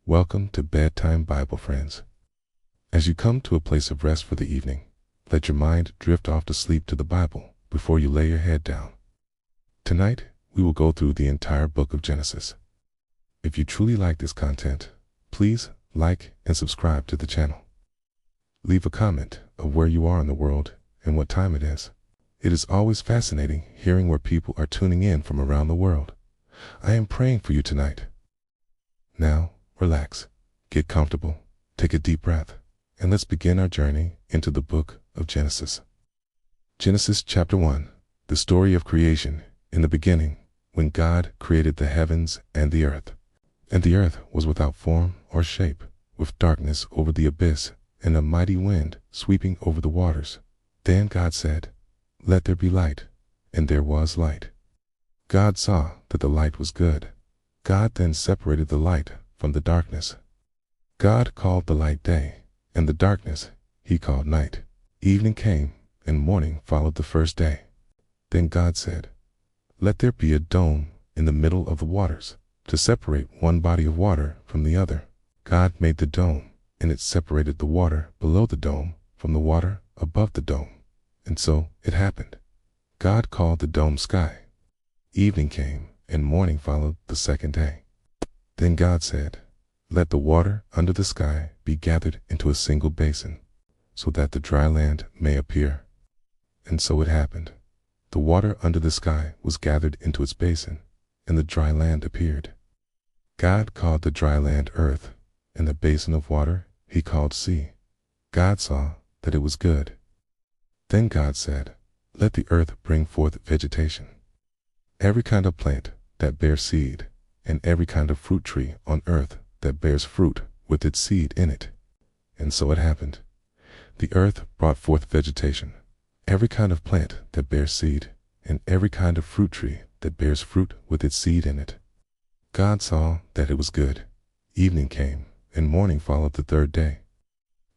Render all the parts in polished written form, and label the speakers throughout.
Speaker 1: Welcome to Bedtime Bible, friends. As you come to a place of rest for the evening, let your mind drift off to sleep to the Bible before you lay your head down. Tonight, we will go through the entire book of Genesis. If you truly like this content, please like and subscribe to the channel. Leave a comment of where you are in the world and what time it is. It is always fascinating hearing where people are tuning in from around the world. I am praying for you tonight. Now, relax, get comfortable, take a deep breath, and let's begin our journey into the book of Genesis. Genesis chapter 1, the story of creation. In the beginning, when God created the heavens and the earth. And the earth was without form or shape, with darkness over the abyss, and a mighty wind sweeping over the waters. Then God said, "Let there be light," and there was light. God saw that the light was good. God then separated the light from the darkness. God called the light day, and the darkness he called night. Evening came, and morning followed the first day. Then God said, "Let there be a dome in the middle of the waters, to separate one body of water from the other." God made the dome, and it separated the water below the dome from the water above the dome. And so it happened. God called the dome sky. Evening came, and morning followed the second day. Then God said, "Let the water under the sky be gathered into a single basin, so that the dry land may appear." And so it happened. The water under the sky was gathered into its basin, and the dry land appeared. God called the dry land earth, and the basin of water he called sea. God saw that it was good. Then God said, "Let the earth bring forth vegetation, every kind of plant that bears seed, and every kind of fruit tree on earth that bears fruit with its seed in it." And so it happened. The earth brought forth vegetation, every kind of plant that bears seed, and every kind of fruit tree that bears fruit with its seed in it. God saw that it was good. Evening came, and morning followed the third day.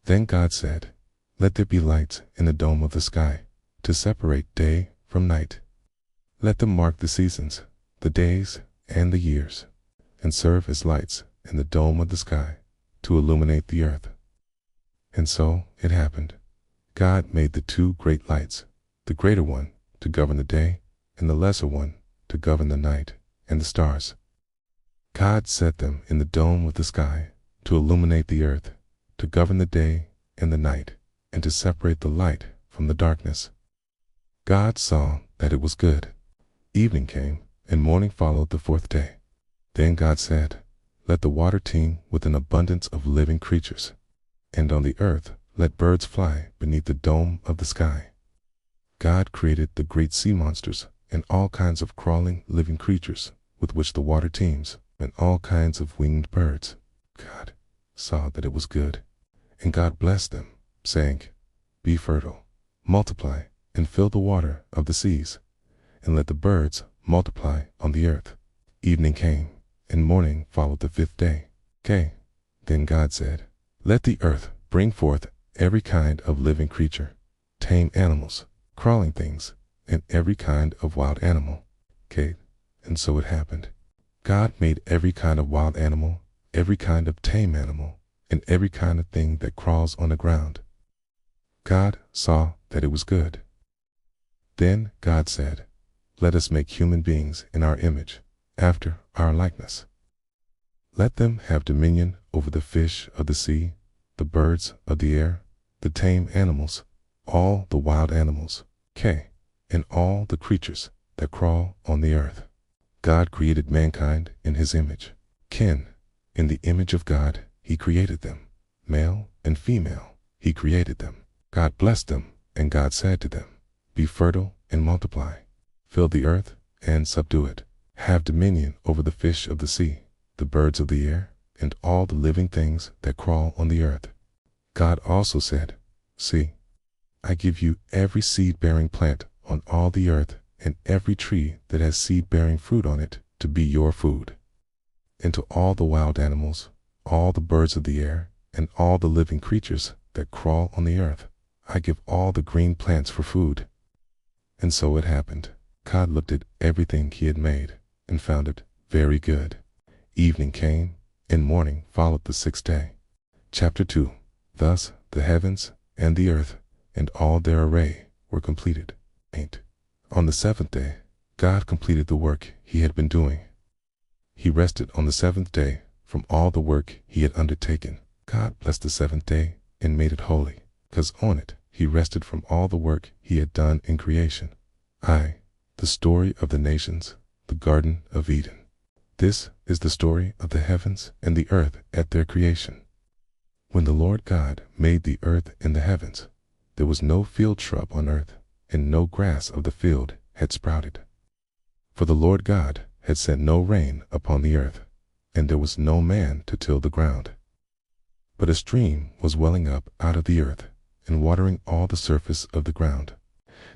Speaker 1: Then God said, "Let there be lights in the dome of the sky, to separate day from night. Let them mark the seasons, the days, and the years, and serve as lights in the dome of the sky, to illuminate the earth." And so it happened. God made the two great lights, the greater one to govern the day, and the lesser one to govern the night and the stars. God set them in the dome of the sky to illuminate the earth, to govern the day and the night, and to separate the light from the darkness. God saw that it was good. Evening came, and morning followed the fourth day. Then God said, "Let the water teem with an abundance of living creatures, and on the earth let birds fly beneath the dome of the sky." God created the great sea monsters and all kinds of crawling living creatures with which the water teems, and all kinds of winged birds. God saw that it was good. And God blessed them, saying, "Be fertile, multiply, and fill the water of the seas, and let the birds multiply on the earth." Evening came, and morning followed the fifth day. Then God said, "Let the earth bring forth every kind of living creature, tame animals, crawling things, and every kind of wild animal." And so it happened. God made every kind of wild animal, every kind of tame animal, and every kind of thing that crawls on the ground. God saw that it was good. Then God said, "Let us make human beings in our image, after our likeness. Let them have dominion over the fish of the sea, the birds of the air, the tame animals, all the wild animals, and all the creatures that crawl on the earth." God created mankind in his image. In the image of God he created them. Male and female he created them. God blessed them, and God said to them, "Be fertile and multiply. Fill the earth and subdue it. Have dominion over the fish of the sea, the birds of the air, and all the living things that crawl on the earth." God also said, "See, I give you every seed-bearing plant on all the earth, and every tree that has seed-bearing fruit on it to be your food. And to all the wild animals, all the birds of the air, and all the living creatures that crawl on the earth, I give all the green plants for food." And so it happened. God looked at everything he had made, and found it very good. Evening came, and morning followed the sixth day. Chapter 2. Thus the heavens and the earth and all their array were completed. 8. On the seventh day, God completed the work he had been doing. He rested on the seventh day from all the work he had undertaken. God blessed the seventh day and made it holy, because on it he rested from all the work he had done in creation. The story of the nations, the Garden of Eden. This is the story of the heavens and the earth at their creation. When the Lord God made the earth and the heavens, there was no field shrub on earth, and no grass of the field had sprouted. For the Lord God had sent no rain upon the earth, and there was no man to till the ground. But a stream was welling up out of the earth, and watering all the surface of the ground.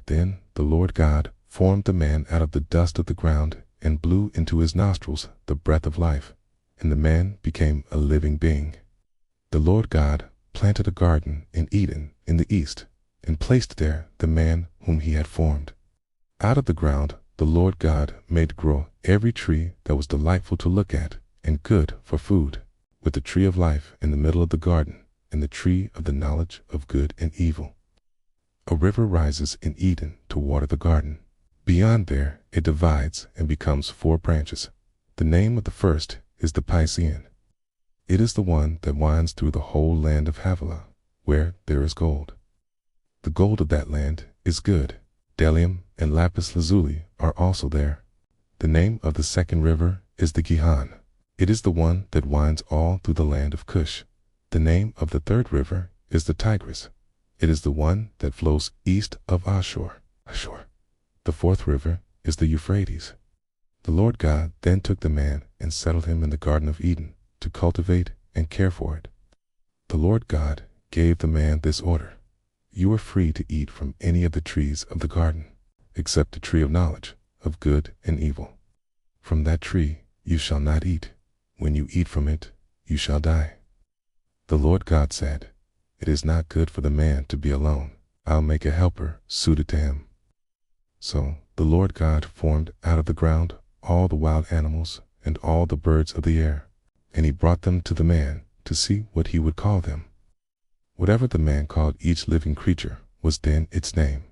Speaker 1: Then the Lord God formed the man out of the dust of the ground, and blew into his nostrils the breath of life, and the man became a living being. The Lord God planted a garden in Eden in the east, and placed there the man whom he had formed. Out of the ground the Lord God made grow every tree that was delightful to look at, and good for food, with the tree of life in the middle of the garden, and the tree of the knowledge of good and evil. A river rises in Eden to water the garden. Beyond there it divides and becomes 4 branches. The name of the first is the Piscean. It is the one that winds through the whole land of Havilah, where there is gold. The gold of that land is good. Bdellium and lapis lazuli are also there. The name of the second river is the Gihon. It is the one that winds all through the land of Cush. The name of the third river is the Tigris. It is the one that flows east of Ashur. The fourth river is the Euphrates. The Lord God then took the man and settled him in the Garden of Eden to cultivate and care for it. The Lord God gave the man this order: You are free to eat from any of the trees of the garden, except the tree of knowledge of good and evil. From that tree you shall not eat. When you eat from it, you shall die. The Lord God said, It is not good for the man to be alone. I'll make a helper suited to him. So the Lord God formed out of the ground all the wild animals and all the birds of the air, and he brought them to the man to see what he would call them. Whatever the man called each living creature was then its name.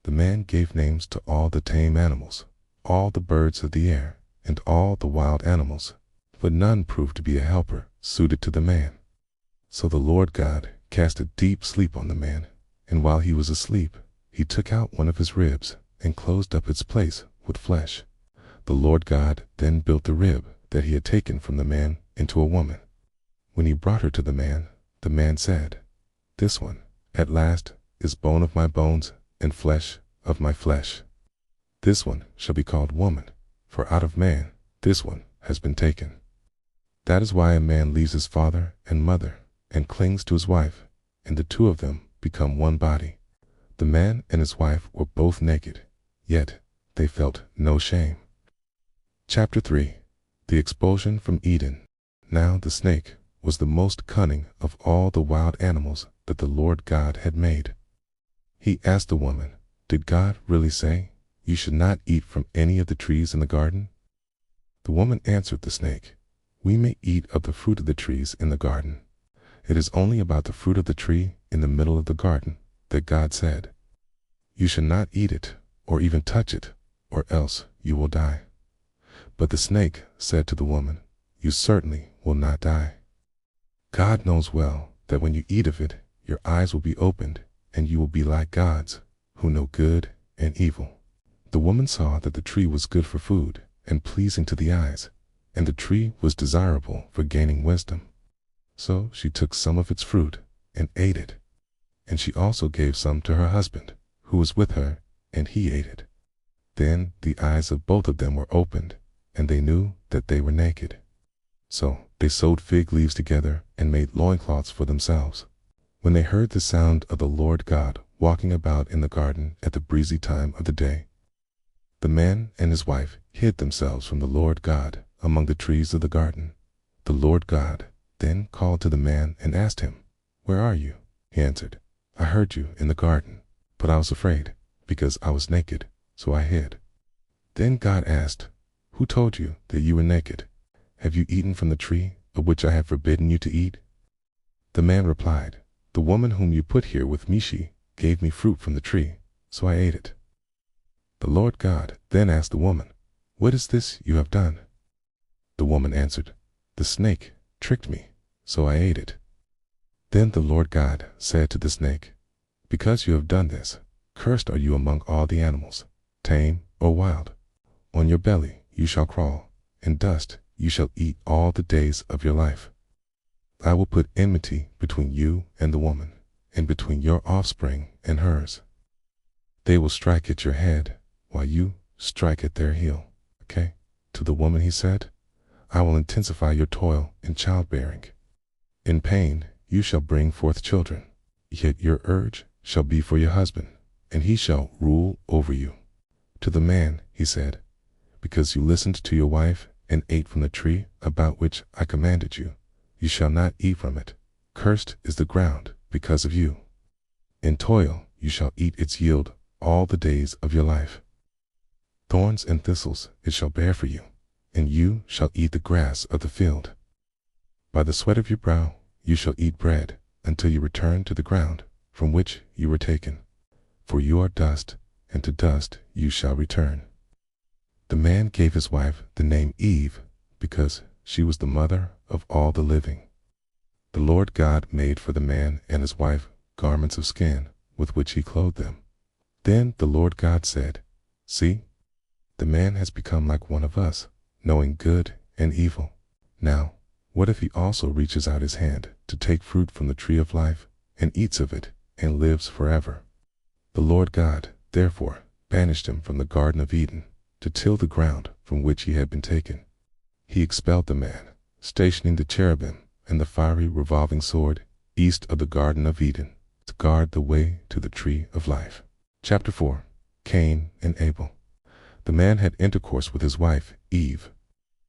Speaker 1: The man gave names to all the tame animals, all the birds of the air, and all the wild animals, but none proved to be a helper suited to the man. So the Lord God cast a deep sleep on the man, and while he was asleep, he took out one of his ribs and closed up its place with flesh. The Lord God then built the rib that he had taken from the man into a woman. When he brought her to the man said, This one, at last, is bone of my bones and flesh of my flesh. This one shall be called woman, for out of man this one has been taken. That is why a man leaves his father and mother and clings to his wife, and the two of them become one body. The man and his wife were both naked, yet they felt no shame. Chapter 3. The expulsion from Eden. Now the snake was the most cunning of all the wild animals that the Lord God had made. He asked the woman, Did God really say, You should not eat from any of the trees in the garden? The woman answered the snake, We may eat of the fruit of the trees in the garden. It is only about the fruit of the tree in the middle of the garden that God said, You should not eat it, or even touch it, or else you will die. But the snake said to the woman, You certainly will not die. God knows well that when you eat of it, your eyes will be opened, and you will be like gods, who know good and evil. The woman saw that the tree was good for food and pleasing to the eyes, and the tree was desirable for gaining wisdom. So she took some of its fruit and ate it. And she also gave some to her husband, who was with her, and he ate it. Then the eyes of both of them were opened, and they knew that they were naked. So they sewed fig leaves together and made loincloths for themselves. When they heard the sound of the Lord God walking about in the garden at the breezy time of the day, the man and his wife hid themselves from the Lord God among the trees of the garden. The Lord God then called to the man and asked him, Where are you? He answered, I heard you in the garden, but I was afraid, because I was naked, so I hid. Then God asked, Who told you that you were naked? Have you eaten from the tree of which I have forbidden you to eat? The man replied, The woman whom you put here with me, she gave me fruit from the tree, so I ate it. The Lord God then asked the woman, What is this you have done? The woman answered, The snake tricked me, so I ate it. Then the Lord God said to the snake, Because you have done this, cursed are you among all the animals, tame or wild. On your belly you shall crawl, and dust you shall eat all the days of your life. I will put enmity between you and the woman, and between your offspring and hers. They will strike at your head, while you strike at their heel. Okay? To the woman he said, I will intensify your toil in childbearing. In pain you shall bring forth children, yet your urge shall be for your husband, and he shall rule over you. To the man he said, Because you listened to your wife and ate from the tree about which I commanded you, you shall not eat from it. Cursed is the ground because of you. In toil you shall eat its yield all the days of your life. Thorns and thistles it shall bear for you, and you shall eat the grass of the field. By the sweat of your brow you shall eat bread until you return to the ground from which you were taken. For you are dust, and to dust you shall return. The man gave his wife the name Eve, because she was the mother of all the living. The Lord God made for the man and his wife garments of skin with which he clothed them. Then the Lord God said, See, the man has become like one of us, knowing good and evil. Now, what if he also reaches out his hand to take fruit from the tree of life, and eats of it, and lives forever? The Lord God, therefore, banished him from the Garden of Eden, to till the ground from which he had been taken. He expelled the man, stationing the cherubim and the fiery revolving sword east of the Garden of Eden, to guard the way to the tree of life. Chapter 4. Cain and Abel. The man had intercourse with his wife, Eve,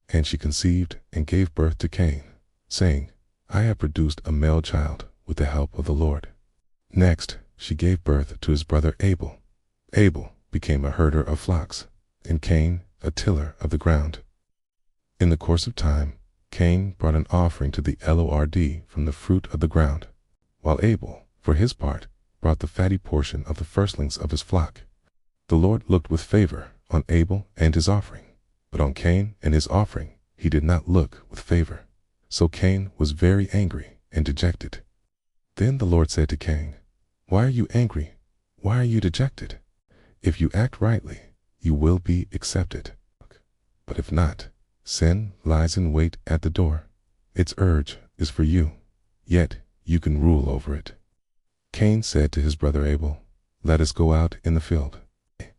Speaker 1: and she conceived and gave birth to Cain, saying, I have produced a male child with the help of the Lord. Next, she gave birth to his brother Abel. Abel became a herder of flocks, and Cain a tiller of the ground. In the course of time, Cain brought an offering to the Lord from the fruit of the ground, while Abel, for his part, brought the fatty portion of the firstlings of his flock. The Lord looked with favor on Abel and his offering, but on Cain and his offering he did not look with favor. So Cain was very angry and dejected. Then the Lord said to Cain, Why are you angry? Why are you dejected? If you act rightly, you will be accepted. But if not, sin lies in wait at the door. Its urge is for you, yet you can rule over it. Cain said to his brother Abel, Let us go out in the field.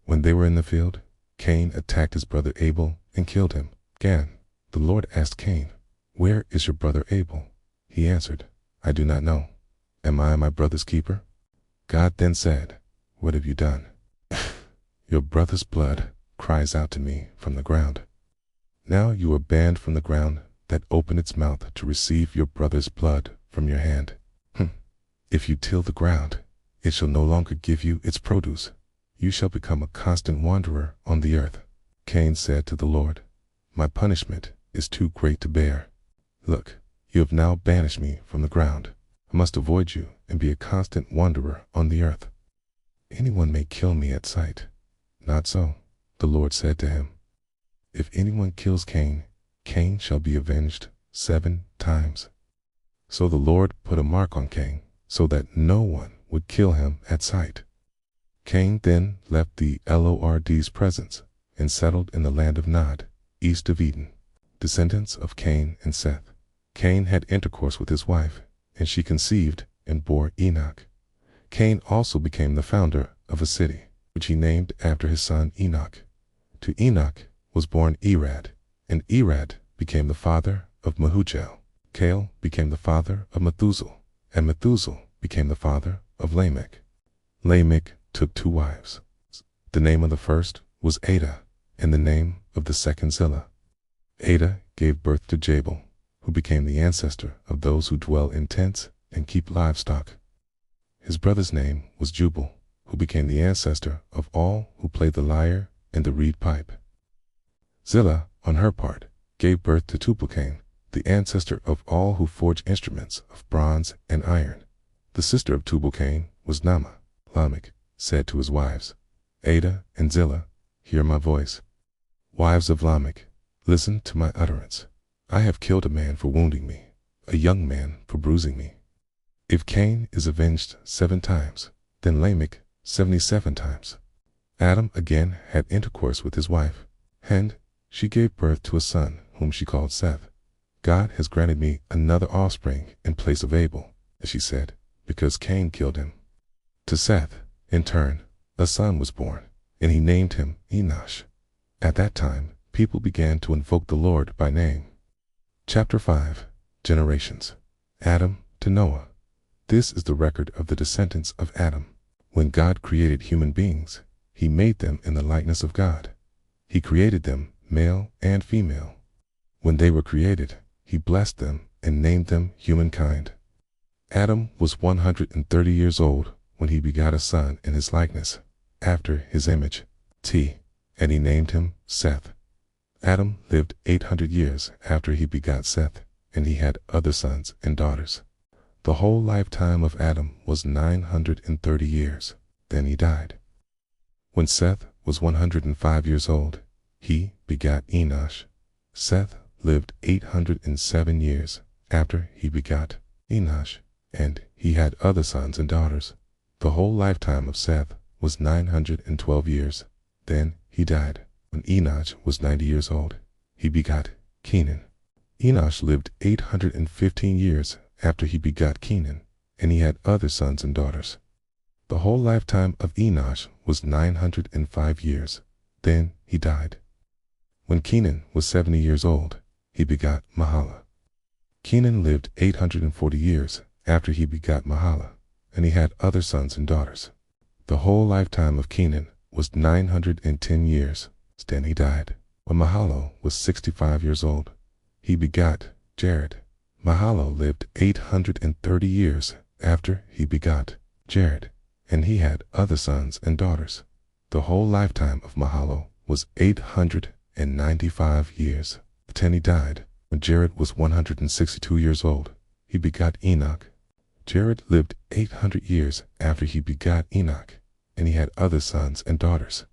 Speaker 1: When they were in the field, Cain attacked his brother Abel and killed him. Again, the Lord asked Cain, Where is your brother Abel? He answered, I do not know. Am I my brother's keeper? God then said, What have you done? Your brother's blood cries out to me from the ground. Now you are banned from the ground that opened its mouth to receive your brother's blood from your hand. If you till the ground, it shall no longer give you its produce. You shall become a constant wanderer on the earth. Cain said to the Lord, My punishment is too great to bear. Look, you have now banished me from the ground. I must avoid you and be a constant wanderer on the earth. Anyone may kill me at sight. Not so, the Lord said to him. If anyone kills Cain, Cain shall be avenged 7 times. So the Lord put a mark on Cain, so that no one would kill him at sight. Cain then left the Lord's presence and settled in the land of Nod, east of Eden. Descendants of Cain and Seth. Cain had intercourse with his wife, and she conceived and bore Enoch. Cain also became the founder of a city, which he named after his son Enoch. To Enoch was born Irad, and Irad became the father of Mehujael. Cael became the father of Methuselah, and Methuselah became the father of Lamech. Lamech took 2 wives. The name of the first was Ada, and the name of the second Zillah. Ada gave birth to Jabal, who became the ancestor of those who dwell in tents and keep livestock. His brother's name was Jubal, who became the ancestor of all who play the lyre and the reed pipe. Zillah, on her part, gave birth to Tubal-Cain, the ancestor of all who forge instruments of bronze and iron. The sister of Tubal-Cain was Naamah. Lamech said to his wives, Ada and Zillah, hear my voice. Wives of Lamech, listen to my utterance. I have killed a man for wounding me, a young man for bruising me. If Cain is avenged 7 times, then Lamech 77 times. Adam again had intercourse with his wife, and she gave birth to a son whom she called Seth. God has granted me another offspring in place of Abel, as she said, because Cain killed him. To Seth, in turn, a son was born, and he named him Enosh. At that time, people began to invoke the Lord by name. Chapter 5. Generations. Adam to Noah. This is the record of the descendants of Adam. When God created human beings, he made them in the likeness of God. He created them male and female. When they were created, he blessed them and named them humankind. Adam was 130 years old when he begot a son in his likeness, after his image, and he named him Seth. Adam lived 800 years after he begot Seth, and he had other sons and daughters. The whole lifetime of Adam was 930 years. Then he died. When Seth was 105 years old, he begot Enosh. Seth lived 807 years after he begot Enosh, and he had other sons and daughters. The whole lifetime of Seth was 912 years. Then he died. When Enosh was 90 years old, he begot Kenan. Enosh lived 815 years after he begot Kenan, and he had other sons and daughters. The whole lifetime of Enosh was 905 years. Then he died. When Kenan was 70 years old, he begot Mahalalel. Kenan lived 840 years after he begot Mahalalel, and he had other sons and daughters. The whole lifetime of Kenan was 910 years. Then he died. When Mahalalel was 65 years old, he begot Jared. Mahalalel lived 830 years after he begot Jared, and he had other sons and daughters. The whole lifetime of Mahalalel was 895 years. Then he died. When Jared was 162 years old, he begot Enoch. Jared lived 800 years after he begot Enoch, and he had other sons and daughters.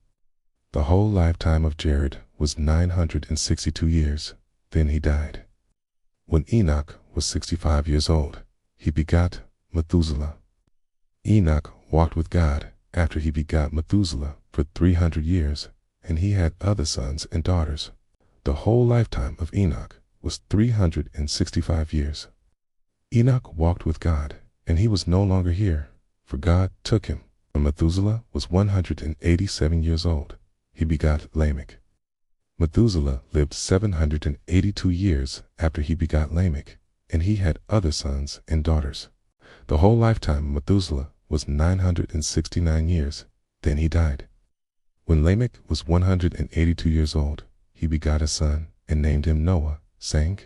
Speaker 1: The whole lifetime of Jared was 962 years. Then he died. When Enoch was 65 years old, he begot Methuselah. Enoch walked with God after he begot Methuselah for 300 years, and he had other sons and daughters. The whole lifetime of Enoch was 365 years. Enoch walked with God, and he was no longer here, for God took him. When Methuselah was 187 years old, he begot Lamech. Methuselah lived 782 years after he begot Lamech, and he had other sons and daughters. The whole lifetime of Methuselah was 969 years. Then he died. When Lamech was 182 years old, he begot a son and named him Noah, saying,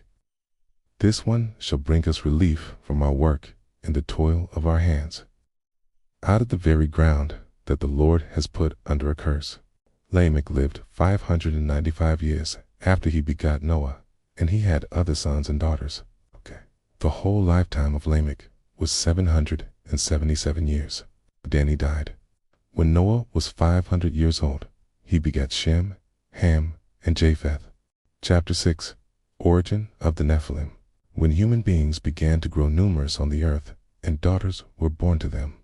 Speaker 1: This one shall bring us relief from our work and the toil of our hands, out of the very ground that the Lord has put under a curse. Lamech lived 595 years after he begot Noah, and he had other sons and daughters. The whole lifetime of Lamech was 777 years. Then he died. When Noah was 500 years old, he begat Shem, Ham, and Japheth. Chapter 6. Origin of the Nephilim. When human beings began to grow numerous on the earth, and daughters were born to them,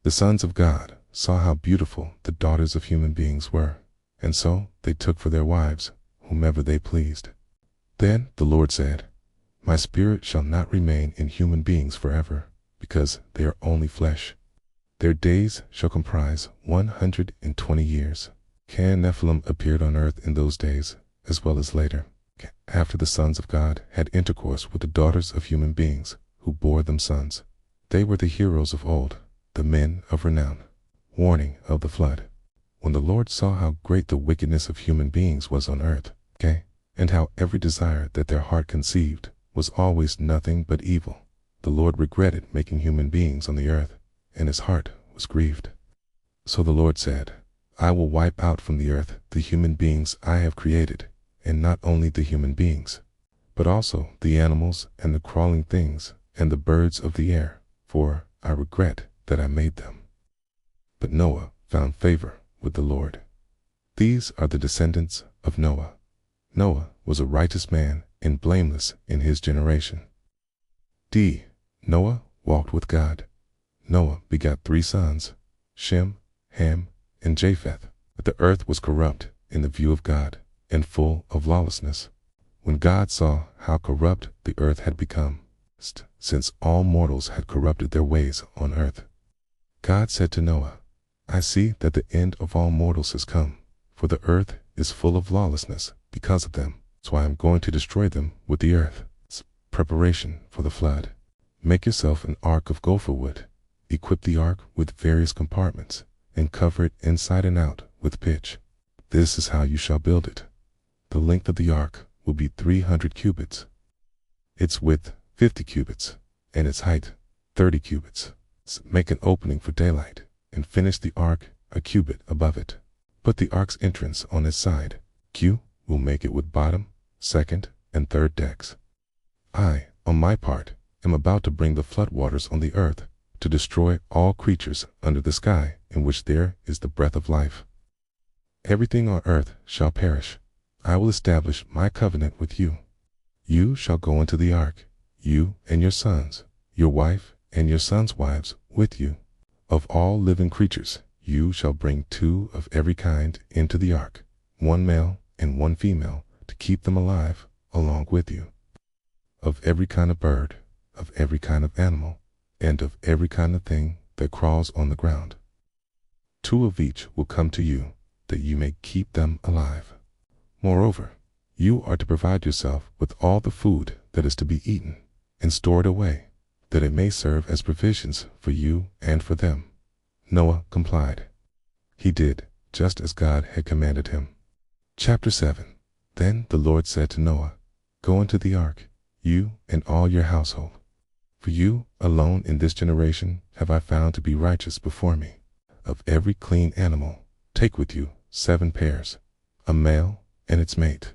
Speaker 1: the sons of God saw how beautiful the daughters of human beings were, and so they took for their wives whomever they pleased. Then the Lord said, My spirit shall not remain in human beings forever, because they are only flesh. Their days shall comprise 120 years. Nephilim appeared on earth in those days, as well as later, after the sons of God had intercourse with the daughters of human beings, who bore them sons. They were the heroes of old, the men of renown. Warning of the flood. When the Lord saw how great the wickedness of human beings was on earth, and how every desire that their heart conceived was always nothing but evil, the Lord regretted making human beings on the earth, and his heart was grieved. So the Lord said, I will wipe out from the earth the human beings I have created, and not only the human beings, but also the animals and the crawling things and the birds of the air, for I regret that I made them. But Noah found favor with the Lord. These are the descendants of Noah. Noah was a righteous man and blameless in his generation. D. Noah walked with God. Noah begot 3 sons, Shem, Ham, and Japheth. But the earth was corrupt in the view of God, and full of lawlessness. When God saw how corrupt the earth had become, since all mortals had corrupted their ways on earth, God said to Noah, I see that the end of all mortals has come, for the earth is full of lawlessness because of them, so I am going to destroy them with the earth. Preparation for the flood. Make yourself an ark of gopher wood. Equip the ark with various compartments, and cover it inside and out with pitch. This is how you shall build it. The length of the ark will be 300 cubits, its width 50 cubits, and its height 30 cubits. Make an opening for daylight, and finish the ark a cubit above it. Put the ark's entrance on its side. Q will make it with bottom, second, and third decks. I, on my part, am about to bring the floodwaters on the earth, to destroy all creatures under the sky in which there is the breath of life. Everything on earth shall perish. I will establish my covenant with you. You shall go into the ark, you and your sons, your wife and your sons' wives with you. Of all living creatures, you shall bring 2 of every kind into the ark, 1 male and 1 female, to keep them alive along with you. Of every kind of bird, of every kind of animal, and of every kind of thing that crawls on the ground. 2 of each will come to you, that you may keep them alive. Moreover, you are to provide yourself with all the food that is to be eaten, and store it away, that it may serve as provisions for you and for them. Noah complied. He did just as God had commanded him. Chapter 7. Then the Lord said to Noah, Go into the ark, you and all your household. For you alone in this generation have I found to be righteous before me. Of every clean animal, take with you 7 pairs, a male and its mate.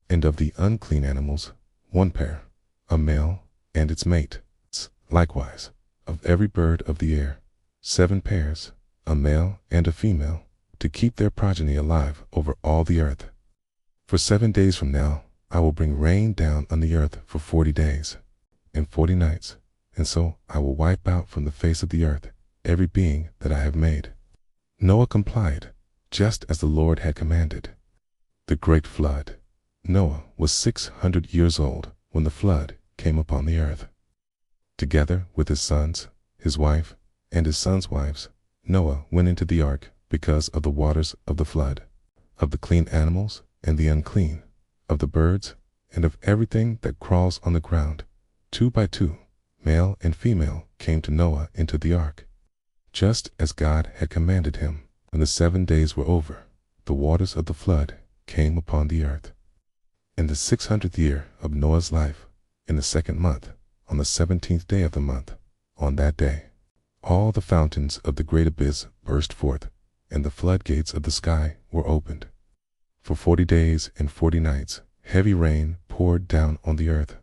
Speaker 1: And of the unclean animals, 1 pair, a male and its mate. Likewise, of every bird of the air, 7 pairs, a male and a female, to keep their progeny alive over all the earth. For 7 days from now, I will bring rain down on the earth for 40 days and 40 nights, and so I will wipe out from the face of the earth every being that I have made. Noah complied, just as the Lord had commanded. The great flood. Noah was 600 years old when the flood came upon the earth. Together with his sons, his wife, and his sons' wives, Noah went into the ark because of the waters of the flood, of the clean animals and the unclean, of the birds, and of everything that crawls on the ground. 2 by 2, male and female, came to Noah into the ark, just as God had commanded him. When the 7 days were over, the waters of the flood came upon the earth. In the 600th year of Noah's life, in the 2nd month, on the 17th day of the month, on that day, all the fountains of the great abyss burst forth, and the floodgates of the sky were opened. For 40 days and 40 nights, heavy rain poured down on the earth.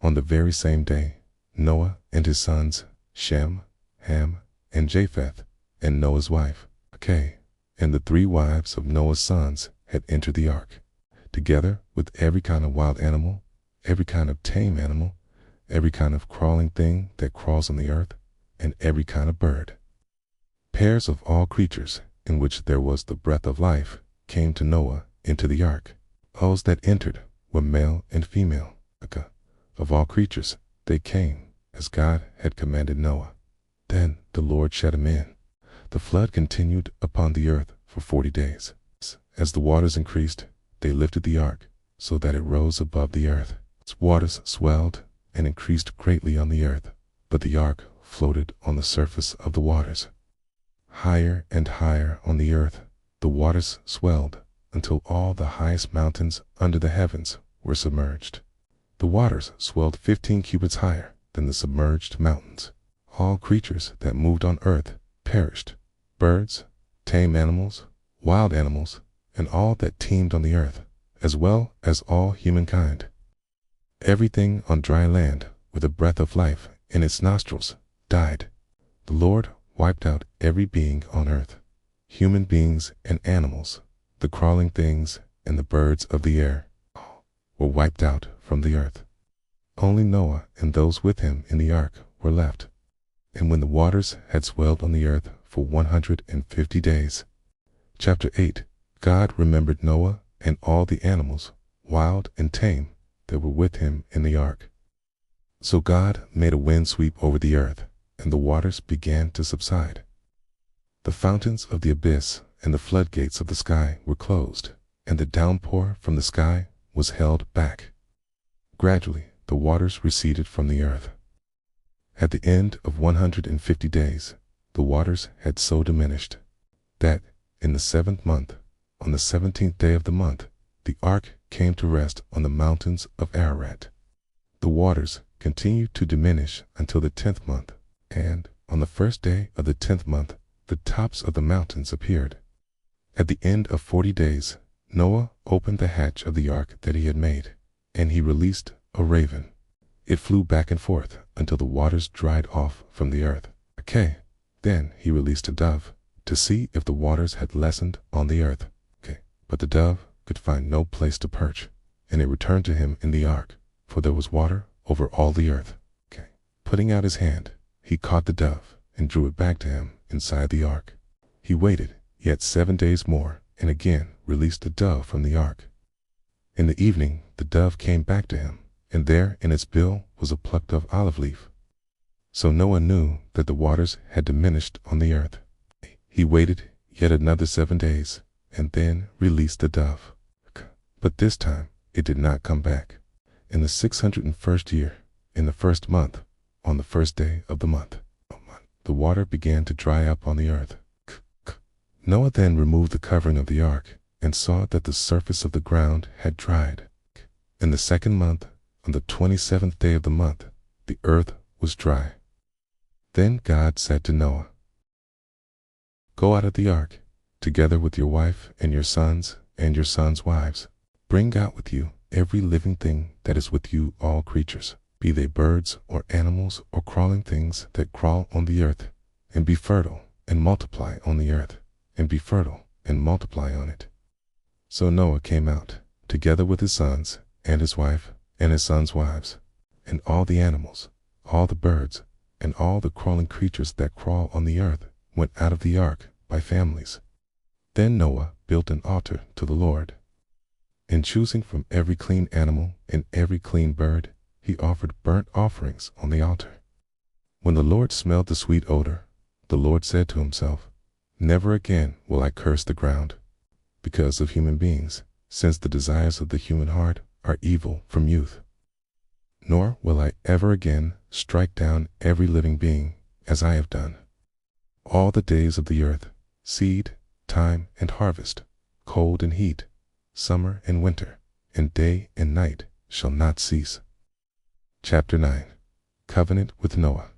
Speaker 1: On the very same day, Noah and his sons, Shem, Ham, and Japheth, and Noah's wife, and the 3 wives of Noah's sons had entered the ark, together with every kind of wild animal, every kind of tame animal, every kind of crawling thing that crawls on the earth, and every kind of bird. Pairs of all creatures in which there was the breath of life came to Noah into the ark. Those that entered were male and female. Of all creatures they came as God had commanded Noah. Then the Lord shut him in. The flood continued upon the earth for 40 days. As the waters increased, they lifted the ark so that it rose above the earth. Its waters swelled and increased greatly on the earth, but the ark floated on the surface of the waters. Higher and higher on the earth, the waters swelled until all the highest mountains under the heavens were submerged. The waters swelled 15 cubits higher than the submerged mountains. All creatures that moved on earth perished, birds, tame animals, wild animals, and all that teemed on the earth, as well as all humankind. Everything on dry land with a breath of life in its nostrils died. The Lord wiped out every being on earth, human beings and animals, the crawling things and the birds of the air were wiped out from the earth. Only Noah and those with him in the ark were left. And when the waters had swelled on the earth for 150 days. Chapter 8. God remembered Noah and all the animals, wild and tame, that were with him in the ark. So God made a wind sweep over the earth, and the waters began to subside. The fountains of the abyss and the floodgates of the sky were closed, and the downpour from the sky was held back. Gradually the waters receded from the earth. At the end of 150 days, the waters had so diminished that in the 7th month, on the 17th day of the month, the ark came to rest on the mountains of Ararat. The waters continued to diminish until the 10th month, and on the 1st day of the 10th month, the tops of the mountains appeared. At the end of 40 days, Noah opened the hatch of the ark that he had made, and he released a raven. It flew back and forth until the waters dried off from the earth. Then he released a dove to see if the waters had lessened on the earth. But the dove could find no place to perch, and it returned to him in the ark, for there was water over all the earth. Putting out his hand, he caught the dove and drew it back to him inside the ark. He waited yet 7 days more and again released the dove from the ark. In the evening the dove came back to him, and there in its bill was a plucked off olive leaf. So Noah knew that the waters had diminished on the earth. He waited yet another 7 days, and then released the dove. But this time it did not come back. In the 601st year, in the 1st month, on the 1st day of the month, the water began to dry up on the earth. Noah then removed the covering of the ark, and saw that the surface of the ground had dried. In the 2nd month, on the 27th day of the month, the earth was dry. Then God said to Noah, "Go out of the ark, together with your wife and your sons and your sons' wives. Bring out with you every living thing that is with you, all creatures, be they birds or animals or crawling things that crawl on the earth, and be fertile and multiply on the earth, and be fertile and multiply on it." So Noah came out, together with his sons and his wife and his sons' wives, and all the animals, all the birds, and all the crawling creatures that crawl on the earth went out of the ark by families. Then Noah built an altar to the Lord. In choosing from every clean animal and every clean bird, he offered burnt offerings on the altar. When the Lord smelled the sweet odor, the Lord said to himself, "Never again will I curse the ground because of human beings, since the desires of the human heart are evil from youth. Nor will I ever again strike down every living being as I have done. All the days of the earth, seed, time and harvest, cold and heat, summer and winter, and day and night shall not cease." Chapter 9. Covenant with Noah.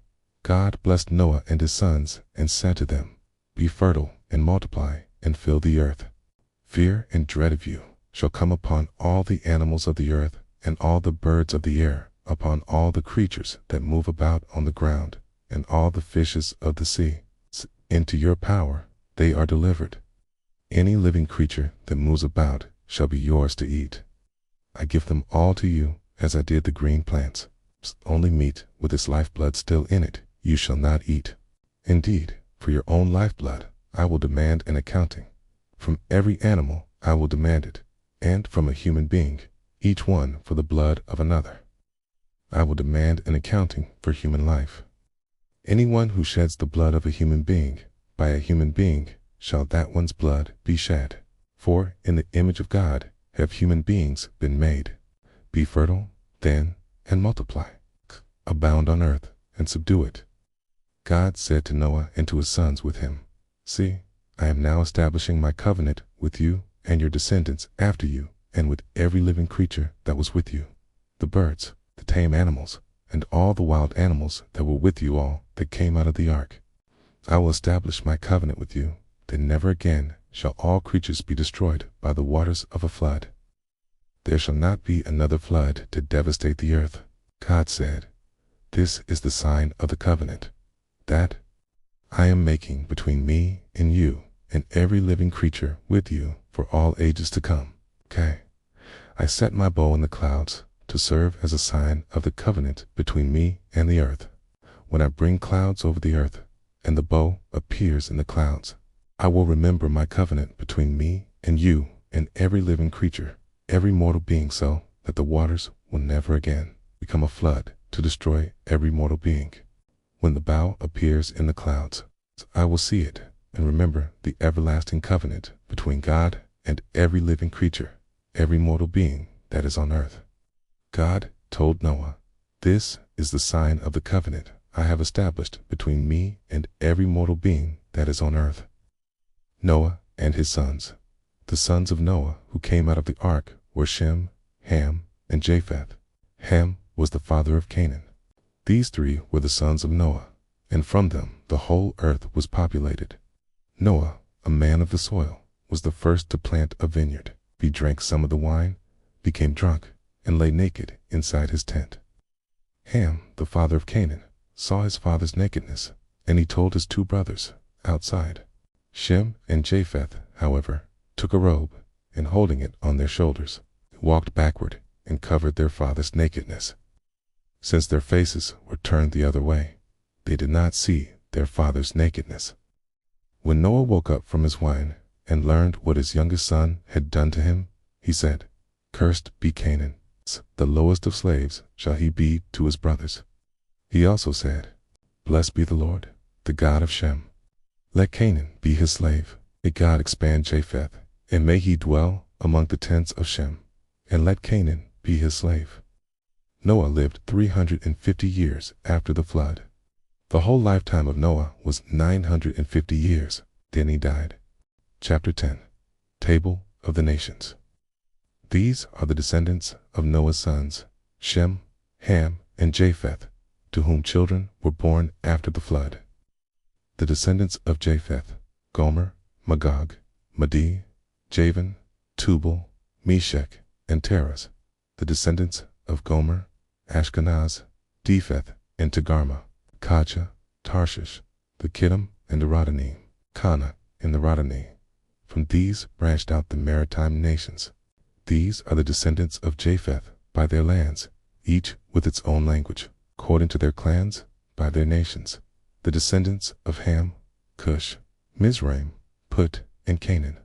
Speaker 1: God blessed Noah and his sons and said to them, "Be fertile and multiply and fill the earth. Fear and dread of you shall come upon all the animals of the earth and all the birds of the air, upon all the creatures that move about on the ground, and all the fishes of the sea. Into your power they are delivered. Any living creature that moves about shall be yours to eat. I give them all to you as I did the green plants. Only meat with its lifeblood still in it you shall not eat. Indeed, for your own lifeblood I will demand an accounting. From every animal I will demand it, and from a human being, each one for the blood of another. I will demand an accounting for human life. Anyone who sheds the blood of a human being, by a human being shall that one's blood be shed. For in the image of God have human beings been made. Be fertile, then, and multiply. Abound on earth, and subdue it." God said to Noah and to his sons with him, "See, I am now establishing my covenant with you and your descendants after you, and with every living creature that was with you, the birds, the tame animals, and all the wild animals that were with you all that came out of the ark. I will establish my covenant with you, that never again shall all creatures be destroyed by the waters of a flood. There shall not be another flood to devastate the earth. God said, "This is the sign of the covenant that I am making between me and you and every living creature with you for all ages to come." Okay. I set my bow in the clouds to serve as a sign of the covenant between me and the earth. When I bring clouds over the earth and the bow appears in the clouds, I will remember my covenant between me and you and every living creature, every mortal being, so that the waters will never again become a flood to destroy every mortal being. When the bow appears in the clouds, I will see it and remember the everlasting covenant between God and every living creature, every mortal being that is on earth. God told Noah, "This is the sign of the covenant I have established between me and every mortal being that is on earth." Noah and his sons. The sons of Noah who came out of the ark were Shem, Ham, and Japheth. Ham was the father of Canaan. These three were the sons of Noah, and from them the whole earth was populated. Noah, a man of the soil, was the first to plant a vineyard. He drank some of the wine, became drunk, and lay naked inside his tent. Ham, the father of Canaan, saw his father's nakedness, and he told his two brothers outside. Shem and Japheth, however, took a robe, and holding it on their shoulders, walked backward and covered their father's nakedness. Since their faces were turned the other way, they did not see their father's nakedness. When Noah woke up from his wine and learned what his youngest son had done to him, he said, "Cursed be Canaan, the lowest of slaves shall he be to his brothers." He also said, "Blessed be the Lord, the God of Shem. Let Canaan be his slave. May God expand Japheth, and may he dwell among the tents of Shem, and let Canaan be his slave." Noah lived 350 years after the flood. The whole lifetime of Noah was 950 years. Then he died. Chapter 10. Table of the Nations. These are the descendants of Noah's sons, Shem, Ham, and Japheth, to whom children were born after the flood. The descendants of Japheth: Gomer, Magog, Madai, Javan, Tubal, Meshech, and Teras. The descendants of Gomer: Ashkenaz, Japheth, and Togarmah, Kaja, Tarshish, the Kittim, and the Rodanim, Kana, and the Rodanim. From these branched out the maritime nations. These are the descendants of Japheth by their lands, each with its own language, according to their clans, by their nations. The descendants of Ham: Cush, Mizraim, Put, and Canaan.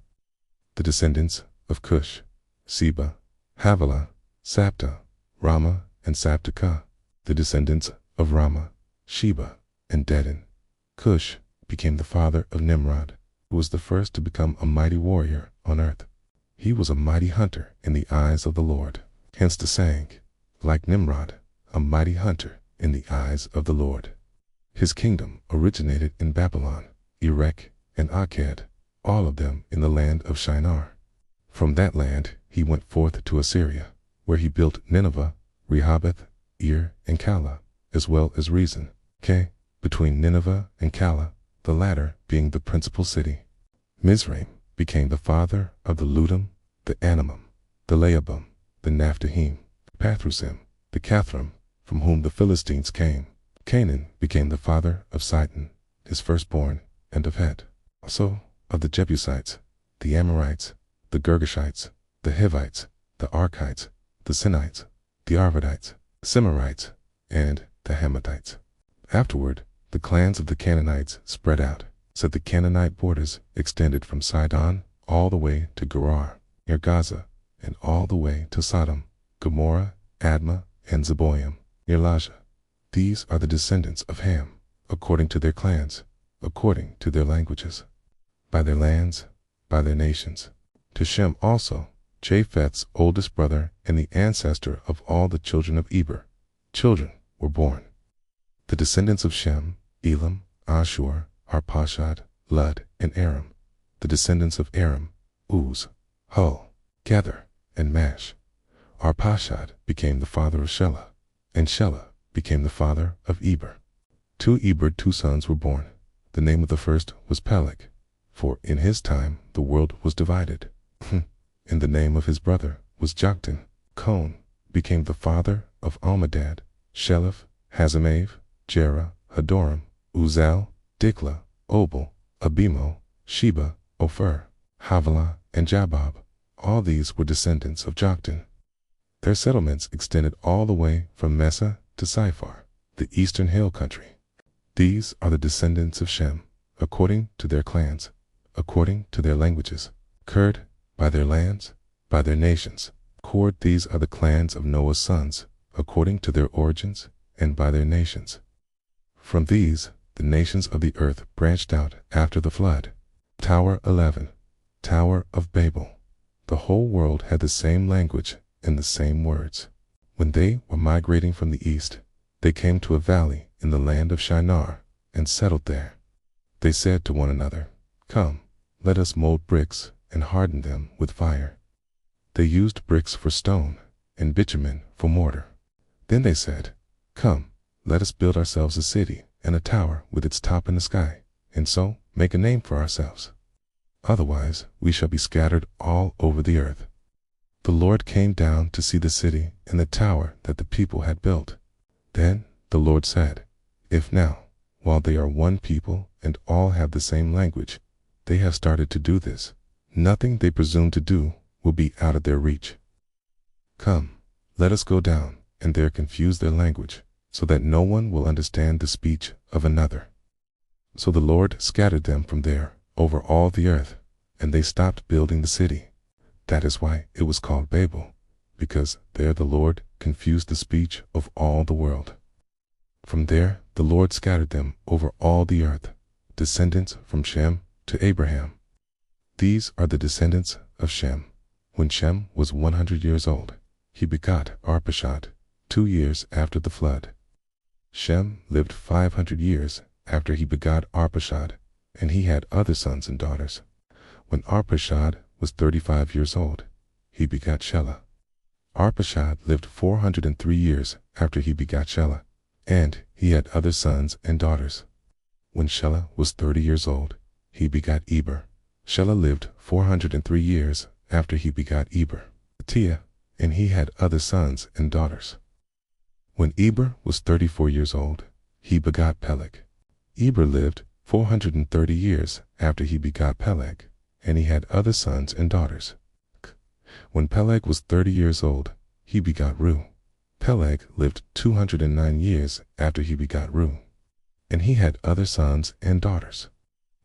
Speaker 1: The descendants of Cush: Seba, Havilah, Sapta, Rama, and Sabteka. The descendants of Rama: Sheba and Dedan. Cush became the father of Nimrod, who was the first to become a mighty warrior on earth. He was a mighty hunter in the eyes of the Lord. Hence the saying, like Nimrod, a mighty hunter in the eyes of the Lord. His kingdom originated in Babylon, Erech, and Akkad, all of them in the land of Shinar. From that land he went forth to Assyria, where he built Nineveh, Rehoboth, Ir, and Calah, as well as Rezin, between Nineveh and Calah, the latter being the principal city. Mizraim became the father of the Ludim, the Anamim, the Lehabim, the Naphtahim, Pathrusim, the Cathrim, from whom the Philistines came. Canaan became the father of Sidon, his firstborn, and of Het, also of the Jebusites, the Amorites, the Girgashites, the Hivites, the Archites, the Sinites, the Arvadites, the Semarites, and the Hamathites. Afterward, the clans of the Canaanites spread out, so the Canaanite borders extended from Sidon all the way to Gerar, near Gaza, and all the way to Sodom, Gomorrah, Admah, and Zeboim, near Lasha. These are the descendants of Ham, according to their clans, according to their languages, by their lands, by their nations. To Shem also, Japheth's oldest brother and the ancestor of all the children of Eber, children were born. The descendants of Shem: Elam, Ashur, Arpachshad, Lud, and Aram. The descendants of Aram: Uz, Hul, Gether, and Mash. Arpachshad became the father of Shelah, and Shelah became the father of Eber. To Eber 2 sons were born. The name of the first was Peleg, for in his time the world was divided. And the name of his brother was Joktan. Con became the father of Almadad, Sheleph, Hazamav, Jerah, Hadoram, Uzal, Dikla, Obal, Abimo, Sheba, Ophir, Havilah, and Jabab. All these were descendants of Joktan. Their settlements extended all the way from Mesa to Syphar, the eastern hill country. These are the descendants of Shem, according to their clans, according to their languages. Kurd, by their lands, by their nations. Cord, these are the clans of Noah's sons, according to their origins, and by their nations. From these, the nations of the earth branched out after the flood. Tower 11. Tower of Babel. The whole world had the same language and the same words. When they were migrating from the east, they came to a valley in the land of Shinar, and settled there. They said to one another, "Come, let us mold bricks, and harden them with fire." They used bricks for stone, and bitumen for mortar. Then they said, "Come, let us build ourselves a city, and a tower with its top in the sky, and so make a name for ourselves. Otherwise we shall be scattered all over the earth." The Lord came down to see the city and the tower that the people had built. Then the Lord said, "If now, while they are one people and all have the same language, they have started to do this, nothing they presume to do will be out of their reach. Come, let us go down and there confuse their language, so that no one will understand the speech of another." So the Lord scattered them from there over all the earth, and they stopped building the city. That is why it was called Babel, because there the Lord confused the speech of all the world. From there the Lord scattered them over all the earth, descendants from Shem to Abraham. These are the descendants of Shem. When Shem was 100 years old, he begot Arpachshad, 2 years after the flood. Shem lived 500 years after he begot Arpachshad, and he had other sons and daughters. When Arpachshad was 35 years old, he begot Shelah. Arpachshad lived 403 years after he begot Shelah, and he had other sons and daughters. When Shelah was 30 years old, he begot Eber. Shelah lived 403 years after he begot Eber, and he had other sons and daughters. When Eber was 34 years old, he begot Peleg. Eber lived 430 years after he begot Peleg, and he had other sons and daughters. When Peleg was 30 years old, he begot Reu. Peleg lived 209 years after he begot Reu, and he had other sons and daughters.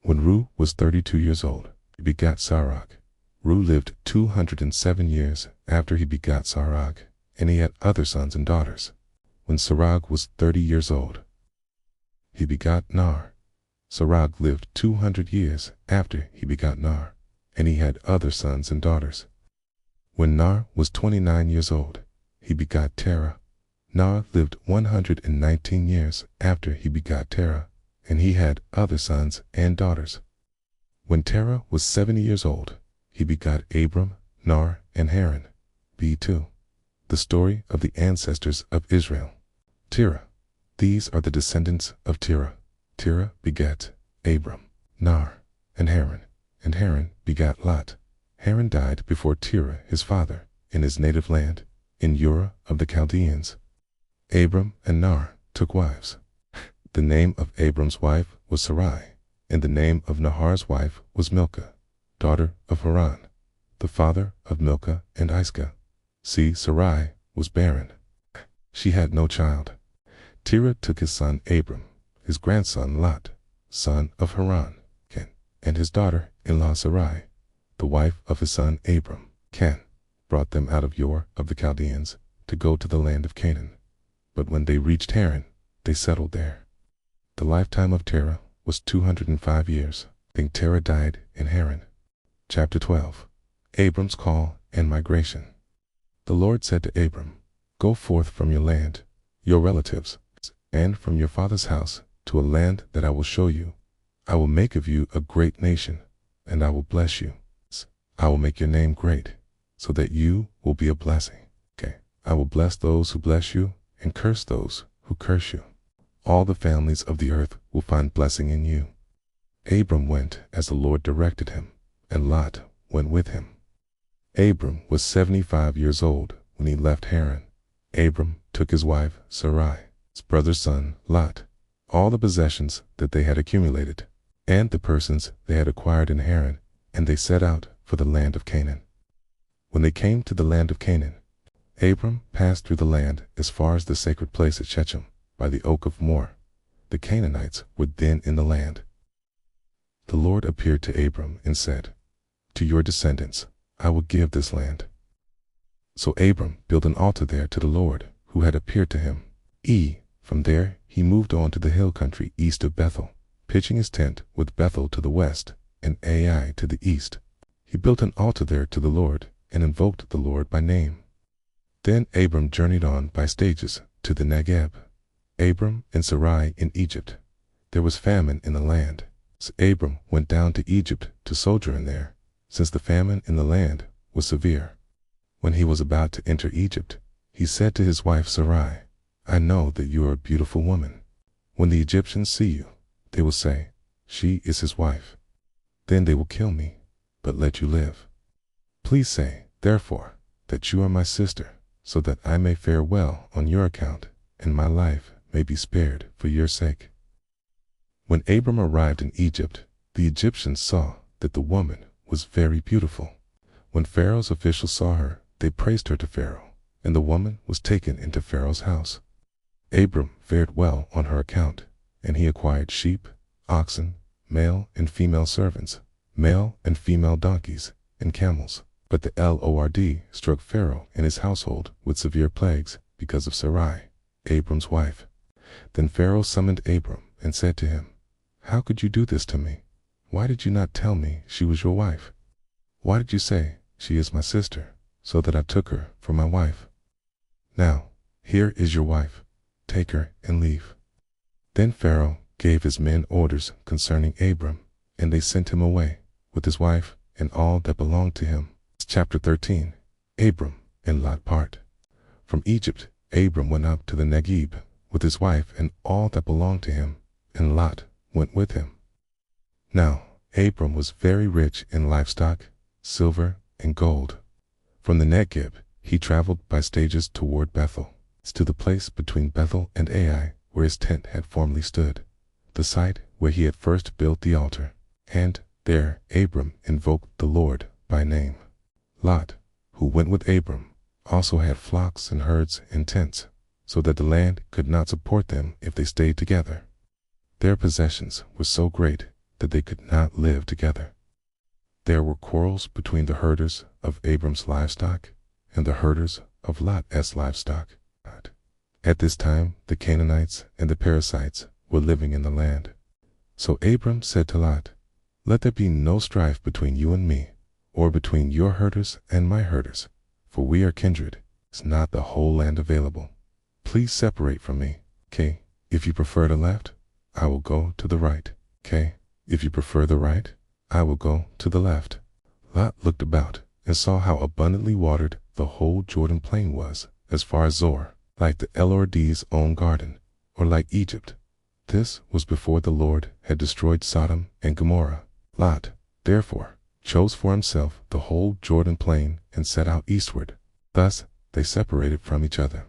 Speaker 1: When Reu was 32 years old, he begot Sarag. Reu lived 207 years after he begot Sarag, and he had other sons and daughters. When Sarag was 30 years old, he begot Nar. Sarag lived 200 years after he begot Nar, and he had other sons and daughters. When Nar was 29 years old, he begot Terah. Nar lived 119 years after he begot Terah, and he had other sons and daughters. When Terah was 70 years old, he begot Abram, Nar, and Haran. B2. The story of the ancestors of Israel. Terah. These are the descendants of Terah. Terah begat Abram, Nar, and Haran begat Lot. Haran died before Terah his father, in his native land, in Ur of the Chaldeans. Abram and Nar took wives. The name of Abram's wife was Sarai, and the name of Nahar's wife was Milcah, daughter of Haran, the father of Milcah and Iscah. See, Sarai was barren. She had no child. Terah took his son Abram, his grandson Lot, son of Haran, and his daughter-in-law Sarai, the wife of his son Abram, brought them out of Ur of the Chaldeans to go to the land of Canaan. But when they reached Haran, they settled there. The lifetime of Terah was 205 years. Then Terah died in Haran. Chapter 12. Abram's call and migration. The Lord said to Abram, "Go forth from your land, your relatives, and from your father's house to a land that I will show you. I will make of you a great nation, and I will bless you. I will make your name great, so that you will be a blessing. I will bless those who bless you, and curse those who curse you. All the families of the earth will find blessing in you." Abram went as the Lord directed him, and Lot went with him. Abram was 75 years old when he left Haran. Abram took his wife Sarai, his brother's son Lot, all the possessions that they had accumulated, and the persons they had acquired in Haran, and they set out for the land of Canaan. When they came to the land of Canaan, Abram passed through the land as far as the sacred place at Shechem by the oak of Moreh. The Canaanites were then in the land. The Lord appeared to Abram and said, "To your descendants I will give this land." So Abram built an altar there to the Lord who had appeared to him. From there he moved on to the hill country east of Bethel, pitching his tent with Bethel to the west and Ai to the east. He built an altar there to the Lord and invoked the Lord by name. Then Abram journeyed on by stages to the Negeb. Abram and Sarai in Egypt. There was famine in the land, so Abram went down to Egypt to sojourn there, since the famine in the land was severe. When he was about to enter Egypt, he said to his wife Sarai, "I know that you are a beautiful woman. When the Egyptians see you, they will say, 'She is his wife.' Then they will kill me, but let you live. Please say, therefore, that you are my sister, so that I may fare well on your account, and my life may be spared for your sake." When Abram arrived in Egypt, the Egyptians saw that the woman was very beautiful. When Pharaoh's officials saw her, they praised her to Pharaoh, and the woman was taken into Pharaoh's house. Abram fared well on her account, and he acquired sheep, oxen, male and female servants, male and female donkeys, and camels. But the Lord struck Pharaoh and his household with severe plagues because of Sarai, Abram's wife. Then Pharaoh summoned Abram and said to him, "How could you do this to me? Why did you not tell me she was your wife? Why did you say, 'She is my sister,' so that I took her for my wife? Now, here is your wife. Take her and leave." Then Pharaoh gave his men orders concerning Abram, and they sent him away with his wife and all that belonged to him. Chapter 13. Abram and Lot part. From Egypt, Abram went up to the Negeb with his wife and all that belonged to him, and Lot went with him. Now, Abram was very rich in livestock, silver, and gold. From the Negeb, he traveled by stages toward Bethel, to the place between Bethel and Ai, where his tent had formerly stood, the site where he had first built the altar, and there Abram invoked the Lord by name. Lot, who went with Abram, also had flocks and herds and tents, so that the land could not support them if they stayed together. Their possessions were so great that they could not live together. There were quarrels between the herders of Abram's livestock and the herders of Lot's livestock. At this time the Canaanites and the Perizzites were living in the land. So Abram said to Lot, "Let there be no strife between you and me, or between your herders and my herders, for we are kindred. Is not the whole land available? Please separate from me. If you prefer the left, I will go to the right. If you prefer the right, I will go to the left." Lot looked about and saw how abundantly watered the whole Jordan plain was, as far as Zoar, like the Lord's own garden, or like Egypt. This was before the Lord had destroyed Sodom and Gomorrah. Lot, therefore, chose for himself the whole Jordan plain and set out eastward. Thus they separated from each other.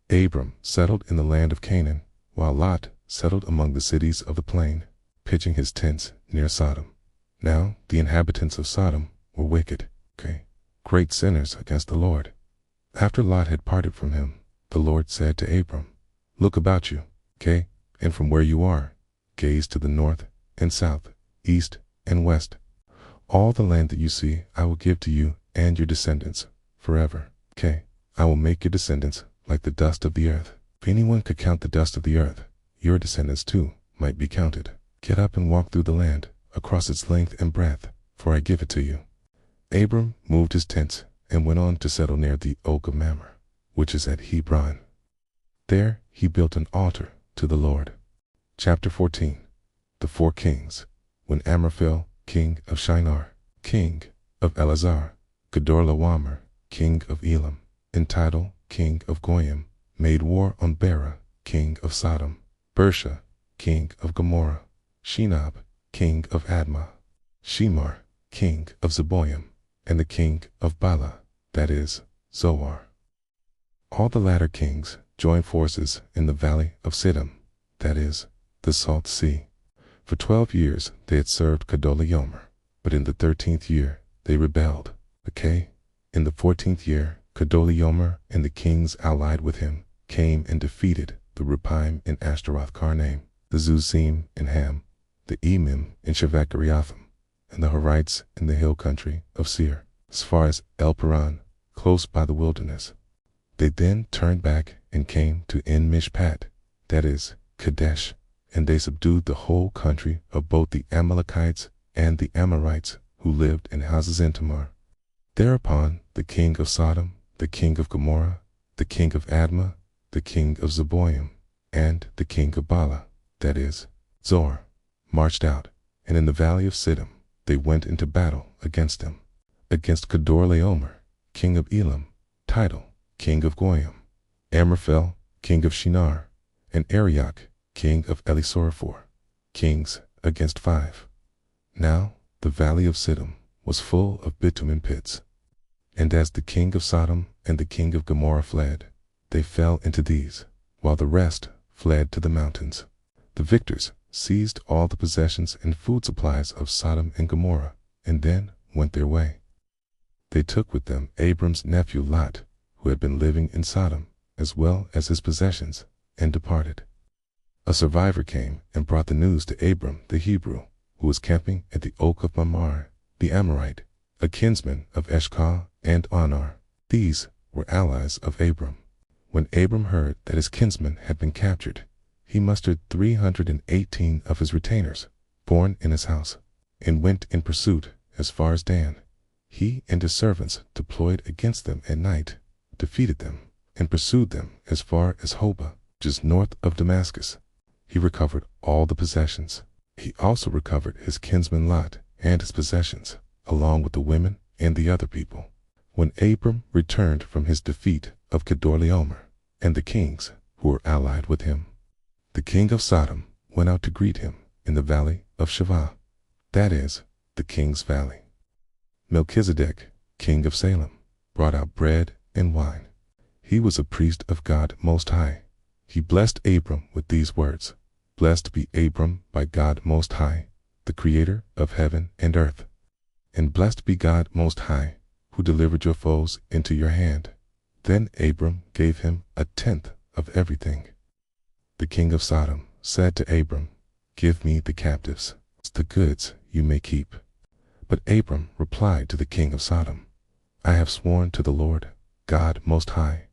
Speaker 1: Abram settled in the land of Canaan, while Lot settled among the cities of the plain, pitching his tents near Sodom. Now the inhabitants of Sodom were wicked, great sinners against the Lord. After Lot had parted from him, the Lord said to Abram, "Look about you, and from where you are, gaze to the north and south, east and west. All the land that you see I will give to you and your descendants forever. I will make your descendants like the dust of the earth. If anyone could count the dust of the earth, your descendants too might be counted. Get up and walk through the land, across its length and breadth, for I give it to you." Abram moved his tents and went on to settle near the oak of Mamre, which is at Hebron. There he built an altar to the Lord. Chapter 14. The Four Kings. When Amraphel, king of Shinar, king of Elazar, Kedorlaomer, king of Elam, and Tidal, king of Goyim, made war on Bera, king of Sodom, Bersha, king of Gomorrah, Shinab, king of Admah, Shemar, king of Zeboim, and the king of Bala, that is, Zoar. All the latter kings joined forces in the valley of Siddim, that is, the Salt Sea. For 12 years they had served Kedorlaomer, but in the 13th year they rebelled. Okay? In the 14th year, Kedorlaomer and the kings allied with him came and defeated the Rephaim in Ashtaroth Karnaim, the Zuzim in Ham, the Emim in Shavakariathim, and the Horites in the hill country of Seir, as far as El Paran, close by the wilderness. They then turned back and came to En Mishpat, that is, Kadesh, and they subdued the whole country of both the Amalekites and the Amorites who lived in houses in Tamar. Thereupon the king of Sodom, the king of Gomorrah, the king of Admah, the king of Zeboim, and the king of Bala, that is, Zoar, marched out, and in the valley of Siddim they went into battle against them, against Kedorlaomer, king of Elam, Tidal, king of Goyim, Amraphel, king of Shinar, and Arioch, king of Elisorapor, kings against 5. Now the valley of Siddim was full of bitumen pits. And as the king of Sodom and the king of Gomorrah fled, they fell into these, while the rest fled to the mountains. The victors seized all the possessions and food supplies of Sodom and Gomorrah, and then went their way. They took with them Abram's nephew Lot, who had been living in Sodom, as well as his possessions, and departed. A survivor came and brought the news to Abram the Hebrew, who was camping at the oak of Mamre, the Amorite, a kinsman of Eshcol and Anar. These were allies of Abram. When Abram heard that his kinsman had been captured, he mustered 318 of his retainers, born in his house, and went in pursuit as far as Dan. He and his servants deployed against them at night, defeated them, and pursued them as far as Hobah, which is north of Damascus. He recovered all the possessions. He also recovered his kinsman Lot and his possessions, along with the women and the other people. When Abram returned from his defeat of Kedorlaomer and the kings who were allied with him, the king of Sodom went out to greet him in the valley of Shavah, that is, the king's valley. Melchizedek, king of Salem, brought out bread and wine. He was a priest of God Most High. He blessed Abram with these words: Blessed be Abram by God Most High, the creator of heaven and earth. And blessed be God Most High, who delivered your foes into your hand. Then Abram gave him 1/10 of everything. The king of Sodom said to Abram, Give me the captives, the goods you may keep. But Abram replied to the king of Sodom, I have sworn to the Lord, God Most High,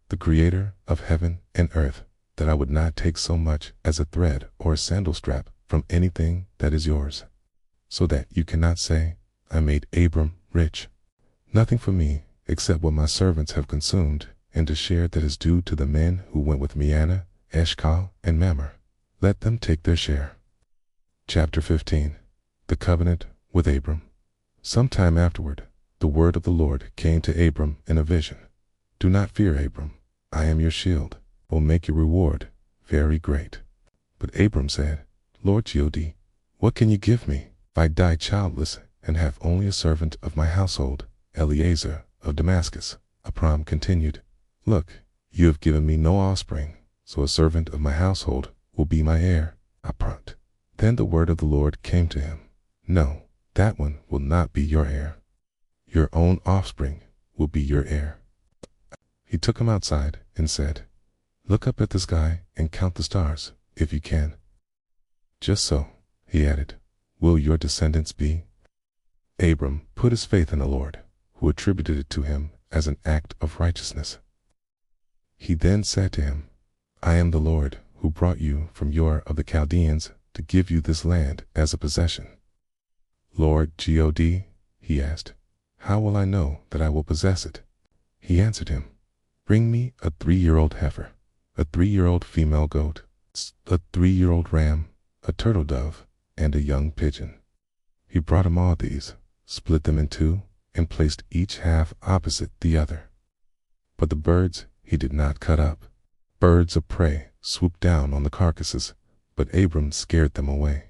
Speaker 1: the creator of heaven and earth, that I would not take so much as a thread or a sandal strap from anything that is yours, so that you cannot say, I made Abram rich. Nothing for me except what my servants have consumed, and a share that is due to the men who went with Mianah, Eshcol, and Mamre. Let them take their share. Chapter 15. The Covenant with Abram. Some time afterward, the word of the Lord came to Abram in a vision. Do not fear, Abram. I am your shield, will make your reward very great. But Abram said, Lord God, what can you give me if I die childless and have only a servant of my household, Eliezer of Damascus? Abram continued, Look, you have given me no offspring, so a servant of my household will be my heir. Abram. Then the word of the Lord came to him. No, that one will not be your heir. Your own offspring will be your heir. He took him outside and said, Look up at the sky and count the stars, if you can. Just so, he added, will your descendants be. Abram put his faith in the Lord, who attributed it to him as an act of righteousness. He then said to him, I am the Lord who brought you from Ur of the Chaldeans to give you this land as a possession. Lord God, he asked, how will I know that I will possess it? He answered him, Bring me a 3-year-old heifer, a 3-year-old female goat, a 3-year-old ram, a turtle dove, and a young pigeon. He brought him all these, split them in 2, and placed each half opposite the other. But the birds he did not cut up. Birds of prey swooped down on the carcasses, but Abram scared them away.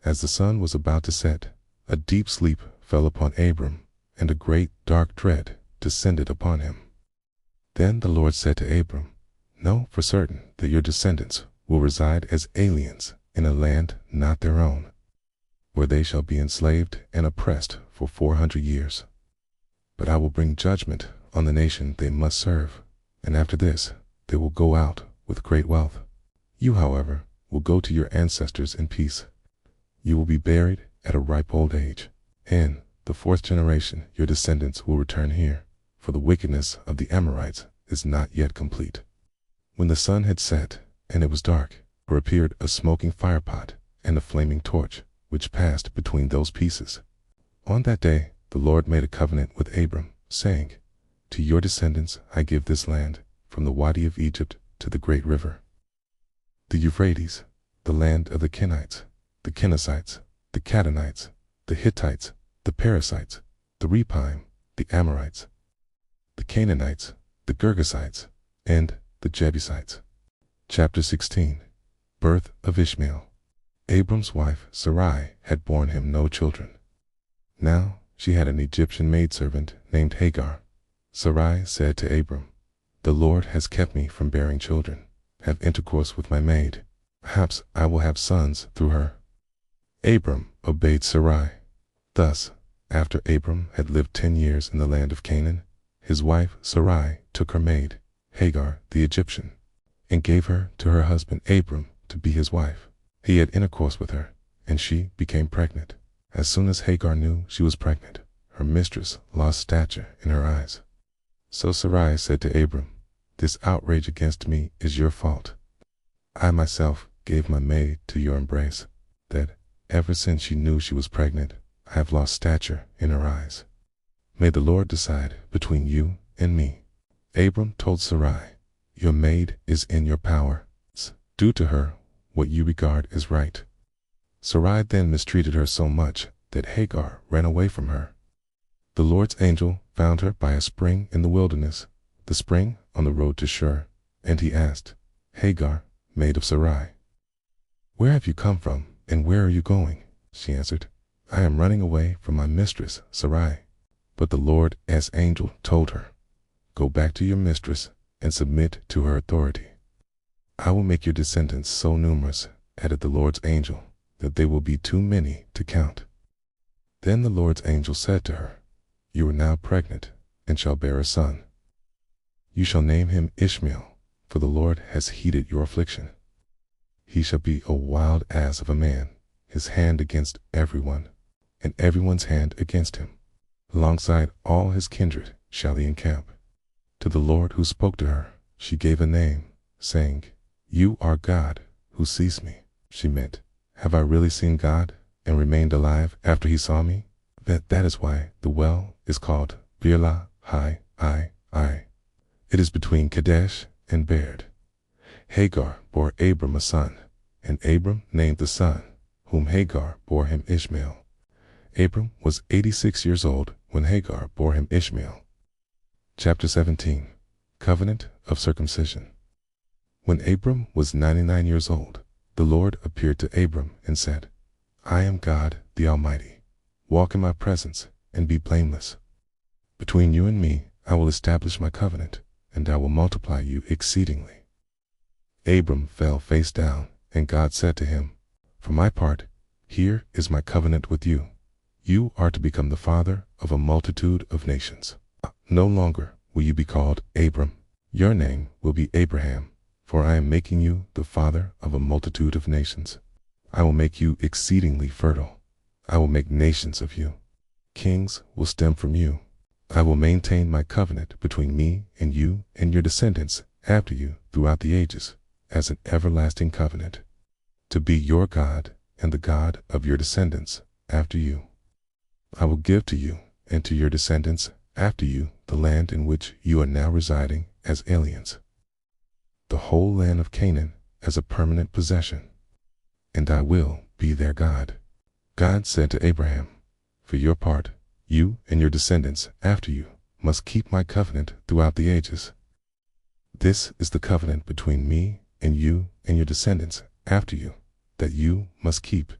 Speaker 1: As the sun was about to set, a deep sleep fell upon Abram, and a great dark dread descended upon him. Then the Lord said to Abram, "Know for certain that your descendants will reside as aliens in a land not their own, where they shall be enslaved and oppressed for 400 years. But I will bring judgment on the nation they must serve, and after this they will go out with great wealth. You, however, will go to your ancestors in peace. You will be buried at a ripe old age. In the 4th generation your descendants will return here, for the wickedness of the Amorites is not yet complete." When the sun had set and it was dark, there appeared a smoking firepot and a flaming torch, which passed between those pieces. On that day the Lord made a covenant with Abram, saying, "To your descendants I give this land, from the Wadi of Egypt to the great river, the Euphrates, the land of the Kenites, the Kenizzites, the Kadonites, the Hittites, the Perizzites, the Rephaim, the Amorites, the Canaanites, the Girgashites, and the Jebusites." Chapter 16. Birth of Ishmael. Abram's wife Sarai had borne him no children. Now she had an Egyptian maidservant named Hagar. Sarai said to Abram, "The Lord has kept me from bearing children. Have intercourse with my maid. Perhaps I will have sons through her." Abram obeyed Sarai. Thus, after Abram had lived 10 years in the land of Canaan, his wife Sarai took her maid, Hagar the Egyptian, and gave her to her husband Abram to be his wife. He had intercourse with her, and she became pregnant. As soon as Hagar knew she was pregnant, her mistress lost stature in her eyes. So Sarai said to Abram, "This outrage against me is your fault. I myself gave my maid to your embrace, that ever since she knew she was pregnant, I have lost stature in her eyes. May the Lord decide between you and me." Abram told Sarai, "Your maid is in your power. Do to her what you regard as right." Sarai then mistreated her so much that Hagar ran away from her. The Lord's angel found her by a spring in the wilderness, the spring on the road to Shur, and he asked, "Hagar, maid of Sarai, where have you come from and where are you going?" She answered, "I am running away from my mistress Sarai." But the Lord's angel told her, "Go back to your mistress and submit to her authority. I will make your descendants so numerous," added the Lord's angel, "that they will be too many to count." Then the Lord's angel said to her, "You are now pregnant and shall bear a son. You shall name him Ishmael, for the Lord has heeded your affliction. He shall be a wild ass of a man, his hand against everyone, and everyone's hand against him. Alongside all his kindred shall he encamp." To the Lord who spoke to her, she gave a name, saying, "You are God who sees me." She meant, "Have I really seen God and remained alive after he saw me?" That is why the well is called Birla Hai I. It is between Kadesh and Bered. Hagar bore Abram a son, and Abram named the son, whom Hagar bore him, Ishmael. Abram was 86 years old when Hagar bore him Ishmael. Chapter 17. Covenant of Circumcision. When Abram was 99 years old, the Lord appeared to Abram and said, "I am God the Almighty. Walk in my presence and be blameless. Between you and me I will establish my covenant, and I will multiply you exceedingly." Abram fell face down, and God said to him, "For my part, here is my covenant with you. You are to become the father of a multitude of nations. No longer will you be called Abram. Your name will be Abraham, for I am making you the father of a multitude of nations. I will make you exceedingly fertile. I will make nations of you. Kings will stem from you. I will maintain my covenant between me and you and your descendants after you throughout the ages, as an everlasting covenant, to be your God and the God of your descendants after you. I will give to you and to your descendants after you the land in which you are now residing as aliens, the whole land of Canaan as a permanent possession, and I will be their God." God said to Abraham, "For your part, you and your descendants after you must keep my covenant throughout the ages. This is the covenant between me and you and your descendants after you, that you must keep.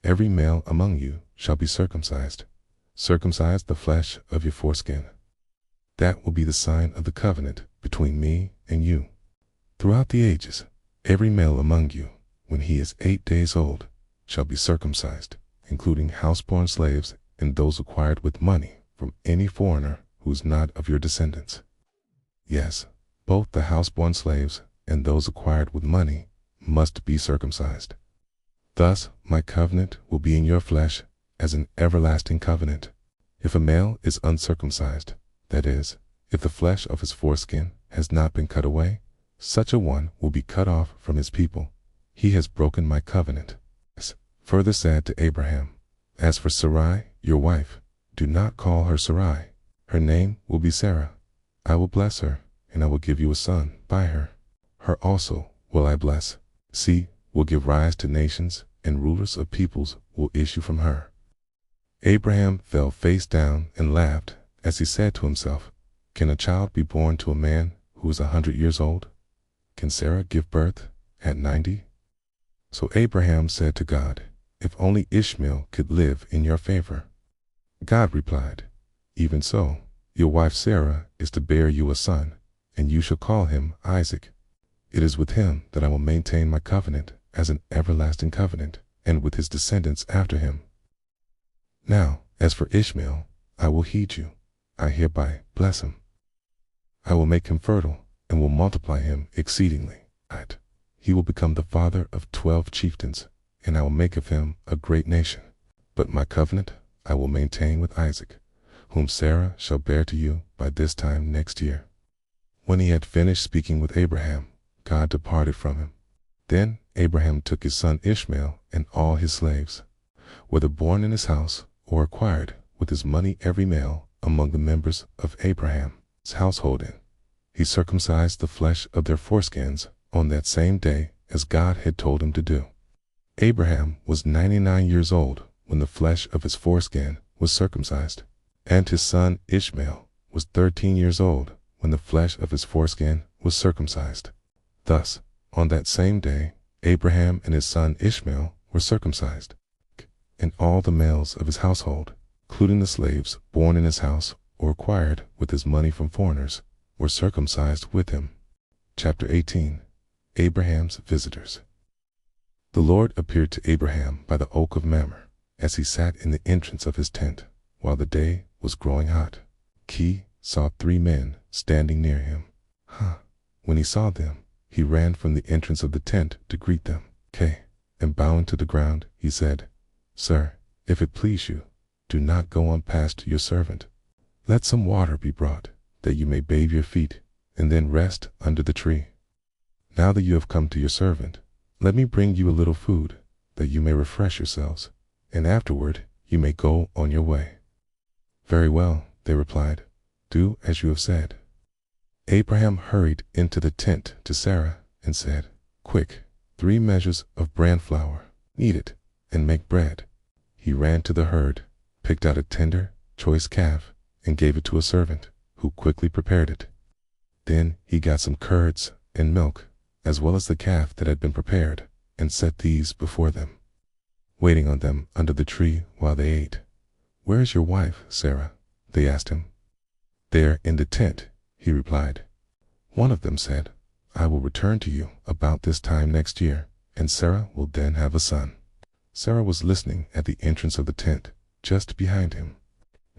Speaker 1: Every male among you shall be circumcised, circumcise the flesh of your foreskin. That will be the sign of the covenant between me and you. Throughout the ages, every male among you, when he is 8 days old, shall be circumcised, including houseborn slaves and those acquired with money from any foreigner who is not of your descendants. Yes, both the houseborn slaves and those acquired with money must be circumcised. Thus my covenant will be in your flesh as an everlasting covenant. If a male is uncircumcised, that is, if the flesh of his foreskin has not been cut away, such a one will be cut off from his people. He has broken my covenant. Further said to Abraham, as for Sarai, your wife, do not call her Sarai. Her name will be Sarah. I will bless her, and I will give you a son by her. Her also will I bless. She will give rise to nations, and rulers of peoples will issue from her. Abraham fell face down and laughed as he said to himself, can a child be born to a man who is 100 years old? Can Sarah give birth at 90? So Abraham said to God, if only Ishmael could live in your favor. God replied, even so, your wife Sarah is to bear you a son, and you shall call him Isaac. It is with him that I will maintain my covenant as an everlasting covenant, and with his descendants after him. Now, as for Ishmael, I will heed you. I hereby bless him. I will make him fertile, and will multiply him exceedingly. He will become the father of 12 chieftains, and I will make of him a great nation. But my covenant I will maintain with Isaac, whom Sarah shall bear to you by this time next year. When he had finished speaking with Abraham, God departed from him. Then Abraham took his son Ishmael and all his slaves, whether born in his house or acquired with his money every male among the members of Abraham's household in. He circumcised the flesh of their foreskins on that same day as God had told him to do. Abraham was 99 years old when the flesh of his foreskin was circumcised, and his son Ishmael was 13 years old when the flesh of his foreskin was circumcised. Thus, on that same day, Abraham and his son Ishmael were circumcised, and all the males of his household, including the slaves born in his house or acquired with his money from foreigners, were circumcised with him. Chapter 18. Abraham's Visitors. The Lord appeared to Abraham by the oak of Mamre, as he sat in the entrance of his tent, while the day was growing hot. He saw 3 men standing near him. When he saw them, he ran from the entrance of the tent to greet them. And bowing to the ground, he said, Sir, if it please you, do not go on past your servant. Let some water be brought, that you may bathe your feet, and then rest under the tree. Now that you have come to your servant, let me bring you a little food, that you may refresh yourselves, and afterward you may go on your way. Very well, they replied, do as you have said. Abraham hurried into the tent to Sarah and said, Quick, 3 measures of bran flour, knead it, and make bread. He ran to the herd, picked out a tender, choice calf, and gave it to a servant, who quickly prepared it. Then he got some curds and milk, as well as the calf that had been prepared, and set these before them, waiting on them under the tree while they ate. Where is your wife, Sarah? They asked him. There in the tent, he replied. One of them said, I will return to you about this time next year, and Sarah will then have a son. Sarah was listening at the entrance of the tent, just behind him.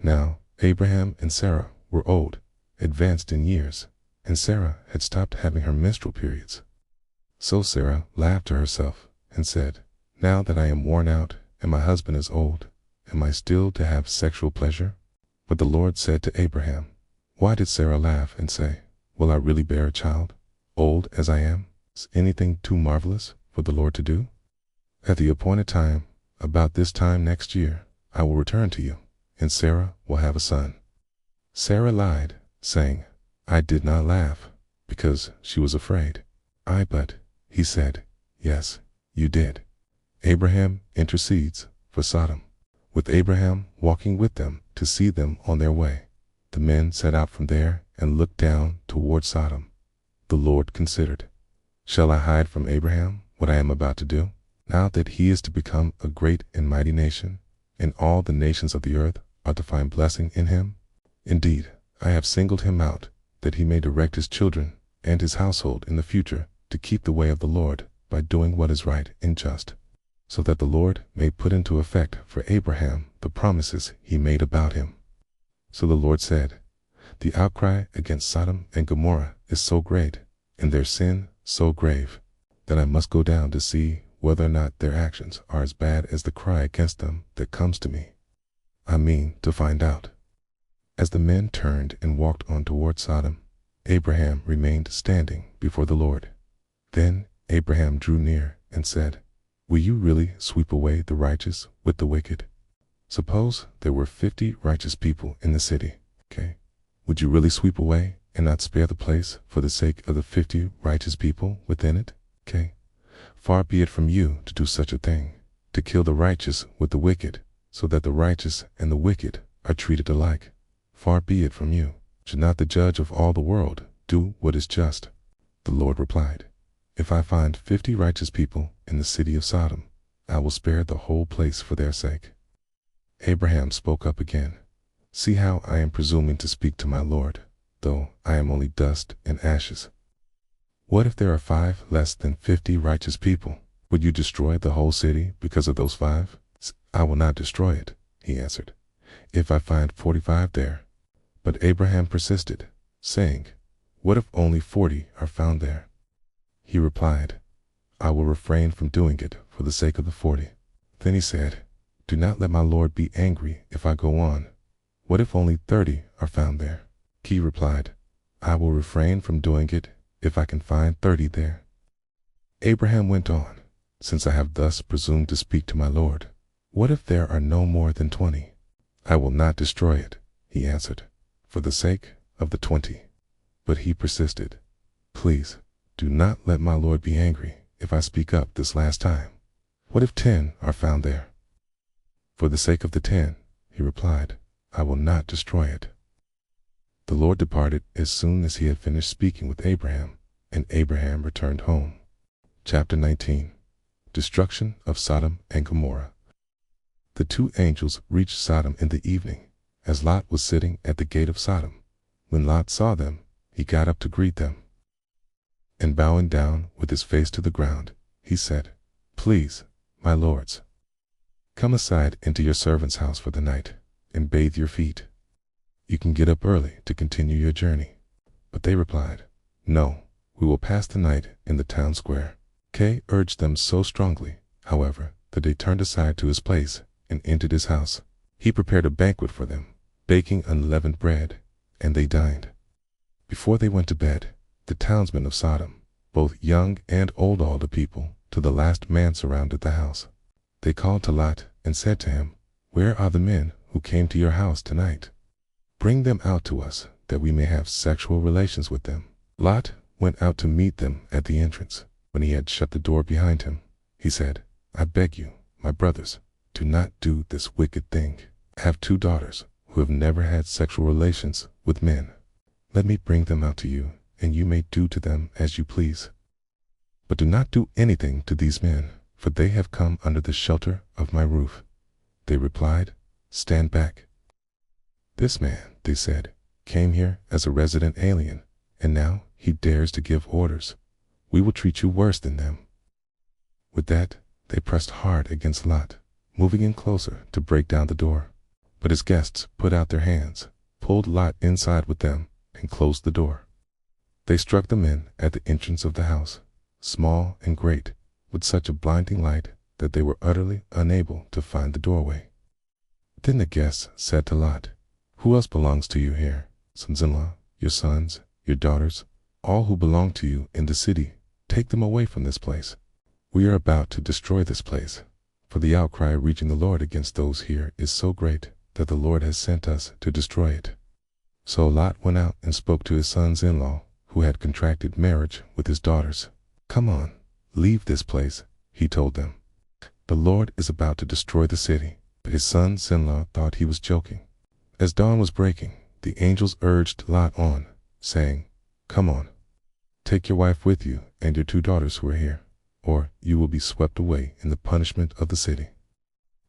Speaker 1: Now Abraham and Sarah were old, advanced in years, and Sarah had stopped having her menstrual periods. So Sarah laughed to herself and said, Now that I am worn out and my husband is old, am I still to have sexual pleasure? But the Lord said to Abraham, Why did Sarah laugh and say, Will I really bear a child, old as I am? Is anything too marvelous for the Lord to do? At the appointed time, about this time next year, I will return to you, and Sarah will have a son. Sarah lied, saying, I did not laugh, because she was afraid. But, he said, Yes, you did. Abraham intercedes for Sodom. With Abraham walking with them to see them on their way, the men set out from there and looked down toward Sodom. The Lord considered, Shall I hide from Abraham what I am about to do? Now that he is to become a great and mighty nation, and all the nations of the earth are to find blessing in him? Indeed, I have singled him out, that he may direct his children and his household in the future to keep the way of the Lord by doing what is right and just, so that the Lord may put into effect for Abraham the promises he made about him. So the Lord said, the outcry against Sodom and Gomorrah is so great, and their sin so grave, that I must go down to see whether or not their actions are as bad as the cry against them that comes to me. I mean to find out. As the men turned and walked on toward Sodom, Abraham remained standing before the Lord. Then Abraham drew near and said, will you really sweep away the righteous with the wicked? Suppose there were 50 righteous people in the city, okay? Would you really sweep away and not spare the place for the sake of the 50 righteous people within it, okay? Far be it from you to do such a thing, to kill the righteous with the wicked, so that the righteous and the wicked are treated alike. Far be it from you. Should not the judge of all the world do what is just? The Lord replied, if I find 50 righteous people in the city of Sodom, I will spare the whole place for their sake. Abraham spoke up again. See how I am presuming to speak to my Lord, though I am only dust and ashes. What if there are 5 less than 50 righteous people? Would you destroy the whole city because of those 5? I will not destroy it, he answered, if I find 45 there. But Abraham persisted, saying, what if only 40 are found there? He replied, I will refrain from doing it for the sake of the 40. Then he said, do not let my Lord be angry if I go on. What if only 30 are found there? He replied, I will refrain from doing it if I can find 30 there. Abraham went on, since I have thus presumed to speak to my Lord, what if there are no more than 20? I will not destroy it, he answered, for the sake of the 20. But he persisted, please, do not let my Lord be angry if I speak up this last time. What if 10 are found there? For the sake of the 10, he replied, I will not destroy it. The Lord departed as soon as he had finished speaking with Abraham, and Abraham returned home. Chapter 19. Destruction of Sodom and Gomorrah. The 2 angels reached Sodom in the evening, as Lot was sitting at the gate of Sodom. When Lot saw them, he got up to greet them. And bowing down with his face to the ground, he said, please, my lords, come aside into your servant's house for the night, and bathe your feet. You can get up early to continue your journey. But they replied, no, we will pass the night in the town square. Kay urged them so strongly, however, that they turned aside to his place and entered his house. He prepared a banquet for them, baking unleavened bread, and they dined. Before they went to bed, the townsmen of Sodom, both young and old, all the people, to the last man, surrounded the house. They called to Lot and said to him, where are the men who came to your house tonight? Bring them out to us, that we may have sexual relations with them. Lot went out to meet them at the entrance. When he had shut the door behind him, he said, I beg you, my brothers, do not do this wicked thing. I have 2 daughters who have never had sexual relations with men. Let me bring them out to you, and you may do to them as you please. But do not do anything to these men, for they have come under the shelter of my roof. They replied, stand back. This man, they said, came here as a resident alien, and now he dares to give orders. We will treat you worse than them. With that, they pressed hard against Lot, moving in closer to break down the door. But his guests put out their hands, pulled Lot inside with them, and closed the door. They struck the men at the entrance of the house, small and great, with such a blinding light that they were utterly unable to find the doorway. Then the guests said to Lot, who else belongs to you here? Sons-in-law, your sons, your daughters, all who belong to you in the city, take them away from this place. We are about to destroy this place, for the outcry reaching the Lord against those here is so great that the Lord has sent us to destroy it. So Lot went out and spoke to his sons-in-law, who had contracted marriage with his daughters. Come on, leave this place, he told them. The Lord is about to destroy the city. But his sons-in-law thought he was joking. As dawn was breaking, the angels urged Lot on, saying, come on, take your wife with you and your 2 daughters who are here, or you will be swept away in the punishment of the city.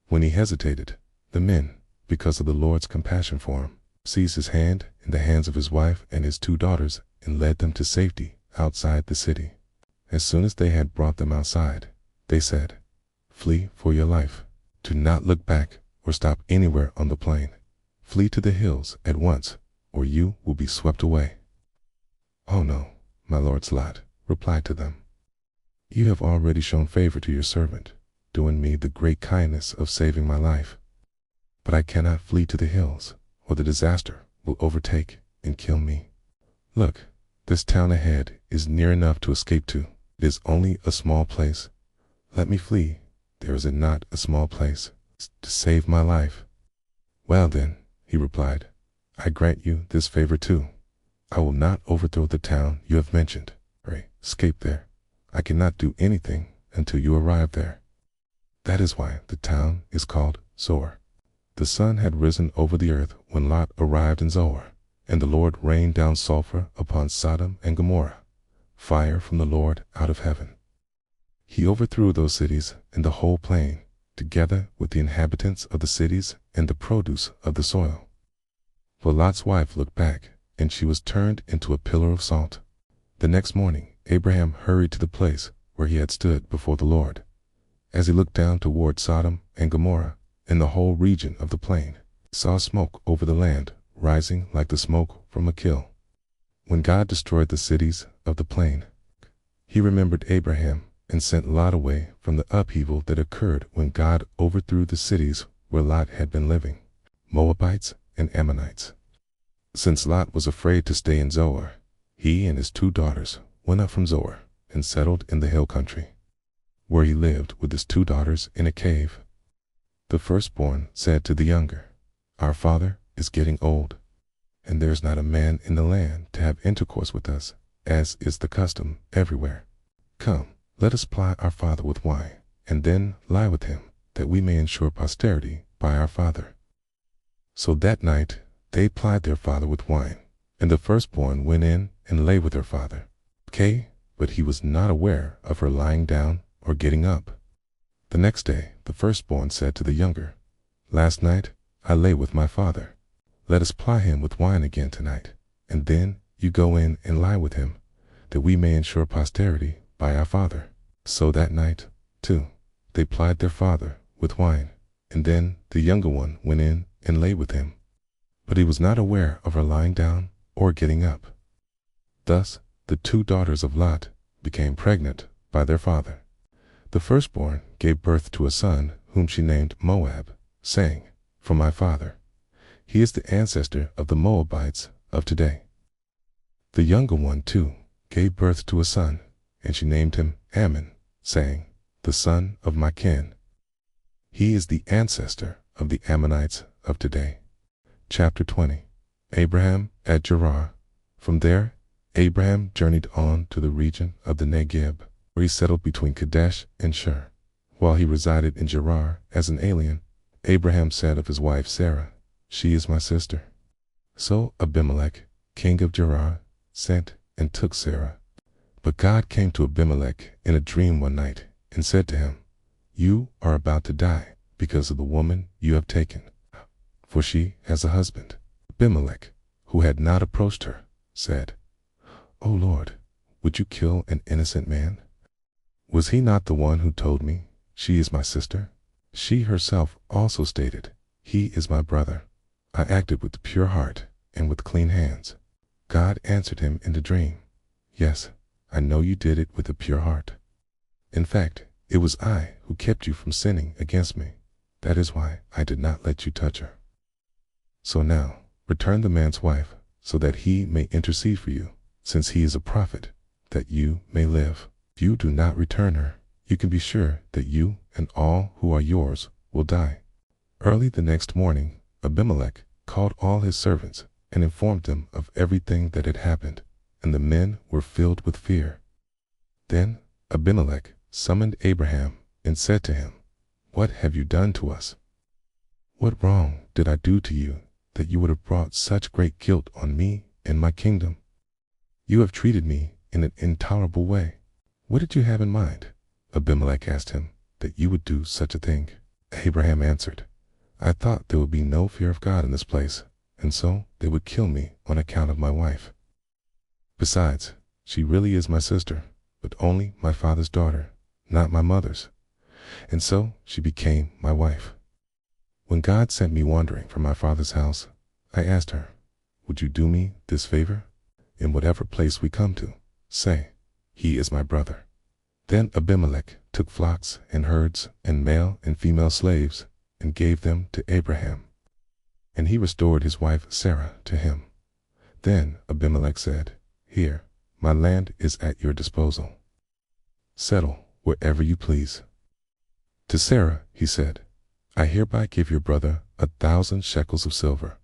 Speaker 1: When he hesitated, the men, because of the Lord's compassion for him, seized his hand in the hands of his wife and his 2 daughters and led them to safety outside the city. As soon as they had brought them outside, they said, "Flee for your life. Do not look back or stop anywhere on the plain. Flee to the hills at once, or you will be swept away." "Oh no, my lord Lot," replied to them. "You have already shown favor to your servant, doing me the great kindness of saving my life. But I cannot flee to the hills, or the disaster will overtake and kill me. Look, this town ahead is near enough to escape to. It is only a small place. Let me flee. There is not a small place to save my life." "Well then," he replied, "I grant you this favor too. I will not overthrow the town you have mentioned, or escape there. I cannot do anything until you arrive there. That is why the town is called Zoar." The sun had risen over the earth when Lot arrived in Zoar, and the Lord rained down sulfur upon Sodom and Gomorrah, fire from the Lord out of heaven. He overthrew those cities and the whole plain, together with the inhabitants of the cities and the produce of the soil. But Lot's wife looked back, and she was turned into a pillar of salt. The next morning Abraham hurried to the place where he had stood before the Lord. As he looked down toward Sodom and Gomorrah and the whole region of the plain, he saw smoke over the land rising like the smoke from a kiln. When God destroyed the cities of the plain, he remembered Abraham and sent Lot away from the upheaval that occurred when God overthrew the cities where Lot had been living, Moabites and Ammonites. Since Lot was afraid to stay in Zoar, he and his 2 daughters went up from Zoar and settled in the hill country, where he lived with his 2 daughters in a cave. The firstborn said to the younger, "Our father is getting old, and there is not a man in the land to have intercourse with us, as is the custom everywhere. Come, let us ply our father with wine, and then lie with him, that we may ensure posterity by our father." So that night they plied their father with wine, and the firstborn went in and lay with her father. But he was not aware of her lying down or getting up. The next day the firstborn said to the younger, "Last night I lay with my father. Let us ply him with wine again tonight, and then you go in and lie with him, that we may ensure posterity by our father." So that night, too, they plied their father with wine, and then the younger one went in and lay with him. But he was not aware of her lying down or getting up. Thus the 2 daughters of Lot became pregnant by their father. The firstborn gave birth to a son whom she named Moab, saying, "For my father, he is the ancestor of the Moabites of today." The younger one, too, gave birth to a son, and she named him Ammon, saying, "The son of my kin. He is the ancestor of the Ammonites of today." Chapter 20. Abraham at Gerar. From there, Abraham journeyed on to the region of the Negeb, where he settled between Kadesh and Shur. While he resided in Gerar as an alien, Abraham said of his wife Sarah, "She is my sister." So Abimelech, king of Gerar, sent and took Sarah. But God came to Abimelech in a dream one night and said to him, "You are about to die because of the woman you have taken, for she has a husband." Abimelech, who had not approached her, said, "O Lord, would you kill an innocent man? Was he not the one who told me, 'She is my sister'? She herself also stated, 'He is my brother.' I acted with pure heart and with clean hands." God answered him in the dream, "Yes, I know you did it with a pure heart. In fact, it was I who kept you from sinning against me. That is why I did not let you touch her. So now, return the man's wife, so that he may intercede for you, since he is a prophet, that you may live. If you do not return her, you can be sure that you and all who are yours will die." Early the next morning, Abimelech called all his servants and informed them of everything that had happened, and the men were filled with fear. Then Abimelech summoned Abraham and said to him, "What have you done to us? What wrong did I do to you that you would have brought such great guilt on me and my kingdom? You have treated me in an intolerable way. What did you have in mind," Abimelech asked him, "that you would do such a thing?" Abraham answered, I thought there would be no fear of God in this place, and so they would kill me on account of my wife. Besides, she really is my sister, but only my father's daughter, not my mother's, and so she became my wife. When God sent me wandering from my father's house, I asked her, would you do me this favor? In whatever place we come to, say, he is my brother. Then Abimelech took flocks and herds and male and female slaves and gave them to Abraham. And he restored his wife Sarah to him. Then Abimelech said, here, my land is at your disposal. Settle wherever you please. To Sarah he said, I hereby give your brother 1,000 shekels of silver.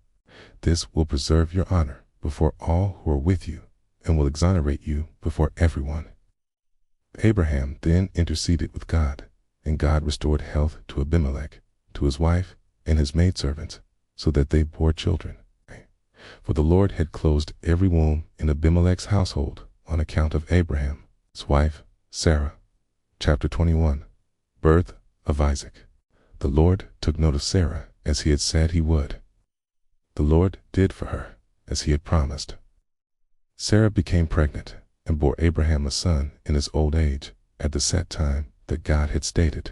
Speaker 1: This will preserve your honor before all who are with you, and will exonerate you before everyone. Abraham then interceded with God, and God restored health to Abimelech, to his wife, and his maidservants, so that they bore children. For the Lord had closed every womb in Abimelech's household on account of Abraham, his wife, Sarah. Chapter 21. Birth of Isaac. The Lord took note of Sarah as he had said he would. The Lord did for her as he had promised. Sarah became pregnant and bore Abraham a son in his old age at the set time that God had stated.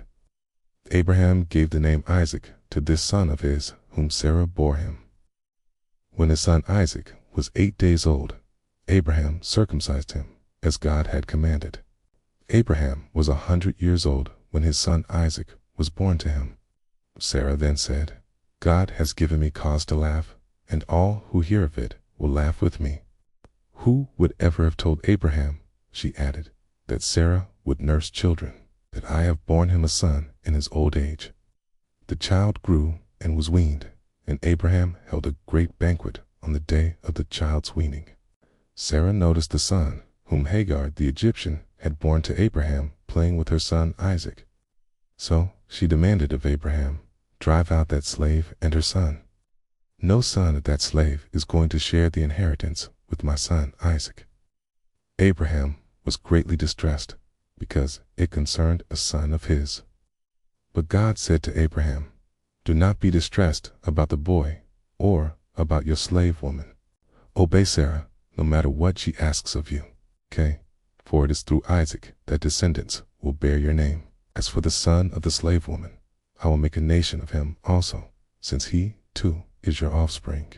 Speaker 1: Abraham gave the name Isaac to this son of his whom Sarah bore him. When his son Isaac was 8 days old, Abraham circumcised him as God had commanded. Abraham was 100 years old when his son Isaac was born to him. Sarah then said, God has given me cause to laugh, and all who hear of it will laugh with me. Who would ever have told Abraham, she added, that Sarah would nurse children, that I have borne him a son in his old age? The child grew and was weaned, and Abraham held a great banquet on the day of the child's weaning. Sarah noticed the son, whom Hagar the Egyptian had borne to Abraham, playing with her son Isaac. So she demanded of Abraham, drive out that slave and her son. No son of that slave is going to share the inheritance with my son Isaac. Abraham was greatly distressed, because it concerned a son of his. But God said to Abraham, do not be distressed about the boy or about your slave woman. Obey Sarah, no matter what she asks of you. For it is through Isaac that descendants will bear your name. As for the son of the slave woman, I will make a nation of him also, since he, too, is your offspring.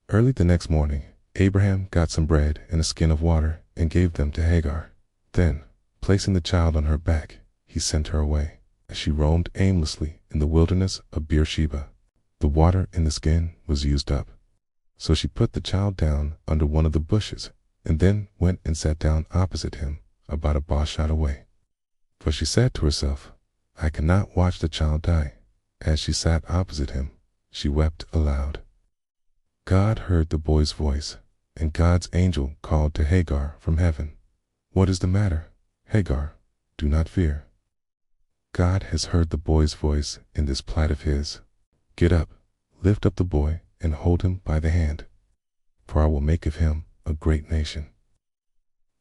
Speaker 1: Early the next morning, Abraham got some bread and a skin of water and gave them to Hagar. Then, placing the child on her back, he sent her away. As she roamed aimlessly in the wilderness of Beersheba, the water in the skin was used up. So she put the child down under one of the bushes, and then went and sat down opposite him, about a bow shot away. For she said to herself, I cannot watch the child die. As she sat opposite him, she wept aloud. God heard the boy's voice, and God's angel called to Hagar from heaven. What is the matter, Hagar? Do not fear. God has heard the boy's voice in this plight of his. Get up, lift up the boy, and hold him by the hand, for I will make of him a great nation.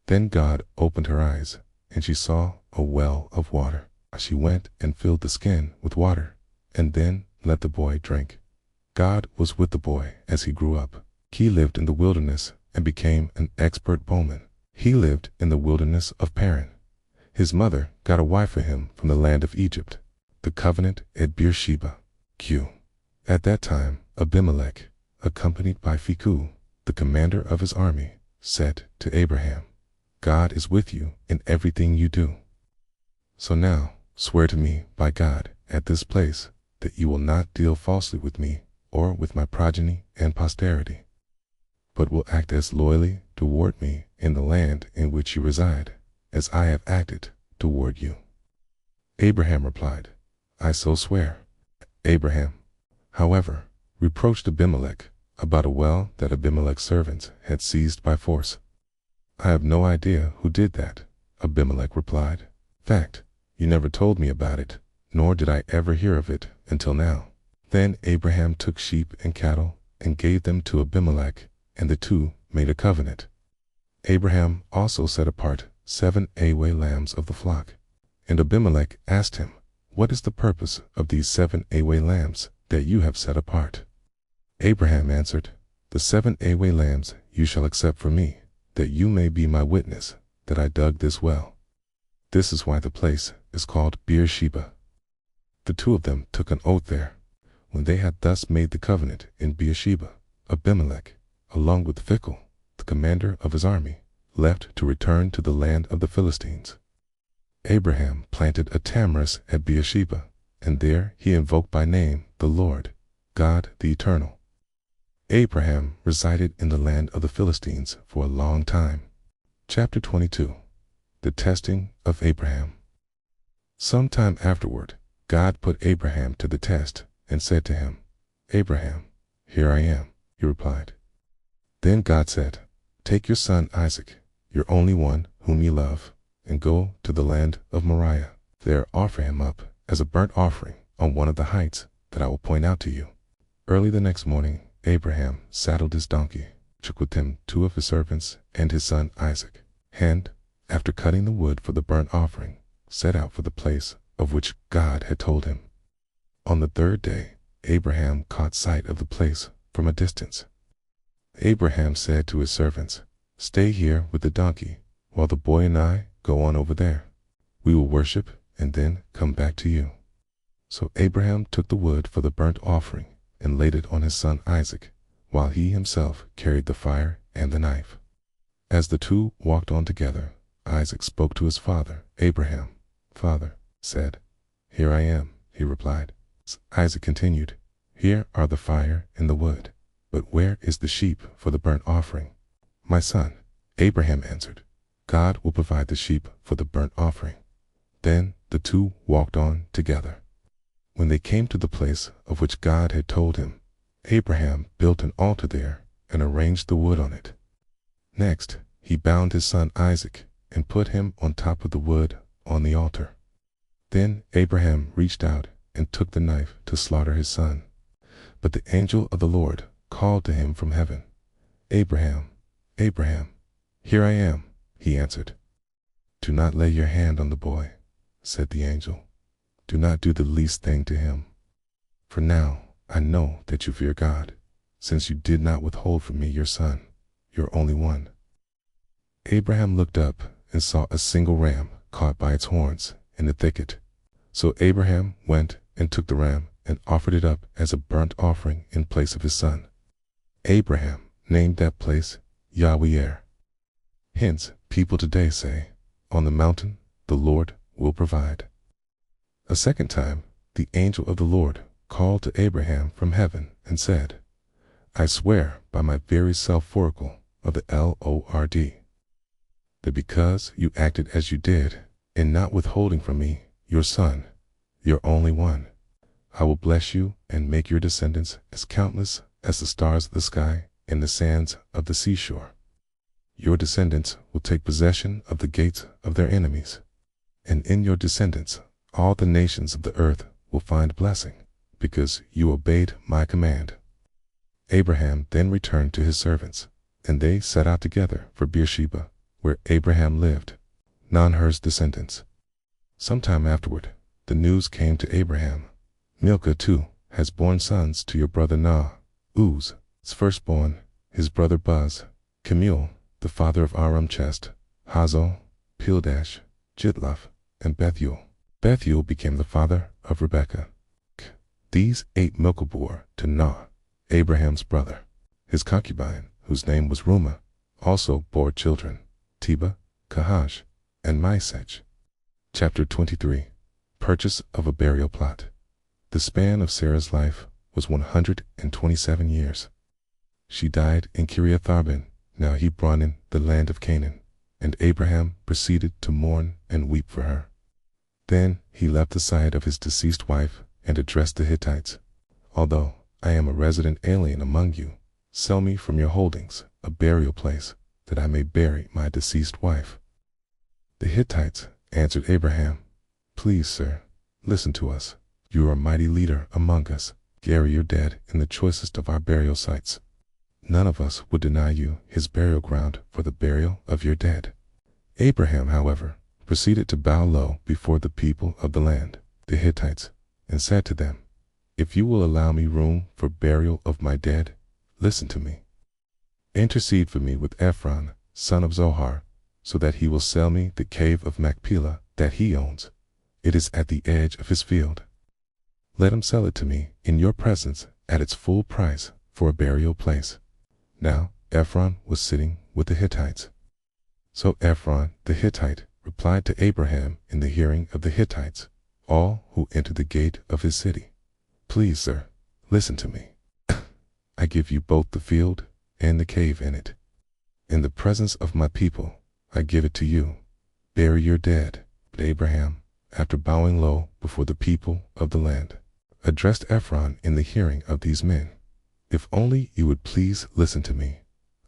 Speaker 1: Then God opened her eyes, and she saw a well of water. She went and filled the skin with water, and then let the boy drink. God was with the boy as he grew up. He lived in the wilderness and became an expert bowman. He lived in the wilderness of Paran. His mother got a wife for him from the land of Egypt, the covenant at Beersheba. At that time, Abimelech, accompanied by Phicol, the commander of his army, said to Abraham, God is with you in everything you do. So now swear to me by God at this place that you will not deal falsely with me or with my progeny and posterity, but will act as loyally toward me in the land in which you reside, as I have acted toward you. Abraham replied, I so swear. Abraham, however, reproached Abimelech about a well that Abimelech's servants had seized by force. I have no idea who did that, Abimelech replied. Fact, you never told me about it, nor did I ever hear of it until now. Then Abraham took sheep and cattle and gave them to Abimelech, and the two made a covenant. Abraham also set apart 7 away lambs of the flock. And Abimelech asked him, What is the purpose of these 7 away lambs that you have set apart?" Abraham answered, "The 7 away lambs you shall accept for me, that you may be my witness that I dug this well." This is why the place is called Beersheba. The two of them took an oath there. When they had thus made the covenant in Beersheba, Abimelech, along with Phicol, the commander of his army, left to return to the land of the Philistines. Abraham planted a tamarisk at Beersheba, and there he invoked by name the Lord, God the Eternal. Abraham resided in the land of the Philistines for a long time. Chapter 22. The testing of Abraham. Some time afterward, God put Abraham to the test and said to him, "Abraham, here I am," he replied. Then God said, "Take your son Isaac, your only one whom you love, and go to the land of Moriah. There offer him up as a burnt offering on one of the heights that I will point out to you." Early the next morning, Abraham saddled his donkey, took with him 2 of his servants and his son Isaac, and, after cutting the wood for the burnt offering, set out for the place of which God had told him. On the 3rd day, Abraham caught sight of the place from a distance. Abraham said to his servants, "Stay here with the donkey, while the boy and I go on over there. We will worship and then come back to you." So Abraham took the wood for the burnt offering and laid it on his son Isaac, while he himself carried the fire and the knife. As the two walked on together, Isaac spoke to his father, Abraham. "Father," said. "Here I am," he replied. Isaac continued, "Here are the fire and the wood, but where is the sheep for the burnt offering?" "My son," Abraham answered, "God will provide the sheep for the burnt offering." Then the two walked on together. When they came to the place of which God had told him, Abraham built an altar there and arranged the wood on it. Next, he bound his son Isaac and put him on top of the wood on the altar. Then Abraham reached out and took the knife to slaughter his son. But the angel of the Lord called to him from heaven, "Abraham, Abraham." "Here I am," he answered. "Do not lay your hand on the boy," said the angel. "Do not do the least thing to him. For now I know that you fear God, since you did not withhold from me your son, your only one." Abraham looked up and saw a single ram caught by its horns in the thicket. So Abraham went and took the ram and offered it up as a burnt offering in place of his son. Abraham named that place Yahweh. Hence, people today say, "On the mountain the Lord will provide." A second time, the angel of the Lord called to Abraham from heaven and said, "I swear by my very self-oracle of the Lord, that because you acted as you did, in not withholding from me your son, your only one, I will bless you and make your descendants as countless as the stars of the sky and the sands of the seashore. Your descendants will take possession of the gates of their enemies, and in your descendants all the nations of the earth will find blessing, because you obeyed my command." Abraham then returned to his servants, and they set out together for Beersheba, where Abraham lived, Nahor's descendants. Sometime afterward, the news came to Abraham, "Milcah too has borne sons to your brother Nah, Uz's firstborn, his brother Buz, Kemuel, the father of Aram-Chest, Hazal, Pildash, Jidlaph, and Bethuel. Bethuel became the father of Rebekah. These 8 Milcah bore to Nah, Abraham's brother. His concubine, whose name was Reumah, also bore children, Tebah, Kahash, and Maishech. Chapter 23. Purchase of a burial plot. The span of Sarah's life was 127 years. She died in Kiriath-Arba, now Hebron, the land of Canaan, and Abraham proceeded to mourn and weep for her. Then he left the side of his deceased wife and addressed the Hittites, "Although I am a resident alien among you, sell me from your holdings a burial place, that I may bury my deceased wife." The Hittites answered Abraham, "Please, sir, listen to us. You are a mighty leader among us. Bury your dead in the choicest of our burial sites. None of us would deny you his burial ground for the burial of your dead." Abraham, however, proceeded to bow low before the people of the land, the Hittites, and said to them, if you will allow me room for burial of my dead, listen to me. Intercede for me with Ephron, son of Zohar, so that he will sell me the cave of Machpelah that he owns. It is at the edge of his field. Let him sell it to me in your presence at its full price for a burial place. Now Ephron was sitting with the Hittites. So Ephron the Hittite replied to Abraham in the hearing of the Hittites, all who entered the gate of his city, "Please, sir, listen to me. I give you both the field and the cave in it. In the presence of my people, I give it to you. Bury your dead." But Abraham, after bowing low before the people of the land, addressed Ephron in the hearing of these men, "If only you would please listen to me,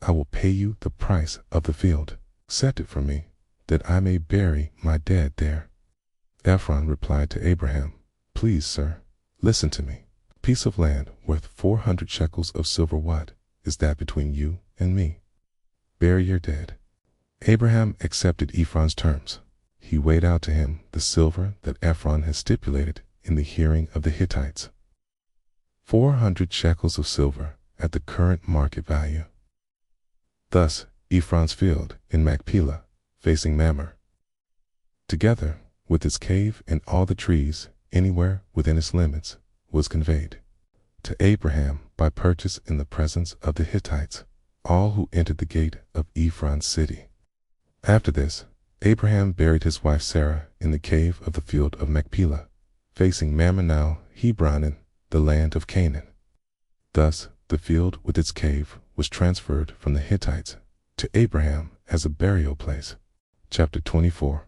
Speaker 1: I will pay you the price of the field. Set it for me, that I may bury my dead there." Ephron replied to Abraham, "Please, sir, listen to me. A piece of land worth 400 shekels of silver, what is that between you and me? Bury your dead." Abraham accepted Ephron's terms. He weighed out to him the silver that Ephron had stipulated in the hearing of the Hittites. 400 shekels of silver at the current market value. Thus Ephron's field in Machpelah, facing Mamre, together with its cave and all the trees anywhere within its limits, was conveyed to Abraham by purchase in the presence of the Hittites, all who entered the gate of Ephron's city. After this, Abraham buried his wife Sarah in the cave of the field of Machpelah, facing Mamre, now Hebron, the land of Canaan. Thus the field with its cave was transferred from the Hittites to Abraham as a burial place. Chapter 24.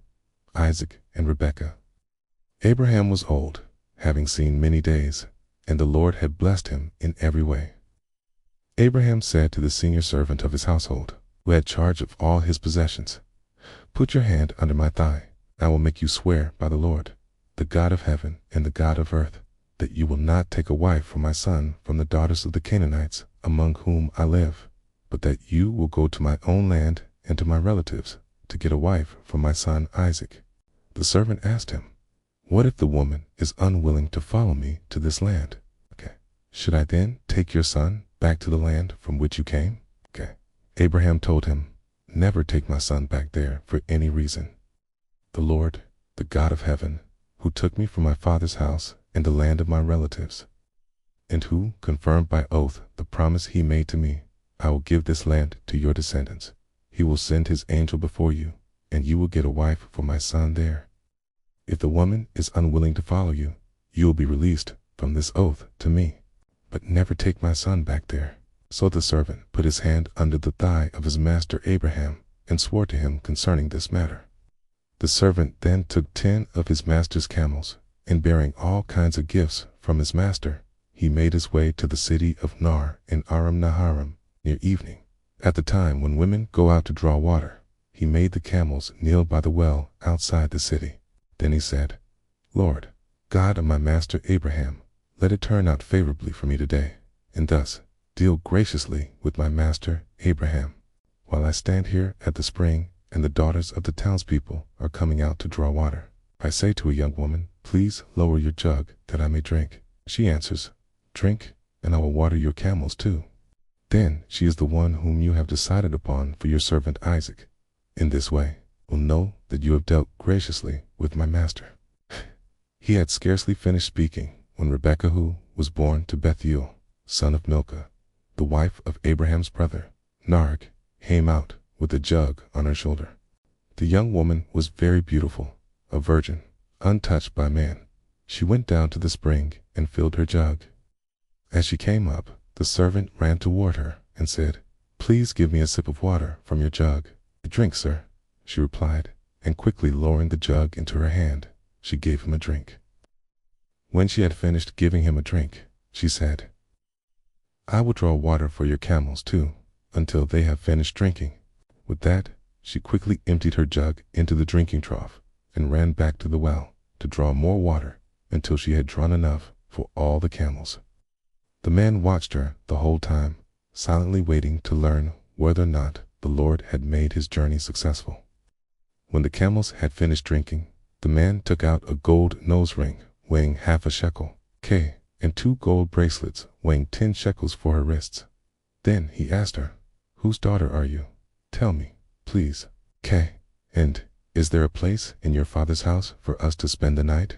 Speaker 1: Isaac and Rebekah. Abraham was old, having seen many days, and the Lord had blessed him in every way. Abraham said to the senior servant of his household, who had charge of all his possessions, "Put your hand under my thigh. I will make you swear by the Lord, the God of heaven and the God of earth, that you will not take a wife for my son from the daughters of the Canaanites among whom I live, but that you will go to my own land and to my relatives to get a wife for my son Isaac." The servant asked him, "What if the woman is unwilling to follow me to this land? Should I then take your son back to the land from which you came?" Abraham told him, "Never take my son back there for any reason. The Lord, the God of heaven, who took me from my father's house and the land of my relatives, and who confirmed by oath the promise he made to me, I will give this land to your descendants. He will send his angel before you, and you will get a wife for my son there. If the woman is unwilling to follow you, you will be released from this oath to me, but never take my son back there." So the servant put his hand under the thigh of his master Abraham and swore to him concerning this matter. The servant then took 10 of his master's camels, and bearing all kinds of gifts from his master, he made his way to the city of Nar in Aram Naharaim near evening. At the time when women go out to draw water, he made the camels kneel by the well outside the city. Then he said, "Lord, God of my master Abraham, let it turn out favorably for me today, and thus deal graciously with my master Abraham, while I stand here at the spring and the daughters of the townspeople are coming out to draw water. I say to a young woman, 'Please lower your jug that I may drink.' She answers, 'Drink, and I will water your camels too.' Then she is the one whom you have decided upon for your servant Isaac. In this way, will know that you have dealt graciously with my master." He had scarcely finished speaking when Rebekah, who was born to Bethuel, son of Milcah, the wife of Abraham's brother, Narg, came out with a jug on her shoulder. The young woman was very beautiful, a virgin, untouched by man. She went down to the spring and filled her jug. As she came up, the servant ran toward her and said, "Please give me a sip of water from your jug." "Drink, sir," she replied, and quickly lowering the jug into her hand, she gave him a drink. When she had finished giving him a drink, she said, "I will draw water for your camels too, until they have finished drinking." With that, she quickly emptied her jug into the drinking trough and ran back to the well to draw more water until she had drawn enough for all the camels. The man watched her the whole time, silently waiting to learn whether or not the Lord had made his journey successful. When the camels had finished drinking, the man took out a gold nose ring weighing half a shekel, and 2 gold bracelets weighing 10 shekels for her wrists. Then he asked her, "Whose daughter are you? Tell me, please. And is there a place in your father's house for us to spend the night?"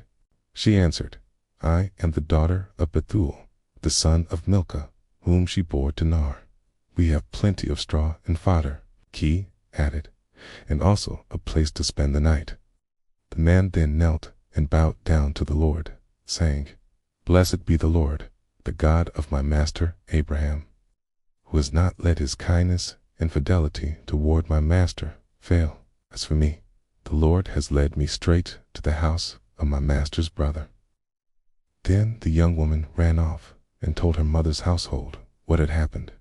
Speaker 1: She answered, "I am the daughter of Bethuel, the son of Milcah, whom she bore to Nar. We have plenty of straw and fodder," he added, "and also a place to spend the night." The man then knelt and bowed down to the Lord, saying, "Blessed be the Lord, the God of my master Abraham, who has not let his kindness and fidelity toward my master fail. As for me, the Lord has led me straight to the house of my master's brother." Then the young woman ran off and told her mother's household what had happened.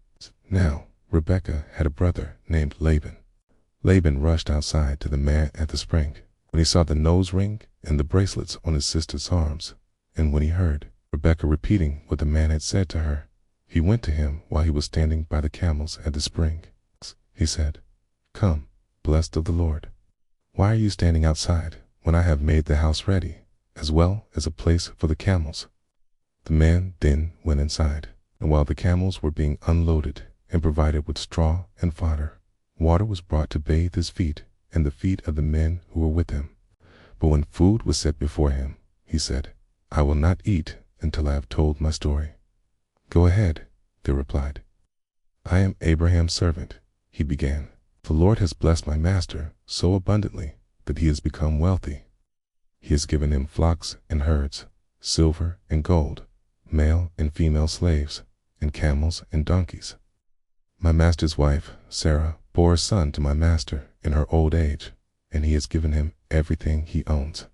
Speaker 1: Now Rebekah had a brother named Laban. Laban rushed outside to the man at the spring when he saw the nose ring and the bracelets on his sister's arms, and when he heard Rebekah repeating what the man had said to her, he went to him while he was standing by the camels at the spring. He said, "Come, blessed of the Lord. Why are you standing outside when I have made the house ready, as well as a place for the camels?" The man then went inside, and while the camels were being unloaded and provided with straw and fodder, water was brought to bathe his feet and the feet of the men who were with him. But when food was set before him, he said, "I will not eat until I have told my story." "Go ahead," they replied. "I am Abraham's servant," he began. "The Lord has blessed my master so abundantly that he has become wealthy. He has given him flocks and herds, silver and gold, male and female slaves, and camels and donkeys. My master's wife, Sarah, bore a son to my master in her old age, and he has given him everything he owns.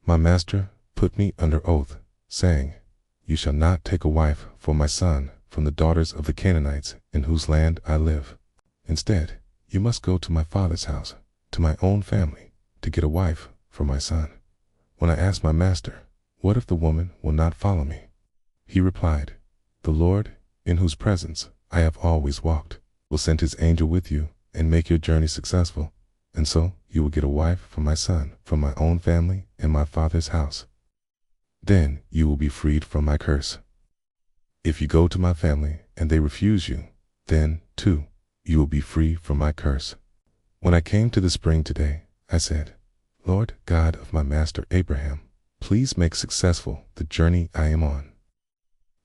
Speaker 1: My master put me under oath, saying, 'You shall not take a wife for my son from the daughters of the Canaanites in whose land I live. Instead, you must go to my father's house, to my own family, to get a wife for my son.' When I asked my master, 'What if the woman will not follow me?' he replied, 'The Lord, in whose presence I have always walked, will send his angel with you and make your journey successful, and so you will get a wife for my son from my own family and my father's house. Then you will be freed from my curse. If you go to my family and they refuse you, then, too, you will be free from my curse.' When I came to the spring today, I said, 'Lord God of my master Abraham, please make successful the journey I am on.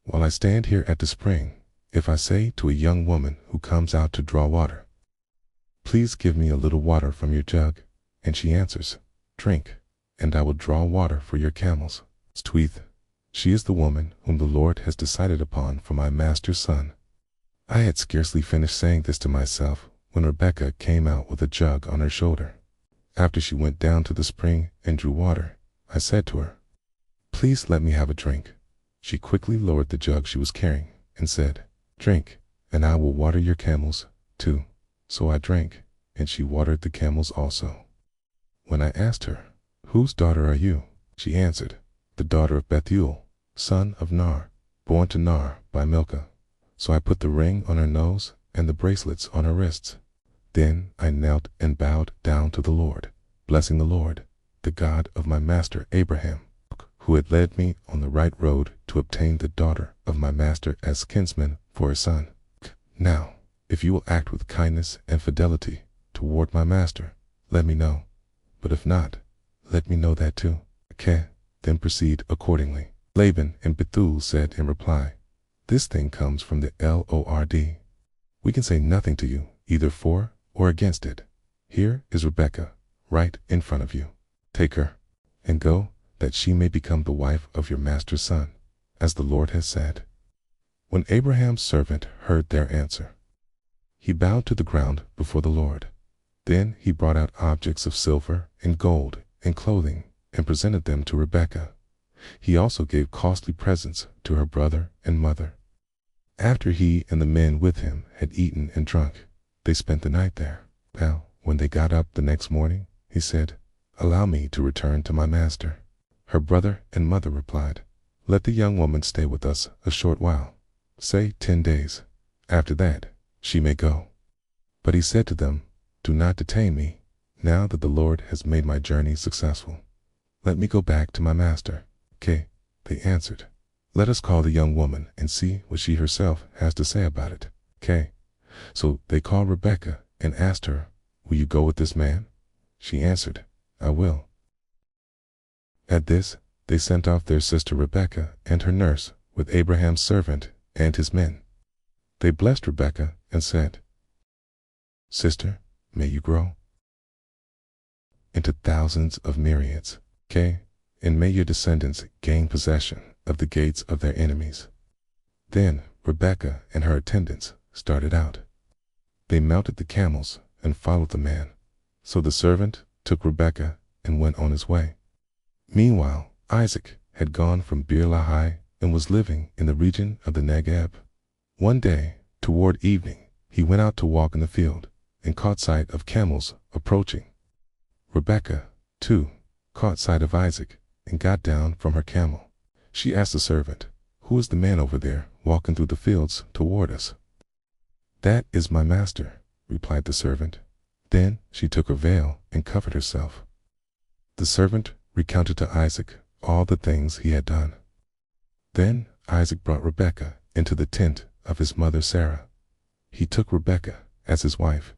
Speaker 1: While I stand here at the spring, if I say to a young woman who comes out to draw water, "Please give me a little water from your jug," and she answers, "Drink, and I will draw water for your camels," she is the woman whom the Lord has decided upon for my master's son." I had scarcely finished saying this to myself when Rebekah came out with a jug on her shoulder. After she went down to the spring and drew water, I said to her, "Please let me have a drink." She quickly lowered the jug she was carrying and said, "Drink, and I will water your camels, too." So I drank, and she watered the camels also. When I asked her, "Whose daughter are you?" she answered, "The daughter of Bethuel, son of Nar, born to Nar by Milcah." So I put the ring on her nose and the bracelets on her wrists. Then I knelt and bowed down to the Lord, blessing the Lord, the God of my master Abraham, who had led me on the right road to obtain the daughter of my master as kinsman for his son. Now, if you will act with kindness and fidelity toward my master, let me know. But if not, let me know that too. Then proceed accordingly." Laban and Bethuel said in reply, "This thing comes from the Lord. We can say nothing to you, either for or against it. Here is Rebekah, right in front of you. Take her, and go, that she may become the wife of your master's son, as the Lord has said." When Abraham's servant heard their answer, he bowed to the ground before the Lord. Then he brought out objects of silver and gold and clothing and presented them to Rebekah. He also gave costly presents to her brother and mother. After he and the men with him had eaten and drunk, they spent the night there. Now, when they got up the next morning, he said, "Allow me to return to my master." Her brother and mother replied, "Let the young woman stay with us a short while, say 10 days. After that, she may go." But he said to them, "Do not detain me, now that the Lord has made my journey successful. Let me go back to my master." They answered, Let us call the young woman and see what she herself has to say about it. Okay. So they called Rebekah and asked her, will you go with this man? She answered, I will. At this, they sent off their sister Rebekah and her nurse with Abraham's servant and his men. They blessed Rebekah and said, Sister, may you grow into thousands of myriads, okay? And may your descendants gain possession of the gates of their enemies. Then Rebekah and her attendants started out. They mounted the camels and followed the man. So the servant took Rebekah and went on his way. Meanwhile, Isaac had gone from Beer-lahai and was living in the region of the Negeb. One day, toward evening, he went out to walk in the field and caught sight of camels approaching. Rebekah, too, caught sight of Isaac and got down from her camel. She asked the servant, who is the man over there walking through the fields toward us? That is my master, replied the servant. Then she took her veil and covered herself. The servant recounted to Isaac all the things he had done. Then Isaac brought Rebekah into the tent of his mother Sarah. He took Rebekah as his wife.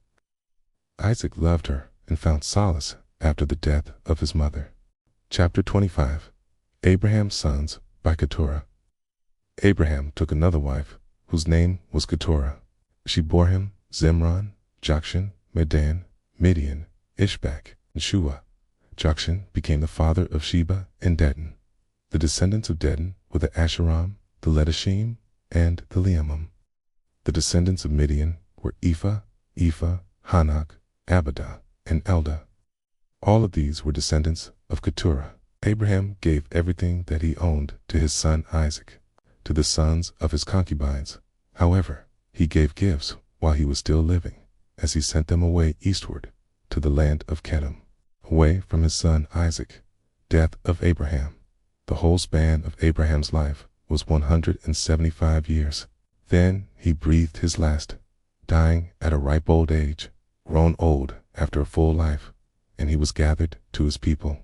Speaker 1: Isaac loved her and found solace after the death of his mother. Chapter 25. Abraham's sons by Keturah. Abraham took another wife, whose name was Keturah. She bore him Zimran, Jokshan, Medan, Midian, Ishbak, and Shua. Jokshan became the father of Sheba and Dedan. The descendants of Dedan were the Asheram, the Letashim, and the Leamim. The descendants of Midian were Ephah, Hanok, Abidah, and Eldah. All of these were descendants of Keturah. Abraham gave everything that he owned to his son Isaac, to the sons of his concubines. However, he gave gifts while he was still living, as he sent them away eastward to the land of Kedem, away from his son Isaac. Death of Abraham. The whole span of Abraham's life was 175 years. Then he breathed his last, dying at a ripe old age, grown old after a full life, and he was gathered to his people.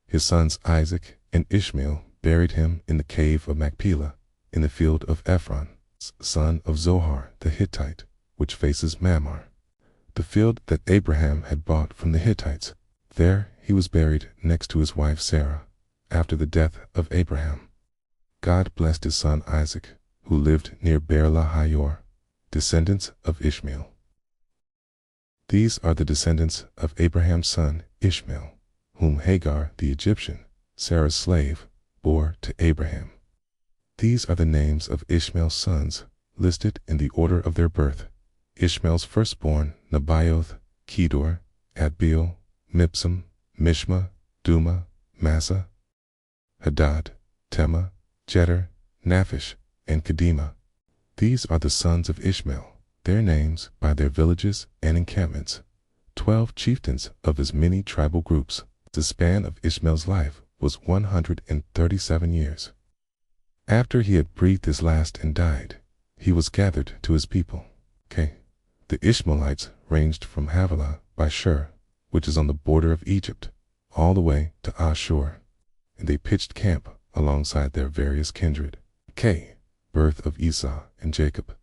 Speaker 1: His sons Isaac and Ishmael buried him in the cave of Machpelah, in the field of Ephron, son of Zohar the Hittite, which faces Mamre, the field that Abraham had bought from the Hittites. There he was buried next to his wife Sarah, after the death of Abraham. God blessed his son Isaac, who lived near Beer-lahai, descendants of Ishmael. These are the descendants of Abraham's son Ishmael, whom Hagar the Egyptian, Sarah's slave, bore to Abraham. These are the names of Ishmael's sons, listed in the order of their birth. Ishmael's firstborn, Nebaioth, Kedor, Adbeel, Mibsam, Mishma, Duma, Massa, Hadad, Tema, Jeter, Naphish, and Kedema. These are the sons of Ishmael, their names by their villages and encampments, 12 chieftains of his many tribal groups. The span of Ishmael's life was 137 years. After he had breathed his last and died, he was gathered to his people. The Ishmaelites ranged from Havilah by Shur, which is on the border of Egypt, all the way to Ashur, and they pitched camp alongside their various kindred. Birth of Esau and Jacob.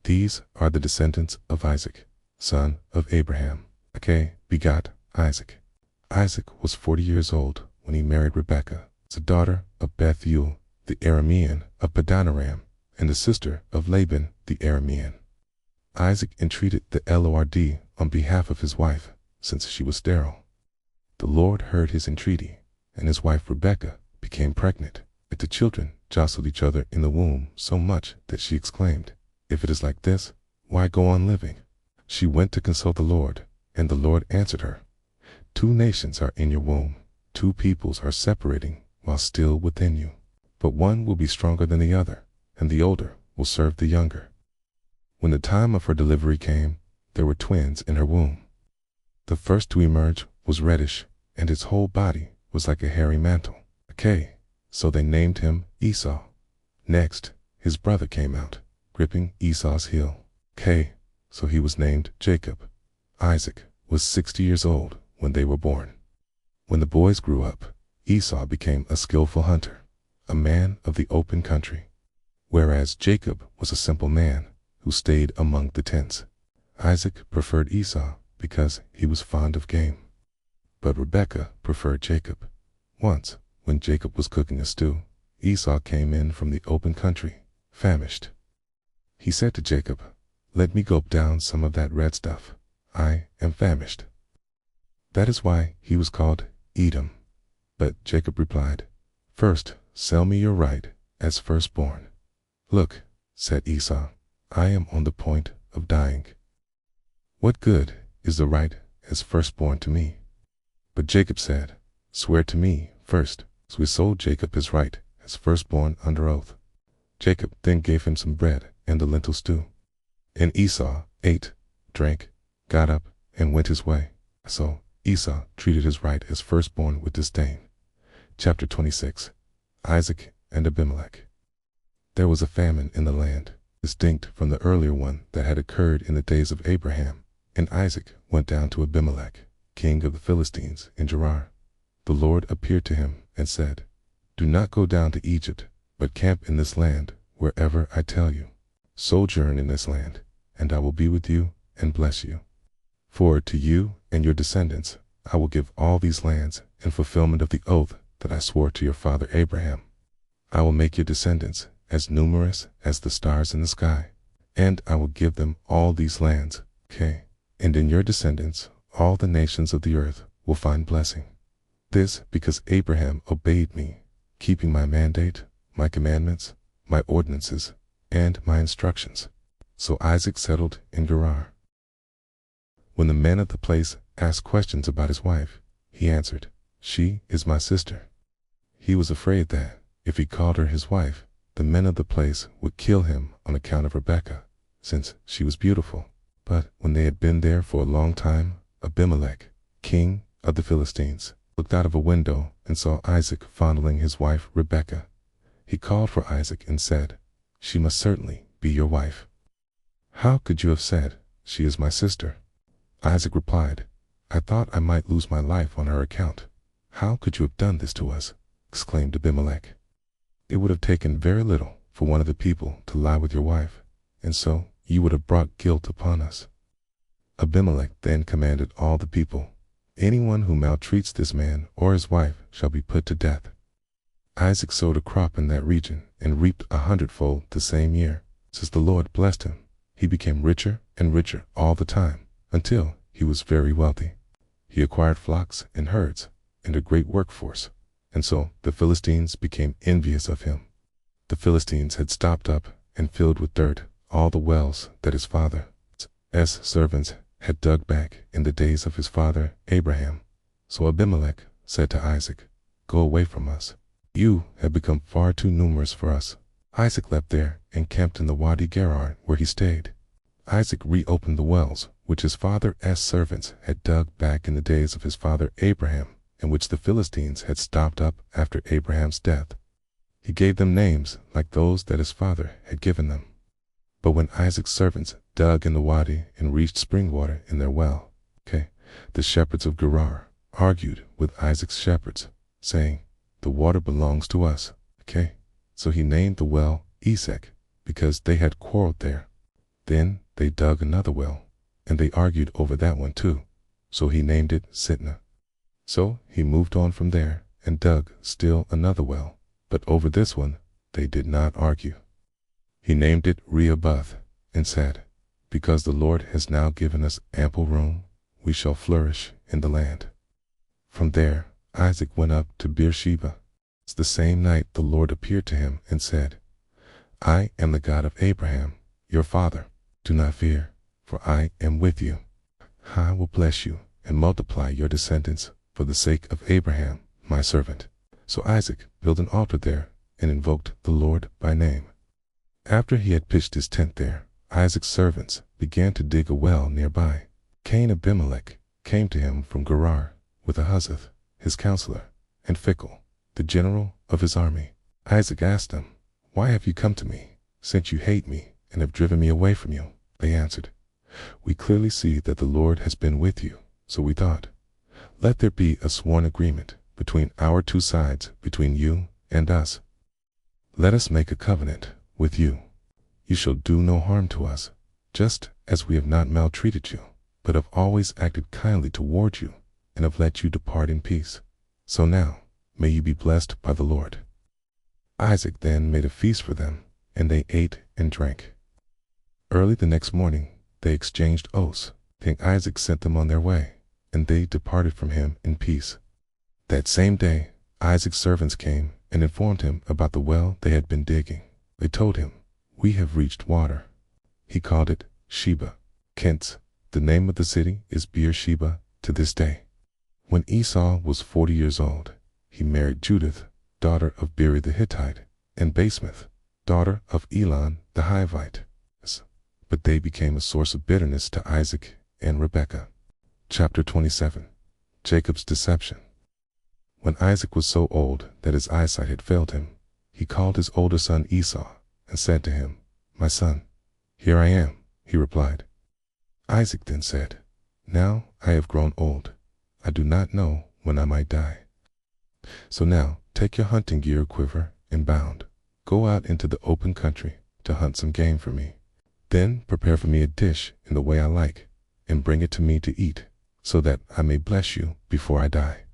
Speaker 1: These are the descendants of Isaac, son of Abraham. Begot Isaac. Isaac was 40 years old when he married Rebekah, the daughter of Bethuel, the Aramean of Padanaram, and the sister of Laban the Aramean. Isaac entreated the Lord on behalf of his wife, since she was sterile. The Lord heard his entreaty, and his wife Rebekah became pregnant. But the children jostled each other in the womb so much that she exclaimed, "If it is like this, why go on living?" She went to consult the Lord, and the Lord answered her, "Two nations are in your womb, 2 peoples are separating while still within you. But one will be stronger than the other, and the older will serve the younger." When the time of her delivery came, there were twins in her womb. The first to emerge was reddish, and his whole body was like a hairy mantle. So they named him Esau. Next, his brother came out, gripping Esau's heel. So he was named Jacob. Isaac was 60 years old when they were born. When the boys grew up, Esau became a skillful hunter. a man of the open country, whereas Jacob was a simple man who stayed among the tents. Isaac preferred Esau because he was fond of game, but Rebekah preferred Jacob. Once, when Jacob was cooking a stew, Esau came in from the open country, famished. He said to Jacob, "Let me gulp down some of that red stuff. I am famished." That is why he was called Edom. But Jacob replied, "First, sell me your right as firstborn." "Look," said Esau, "I am on the point of dying. What good is the right as firstborn to me?" But Jacob said, "Swear to me first." So he sold Jacob his right as firstborn under oath. Jacob then gave him some bread and the lentil stew. And Esau ate, drank, got up, and went his way. So Esau treated his right as firstborn with disdain. Chapter 26. Isaac and Abimelech. There was a famine in the land, distinct from the earlier one that had occurred in the days of Abraham, and Isaac went down to Abimelech, king of the Philistines, in Gerar. The Lord appeared to him and said, "Do not go down to Egypt, but camp in this land wherever I tell you. Sojourn in this land, and I will be with you and bless you. For to you and your descendants I will give all these lands in fulfillment of the oath that I swore to your father Abraham. I will make your descendants as numerous as the stars in the sky, and I will give them all these lands. Okay. And in your descendants all the nations of the earth will find blessing. This because Abraham obeyed me, keeping my mandate, my commandments, my ordinances, and my instructions." So Isaac settled in Gerar. When the men of the place asked questions about his wife, he answered, "She is my sister." He was afraid that, if he called her his wife, the men of the place would kill him on account of Rebekah, since she was beautiful. But when they had been there for a long time, Abimelech, king of the Philistines, looked out of a window and saw Isaac fondling his wife Rebekah. He called for Isaac and said, "She must certainly be your wife. How could you have said, 'She is my sister'?" Isaac replied, "I thought I might lose my life on her account." "How could you have done this to us?" exclaimed Abimelech. "It would have taken very little for one of the people to lie with your wife, and so you would have brought guilt upon us." Abimelech then commanded all the people, "Anyone who maltreats this man or his wife shall be put to death." Isaac sowed a crop in that region and reaped 100-fold the same year. Since the Lord blessed him, he became richer and richer all the time, until he was very wealthy. He acquired flocks and herds and a great workforce, and so the Philistines became envious of him. The Philistines had stopped up and filled with dirt all the wells that his father's servants had dug back in the days of his father Abraham. So Abimelech said to Isaac, "Go away from us. You have become far too numerous for us." Isaac left there and camped in the Wadi Gerar, where he stayed. Isaac reopened the wells which his father's servants had dug back in the days of his father Abraham, and which the Philistines had stopped up after Abraham's death. He gave them names like those that his father had given them. But when Isaac's servants dug in the wadi and reached spring water in their well, the shepherds of Gerar argued with Isaac's shepherds, saying, "The water belongs to us." So he named the well Esek, because they had quarreled there. Then they dug another well, and they argued over that one too. So he named it Sitnah. So he moved on from there and dug still another well, but over this one they did not argue. He named it Rehoboth and said, "Because the Lord has now given us ample room, we shall flourish in the land." From there Isaac went up to Beersheba. The same night the Lord appeared to him and said, "I am the God of Abraham, your father. Do not fear, for I am with you. I will bless you and multiply your descendants for the sake of Abraham, my servant." So Isaac built an altar there and invoked the Lord by name. After he had pitched his tent there, Isaac's servants began to dig a well nearby. Cain Abimelech came to him from Gerar with Ahuzzath, his counselor, and Phicol, the general of his army. Isaac asked them, "Why have you come to me, since you hate me and have driven me away from you?" They answered, "We clearly see that the Lord has been with you, so we thought, let there be a sworn agreement between our two sides, between you and us." Let us make a covenant with you. You shall do no harm to us, just as we have not maltreated you, but have always acted kindly toward you, and have let you depart in peace. So now, may you be blessed by the Lord." Isaac then made a feast for them, and they ate and drank. Early the next morning, they exchanged oaths. Then Isaac sent them on their way, and they departed from him in peace. That same day, Isaac's servants came and informed him about the well they had been digging. They told him, "We have reached water." He called it Sheba. Hence, the name of the city is Beersheba to this day. When Esau was 40 years old, he married Judith, daughter of Beri the Hittite, and Basemath, daughter of Elon the Hivite. But they became a source of bitterness to Isaac and Rebekah. Chapter 27. Jacob's deception. When Isaac was so old that his eyesight had failed him, he called his older son Esau and said to him, "My son." "Here I am," he replied. Isaac then said, "Now I have grown old. I do not know when I might die. So now take your hunting gear, quiver, and bound. Go out into the open country to hunt some game for me. Then prepare for me a dish in the way I like, and bring it to me to eat, so that I may bless you before I die."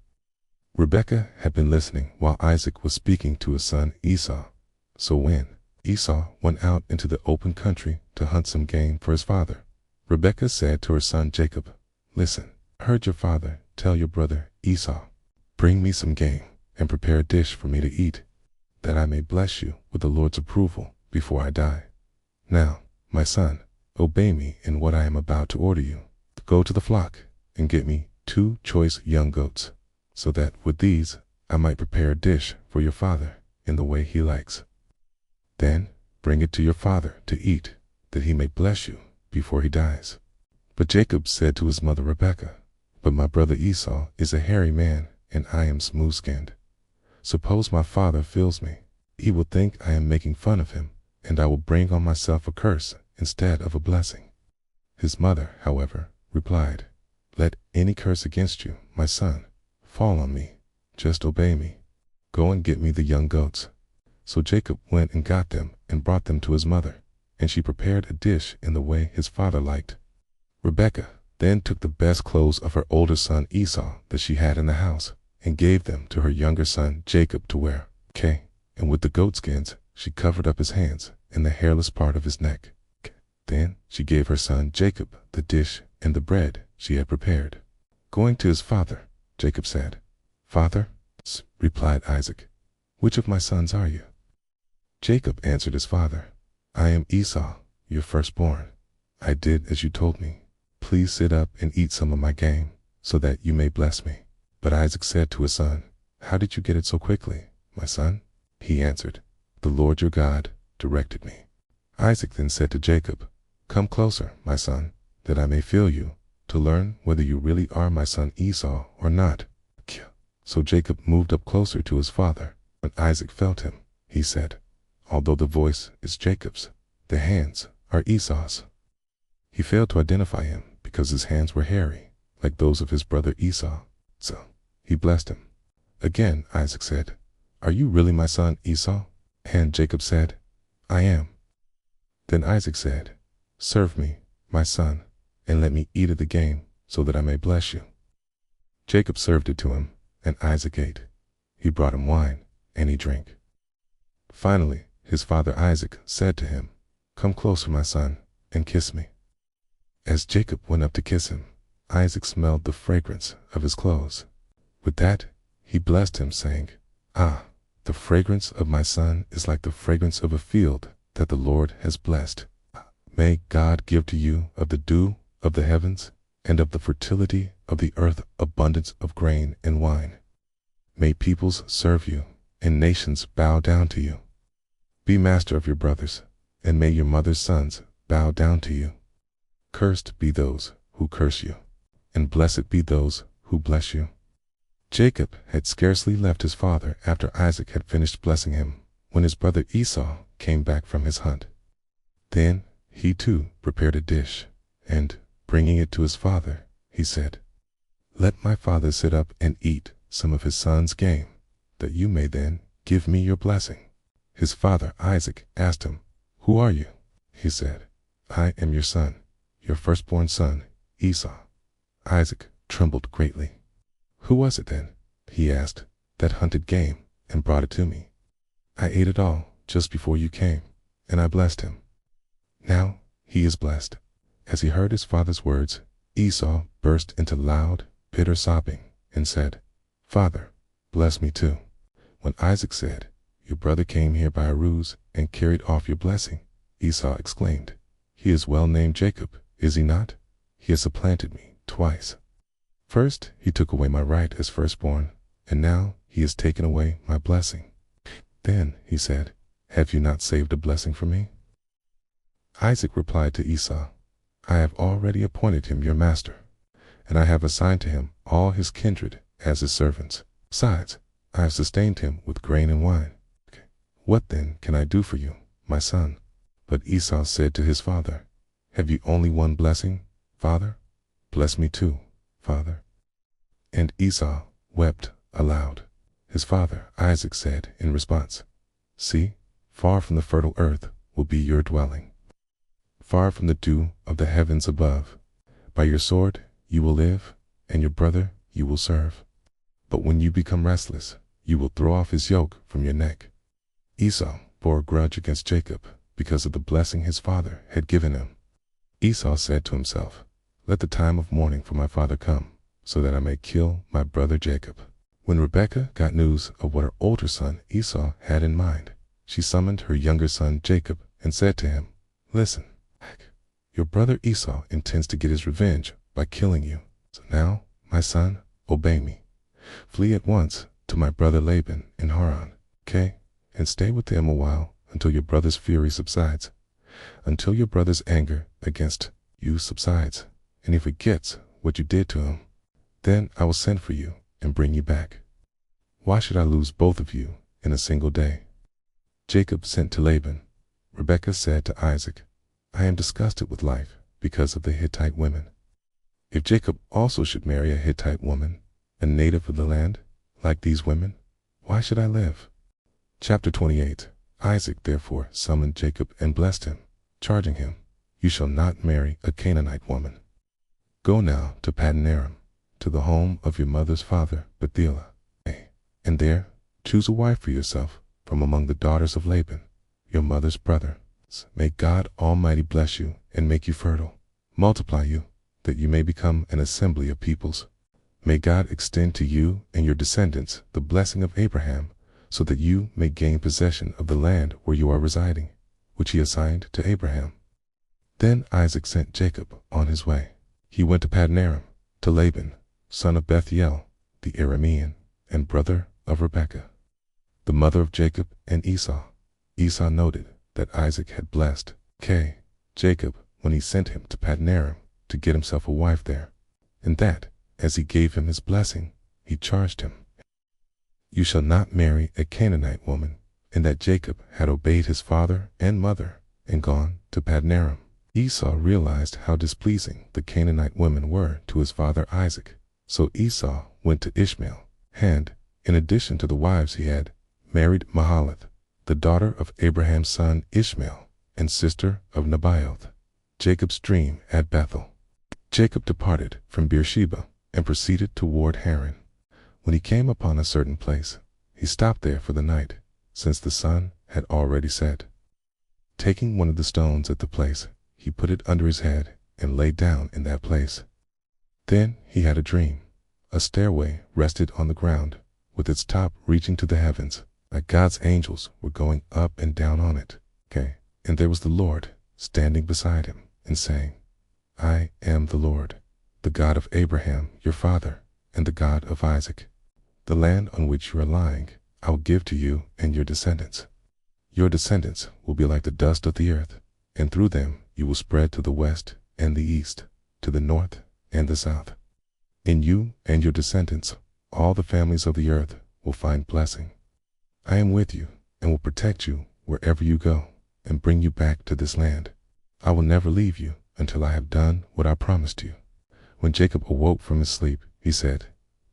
Speaker 1: Rebekah had been listening while Isaac was speaking to his son Esau. So when Esau went out into the open country to hunt some game for his father, Rebekah said to her son Jacob, "Listen, I heard your father tell your brother Esau, 'Bring me some game and prepare a dish for me to eat, that I may bless you with the Lord's approval before I die. Now, my son, obey me in what I am about to order you. Go to the flock and get me 2 choice young goats, so that with these I might prepare a dish for your father in the way he likes. Then bring it to your father to eat, that he may bless you before he dies." But Jacob said to his mother Rebekah, "But my brother Esau is a hairy man, and I am smooth-skinned. Suppose my father feels me, he will think I am making fun of him, and I will bring on myself a curse instead of a blessing." His mother, however, replied, "Let any curse against you, my son, fall on me. Just obey me. Go and get me the young goats." So Jacob went and got them and brought them to his mother, and she prepared a dish in the way his father liked. Rebekah then took the best clothes of her older son Esau that she had in the house, and gave them to her younger son Jacob to wear. And with the goatskins she covered up his hands and the hairless part of his neck. Then she gave her son Jacob the dish and the bread she had prepared. Going to his father, Jacob said, "Father," replied Isaac, "which of my sons are you?" Jacob answered his father, "I am Esau, your firstborn. I did as you told me. Please sit up and eat some of my game, so that you may bless me." But Isaac said to his son, "How did you get it so quickly, my son?" He answered, "The Lord your God directed me." Isaac then said to Jacob, "Come closer, my son, that I may feel you, to learn whether you really are my son Esau or not." So Jacob moved up closer to his father. When Isaac felt him, he said, "Although the voice is Jacob's, the hands are Esau's." He failed to identify him because his hands were hairy, like those of his brother Esau. So he blessed him. Again Isaac said, "Are you really my son Esau?" And Jacob said, "I am." Then Isaac said, "Serve me, my son, and let me eat of the game, so that I may bless you." Jacob served it to him, and Isaac ate. He brought him wine, and he drank. Finally, his father Isaac said to him, "Come closer, my son, and kiss me." As Jacob went up to kiss him, Isaac smelled the fragrance of his clothes. With that, he blessed him, saying, "Ah, the fragrance of my son is like the fragrance of a field that the Lord has blessed. May God give to you of the dew of the heavens, and of the fertility of the earth abundance of grain and wine. May peoples serve you, and nations bow down to you. Be master of your brothers, and may your mother's sons bow down to you. Cursed be those who curse you, and blessed be those who bless you." Jacob had scarcely left his father after Isaac had finished blessing him, when his brother Esau came back from his hunt. Then he too prepared a dish, and, bringing it to his father, he said, "Let my father sit up and eat some of his son's game, that you may then give me your blessing." His father Isaac asked him, "Who are you?" He said, "I am your son, your firstborn son, Esau." Isaac trembled greatly. "Who was it then," he asked, "that hunted game and brought it to me? I ate it all just before you came, and I blessed him. Now he is blessed." As he heard his father's words, Esau burst into loud, bitter sobbing and said, "Father, bless me too." When Isaac said, "Your brother came here by a ruse and carried off your blessing," Esau exclaimed, "He is well named Jacob, is he not? He has supplanted me twice. First he took away my right as firstborn, and now he has taken away my blessing." Then he said, "Have you not saved a blessing for me?" Isaac replied to Esau, "I have already appointed him your master, and I have assigned to him all his kindred as his servants. Besides, I have sustained him with grain and wine. What then can I do for you, my son?" But Esau said to his father, "Have you only one blessing, father? Bless me too, father." And Esau wept aloud. His father Isaac said in response, "See, far from the fertile earth will be your dwelling, far from the dew of the heavens above. By your sword you will live, and your brother you will serve. But when you become restless, you will throw off his yoke from your neck." Esau bore a grudge against Jacob because of the blessing his father had given him. Esau said to himself, "Let the time of mourning for my father come, so that I may kill my brother Jacob." When Rebekah got news of what her older son Esau had in mind, she summoned her younger son Jacob and said to him, "Listen, your brother Esau intends to get his revenge by killing you. So now, my son, obey me. Flee at once to my brother Laban in Haran, and stay with him a while until your brother's fury subsides, until your brother's anger against you subsides, and he forgets what you did to him. Then I will send for you and bring you back. Why should I lose both of you in a single day?" Jacob sent to Laban. Rebekah said to Isaac, "I am disgusted with life because of the Hittite women. If Jacob also should marry a Hittite woman, a native of the land, like these women, why should I live?" Chapter 28. Isaac therefore summoned Jacob and blessed him, charging him, "You shall not marry a Canaanite woman. Go now to Paddan-aram, to the home of your mother's father Bethuel, and there choose a wife for yourself from among the daughters of Laban, your mother's brother. May God Almighty bless you and make you fertile, multiply you, that you may become an assembly of peoples. May God extend to you and your descendants the blessing of Abraham, so that you may gain possession of the land where you are residing, which he assigned to Abraham." Then Isaac sent Jacob on his way. He went to Paddan-aram, to Laban, son of Bethuel, the Aramean, and brother of Rebekah, the mother of Jacob and Esau. Esau noted that Isaac had blessed Jacob when he sent him to Paddan-aram to get himself a wife there, and that, as he gave him his blessing, he charged him, "You shall not marry a Canaanite woman," and that Jacob had obeyed his father and mother and gone to Paddan-aram. Esau realized how displeasing the Canaanite women were to his father Isaac, so Esau went to Ishmael, and, in addition to the wives he had, married Mahalath, the daughter of Abraham's son Ishmael and sister of Nebaioth. Jacob's dream at Bethel. Jacob departed from Beersheba and proceeded toward Haran. When he came upon a certain place, he stopped there for the night, since the sun had already set. Taking one of the stones at the place, he put it under his head and lay down in that place. Then he had a dream. A stairway rested on the ground, with its top reaching to the heavens, like God's angels were going up and down on it. And there was the Lord standing beside him and saying, "I am the Lord, the God of Abraham your father, and the God of Isaac. The land on which you are lying I will give to you and your descendants. Your descendants will be like the dust of the earth, and through them you will spread to the west and the east, to the north and the south. In you and your descendants all the families of the earth will find blessing. I am with you and will protect you wherever you go, and bring you back to this land. I will never leave you until I have done what I promised you." When Jacob awoke from his sleep, he said,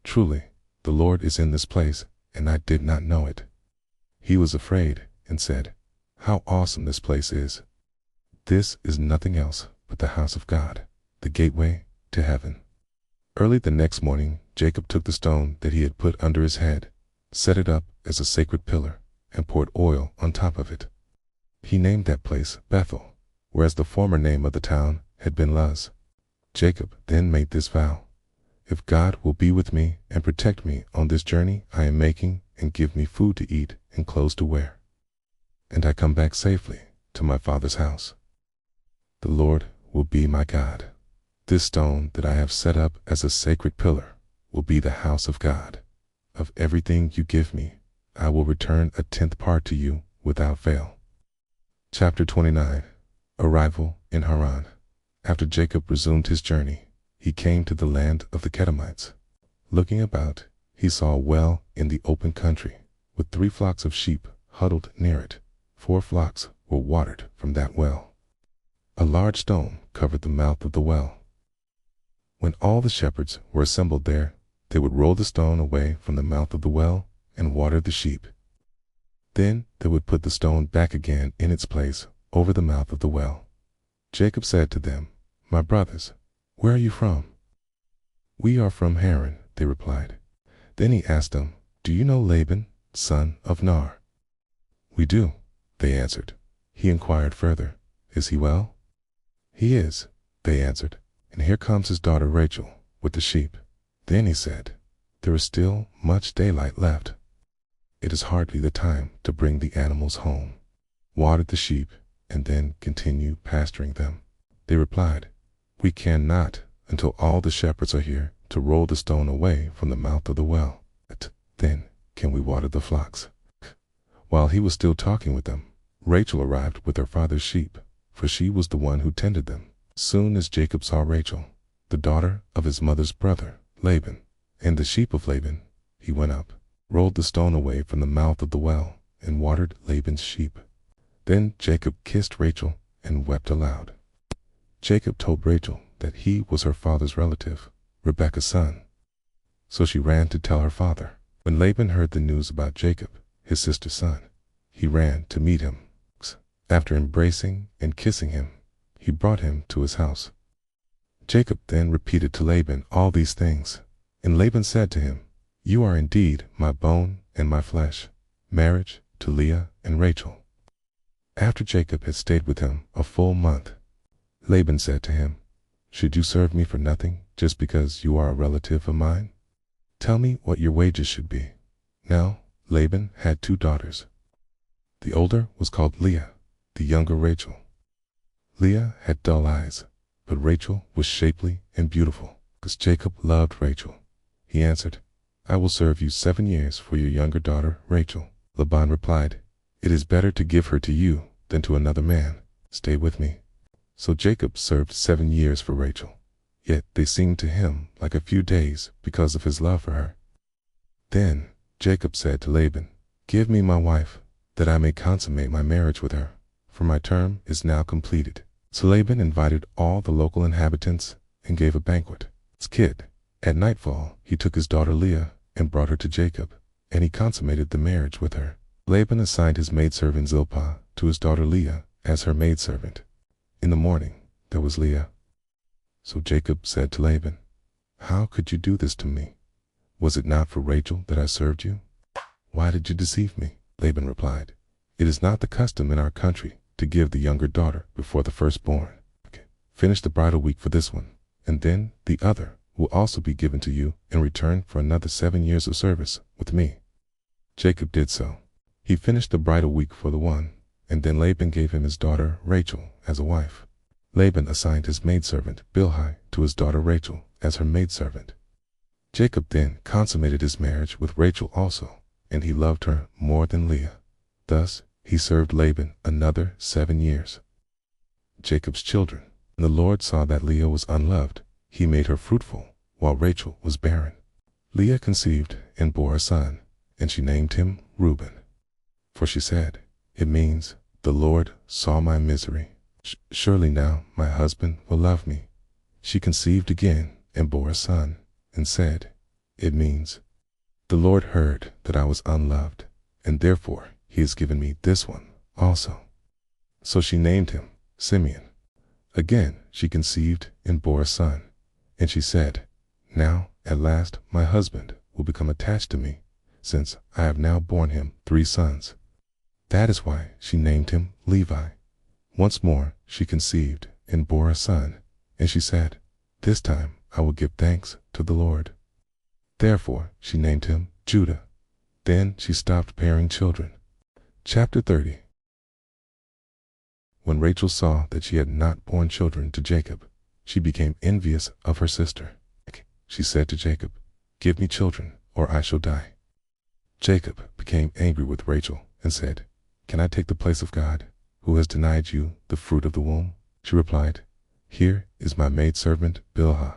Speaker 1: "Truly, the Lord is in this place, and I did not know it." He was afraid and said, "How awesome this place is! This is nothing else but the house of God, the gateway to heaven." Early the next morning, Jacob took the stone that he had put under his head, set it up as a sacred pillar, and poured oil on top of it. He named that place Bethel, whereas the former name of the town had been Luz. Jacob then made this vow: "If God will be with me and protect me on this journey I am making, and give me food to eat and clothes to wear, and I come back safely to my father's house, the Lord will be my God. This stone that I have set up as a sacred pillar will be the house of God. Of everything you give me, I will return a 10th part to you without fail." Chapter 29. Arrival in Haran. After Jacob resumed his journey, he came to the land of the Kedemites. Looking about, he saw a well in the open country, with 3 flocks of sheep huddled near it. 4 flocks were watered from that well. A large stone covered the mouth of the well. When all the shepherds were assembled there, they would roll the stone away from the mouth of the well and water the sheep. Then they would put the stone back again in its place over the mouth of the well. Jacob said to them, "My brothers, where are you from?" "We are from Haran," they replied. Then he asked them, "Do you know Laban, son of Nar?" "We do," they answered. He inquired further, "Is he well?" "He is," they answered, "and here comes his daughter Rachel with the sheep." Then he said, "There is still much daylight left. It is hardly the time to bring the animals home. Water the sheep and then continue pasturing them." They replied, "We cannot until all the shepherds are here to roll the stone away from the mouth of the well. Then can we water the flocks." While he was still talking with them, Rachel arrived with her father's sheep, for she was the one who tended them. Soon as Jacob saw Rachel, the daughter of his mother's brother, Laban, and the sheep of Laban, he went up, rolled the stone away from the mouth of the well, and watered Laban's sheep. Then Jacob kissed Rachel and wept aloud. Jacob told Rachel that he was her father's relative, Rebekah's son. So she ran to tell her father. When Laban heard the news about Jacob, his sister's son, he ran to meet him. After embracing and kissing him, he brought him to his house. Jacob then repeated to Laban all these things, and Laban said to him, "You are indeed my bone and my flesh, marriage to Leah and Rachel." After Jacob had stayed with him a full month, Laban said to him, "Should you serve me for nothing just because you are a relative of mine? Tell me what your wages should be." Now Laban had 2 daughters. The older was called Leah, the younger Rachel. Leah had dull eyes, but Rachel was shapely and beautiful. Because Jacob loved Rachel, he answered, "I will serve you 7 years for your younger daughter Rachel." Laban replied, "It is better to give her to you than to another man. Stay with me." So Jacob served 7 years for Rachel, yet they seemed to him like a few days because of his love for her. Then Jacob said to Laban, "Give me my wife, that I may consummate my marriage with her, for my term is now completed." So Laban invited all the local inhabitants and gave a banquet. At nightfall he took his daughter Leah and brought her to Jacob, and he consummated the marriage with her. Laban assigned his maidservant Zilpah to his daughter Leah as her maidservant. In the morning there was Leah. So Jacob said to Laban, "How could you do this to me? Was it not for Rachel that I served you? Why did you deceive me?" Laban replied, "It is not the custom in our country to give the younger daughter before the firstborn. Finish the bridal week for this one, and then the other will also be given to you in return for another 7 years of service with me." Jacob did so. He finished the bridal week for the one, and then Laban gave him his daughter Rachel as a wife. Laban assigned his maidservant Bilhah to his daughter Rachel as her maidservant. Jacob then consummated his marriage with Rachel also, and he loved her more than Leah. Thus he served Laban another 7 years. Jacob's children. When the Lord saw that Leah was unloved, he made her fruitful, while Rachel was barren. Leah conceived and bore a son, and she named him Reuben. For she said, "It means, the Lord saw my misery. Surely now my husband will love me." She conceived again and bore a son, and said, "It means, the Lord heard that I was unloved, and therefore he has given me this one also. So she named him Simeon. Again she conceived and bore a son, and she said, now at last my husband will become attached to me, since I have now borne him 3 sons. That is why she named him Levi. Once more she conceived and bore a son, and she said, this time I will give thanks to the Lord. Therefore she named him Judah. Then she stopped bearing children. Chapter 30. When Rachel saw that she had not borne children to Jacob, she became envious of her sister. She said to Jacob, give me children, or I shall die. Jacob became angry with Rachel and said, can I take the place of God, who has denied you the fruit of the womb? She replied, here is my maidservant Bilhah.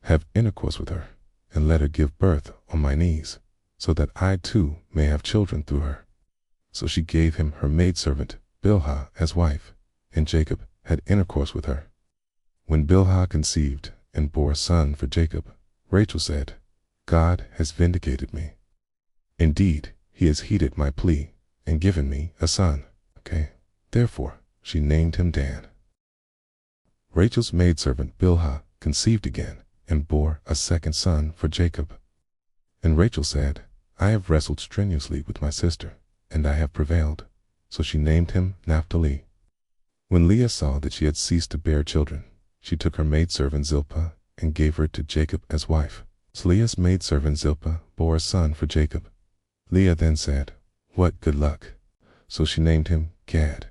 Speaker 1: Have intercourse with her, and let her give birth on my knees, so that I too may have children through her. So she gave him her maidservant Bilhah as wife, and Jacob had intercourse with her. When Bilhah conceived and bore a son for Jacob, Rachel said, God has vindicated me. Indeed, he has heeded my plea and given me a son. Therefore she named him Dan. Rachel's maidservant Bilhah conceived again and bore a second son for Jacob. And Rachel said, I have wrestled strenuously with my sister, and I have prevailed. So she named him Naphtali. When Leah saw that she had ceased to bear children, she took her maidservant Zilpah and gave her to Jacob as wife. So Leah's maidservant Zilpah bore a son for Jacob. Leah then said, what good luck! So she named him Gad.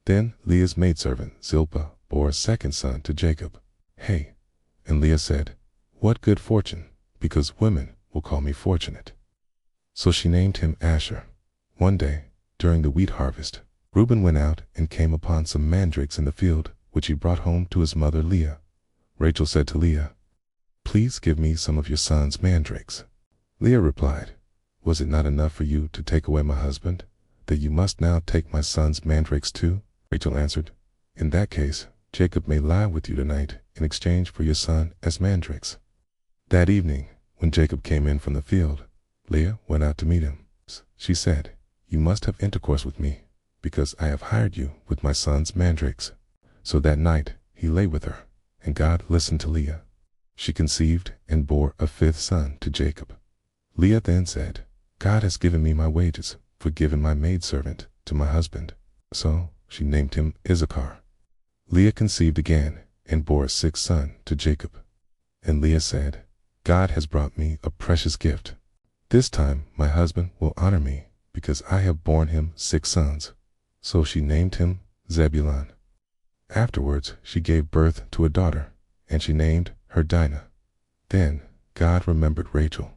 Speaker 1: Then Leah's maidservant Zilpah bore a second son to Jacob. And Leah said, what good fortune, because women will call me fortunate. So she named him Asher. One day, during the wheat harvest, Reuben went out and came upon some mandrakes in the field, which he brought home to his mother Leah. Rachel said to Leah, please give me some of your son's mandrakes. Leah replied, was it not enough for you to take away my husband, that you must now take my son's mandrakes too? Rachel answered, in that case, Jacob may lie with you tonight in exchange for your son as mandrakes. That evening, when Jacob came in from the field, Leah went out to meet him. She said, you must have intercourse with me, because I have hired you with my son's mandrakes. So that night he lay with her, and God listened to Leah. She conceived and bore a 5th son to Jacob. Leah then said, God has given me my wages for giving my maidservant to my husband. So she named him Issachar. Leah conceived again and bore a 6th son to Jacob. And Leah said, God has brought me a precious gift. This time my husband will honor me, because I have borne him 6 sons. So she named him Zebulun. Afterwards she gave birth to a daughter, and she named her Dinah. Then God remembered Rachel.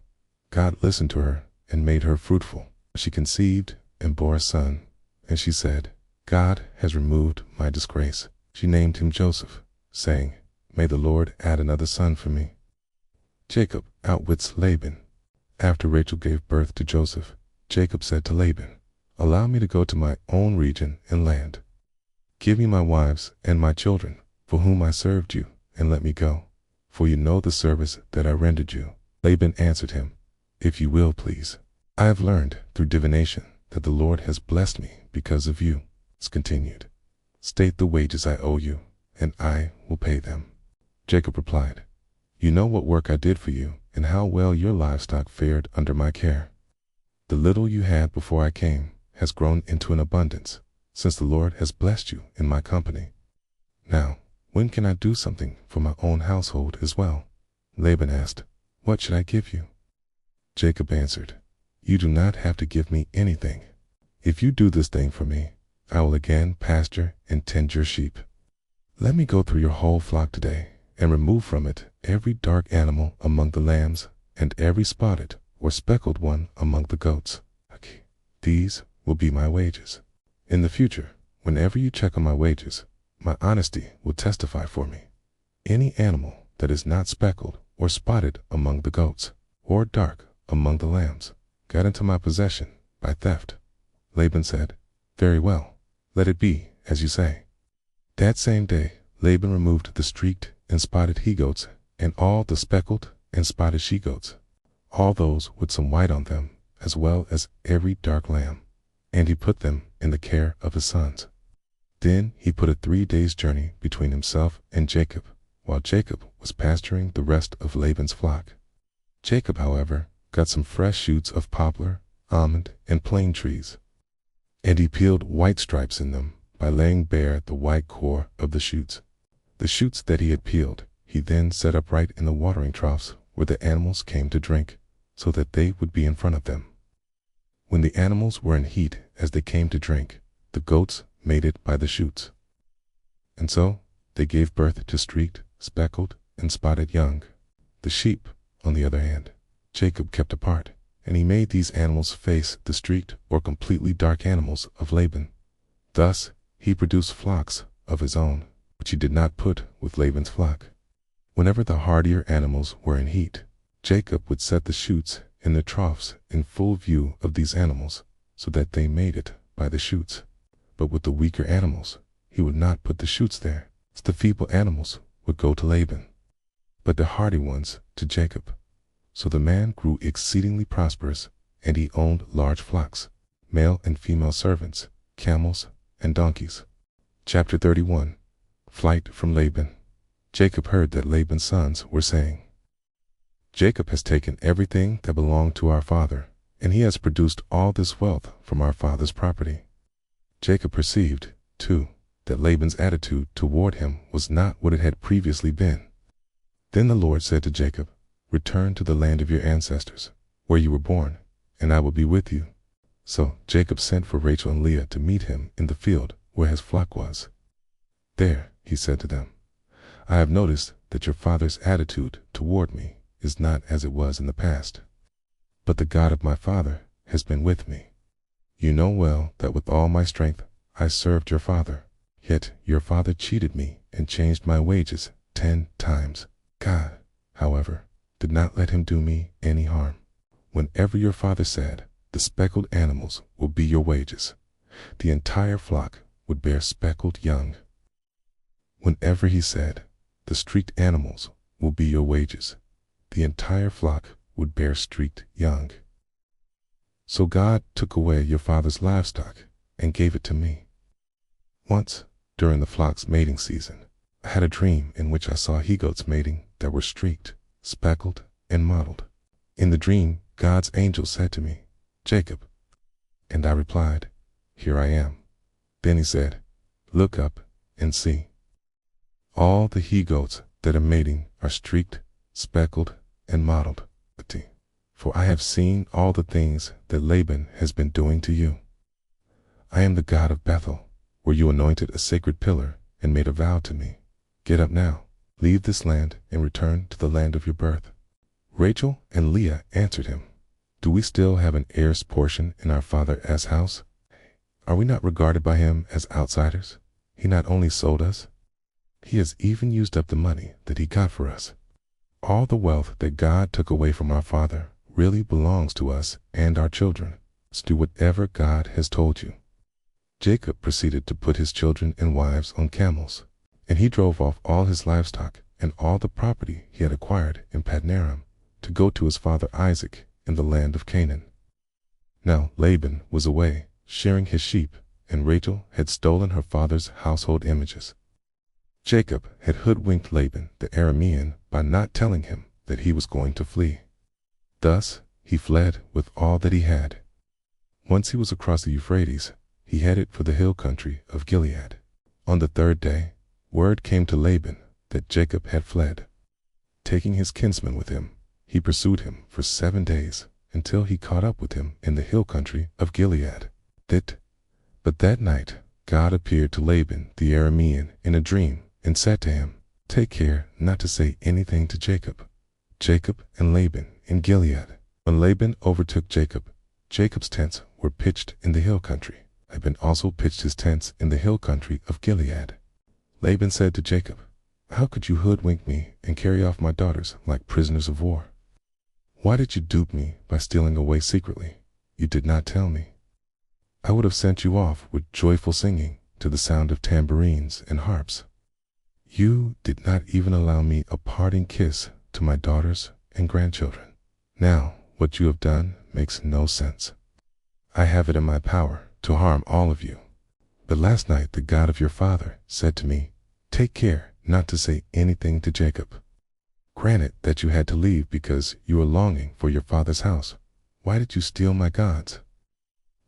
Speaker 1: God listened to her and made her fruitful. She conceived and bore a son, and she said, God has removed my disgrace. She named him Joseph, saying, may the Lord add another son for me. Jacob outwits Laban. After Rachel gave birth to Joseph, Jacob said to Laban, allow me to go to my own region and land. Give me my wives and my children, for whom I served you, and let me go, for you know the service that I rendered you. Laban answered him, if you will, please. I have learned through divination that the Lord has blessed me because of you. It's continued. State the wages I owe you, and I will pay them. Jacob replied, you know what work I did for you, and how well your livestock fared under my care. The little you had before I came has grown into an abundance, since the Lord has blessed you in my company. Now, when can I do something for my own household as well? Laban asked, what should I give you? Jacob answered, you do not have to give me anything. If you do this thing for me, I will again pasture and tend your sheep. Let me go through your whole flock today, and remove from it every dark animal among the lambs, and every spotted or speckled one among the goats. These will be my wages. In the future, whenever you check on my wages, my honesty will testify for me. Any animal that is not speckled or spotted among the goats, or dark among the lambs, got into my possession by theft. Laban said, very well, let it be as you say. That same day, Laban removed the streaked and spotted he-goats, and all the speckled and spotted she-goats, all those with some white on them, as well as every dark lamb. and he put them in the care of his sons. Then he put a 3 days' journey between himself and Jacob, while Jacob was pasturing the rest of Laban's flock. Jacob, however, got some fresh shoots of poplar, almond, and plane trees, and he peeled white stripes in them by laying bare the white core of the shoots. The shoots that he had peeled he then set upright in the watering troughs where the animals came to drink, so that they would be in front of them. When the animals were in heat as they came to drink, the goats mated by the shoots. And so they gave birth to streaked, speckled, and spotted young. The sheep, on the other hand, Jacob kept apart, and he made these animals face the streaked or completely dark animals of Laban. Thus he produced flocks of his own, which he did not put with Laban's flock. Whenever the hardier animals were in heat, Jacob would set the shoots in the troughs in full view of these animals, so that they mated by the shoots. But with the weaker animals, he would not put the shoots there, so the feeble animals would go to Laban, but the hardy ones to Jacob. So the man grew exceedingly prosperous, and he owned large flocks, male and female servants, camels, and donkeys. Chapter 31. Flight from Laban. Jacob heard that Laban's sons were saying, "Jacob has taken everything that belonged to our father, and he has produced all this wealth from our father's property." Jacob perceived, too, that Laban's attitude toward him was not what it had previously been. Then the Lord said to Jacob, "Return to the land of your ancestors, where you were born, and I will be with you." So Jacob sent for Rachel and Leah to meet him in the field where his flock was. "There," he said to them, "I have noticed that your father's attitude toward me is not as it was in the past. But the God of my father has been with me. You know well that with all my strength I served your father, yet your father cheated me and changed my wages 10 times. God, however, did not let him do me any harm. Whenever your father said, 'The speckled animals will be your wages,' the entire flock would bear speckled young. Whenever he said, 'The streaked animals will be your wages,' the entire flock would bear streaked young. So God took away your father's livestock and gave it to me. Once, during the flock's mating season, I had a dream in which I saw he-goats mating that were streaked, speckled, and mottled. In the dream, God's angel said to me, 'Jacob.' And I replied, 'Here I am.' Then he said, 'Look up and see. All the he-goats that are mating are streaked, speckled, and mottled. For I have seen all the things that Laban has been doing to you. I am the God of Bethel, where you anointed a sacred pillar and made a vow to me. Get up now, leave this land and return to the land of your birth.' Rachel and Leah answered him, 'Do we still have an heir's portion in our father's house? Are we not regarded by him as outsiders? He not only sold us, he has even used up the money that he got for us. All the wealth that God took away from our father really belongs to us and our children. So do whatever God has told you.' Jacob proceeded to put his children and wives on camels, and he drove off all his livestock and all the property he had acquired in Padanaram to go to his father Isaac in the land of Canaan. Now Laban was away, shearing his sheep, and Rachel had stolen her father's household images. Jacob had hoodwinked Laban the Aramean by not telling him that he was going to flee. Thus he fled with all that he had. Once he was across the Euphrates, he headed for the hill country of Gilead. On the 3rd day, word came to Laban that Jacob had fled. Taking his kinsman with him, he pursued him for 7 days until he caught up with him in the hill country of Gilead. But that night God appeared to Laban the Aramean in a dream and said to him, 'Take care not to say anything to Jacob.' Jacob and Laban in Gilead. When Laban overtook Jacob, Jacob's tents were pitched in the hill country. Laban also pitched his tents in the hill country of Gilead. Laban said to Jacob, 'How could you hoodwink me and carry off my daughters like prisoners of war? Why did you dupe me by stealing away secretly? You did not tell me. I would have sent you off with joyful singing to the sound of tambourines and harps. You did not even allow me a parting kiss to my daughters and grandchildren. Now what you have done makes no sense. I have it in my power to harm all of you. But last night the God of your father said to me, take care not to say anything to Jacob. Granted that you had to leave because you were longing for your father's house. Why did you steal my gods?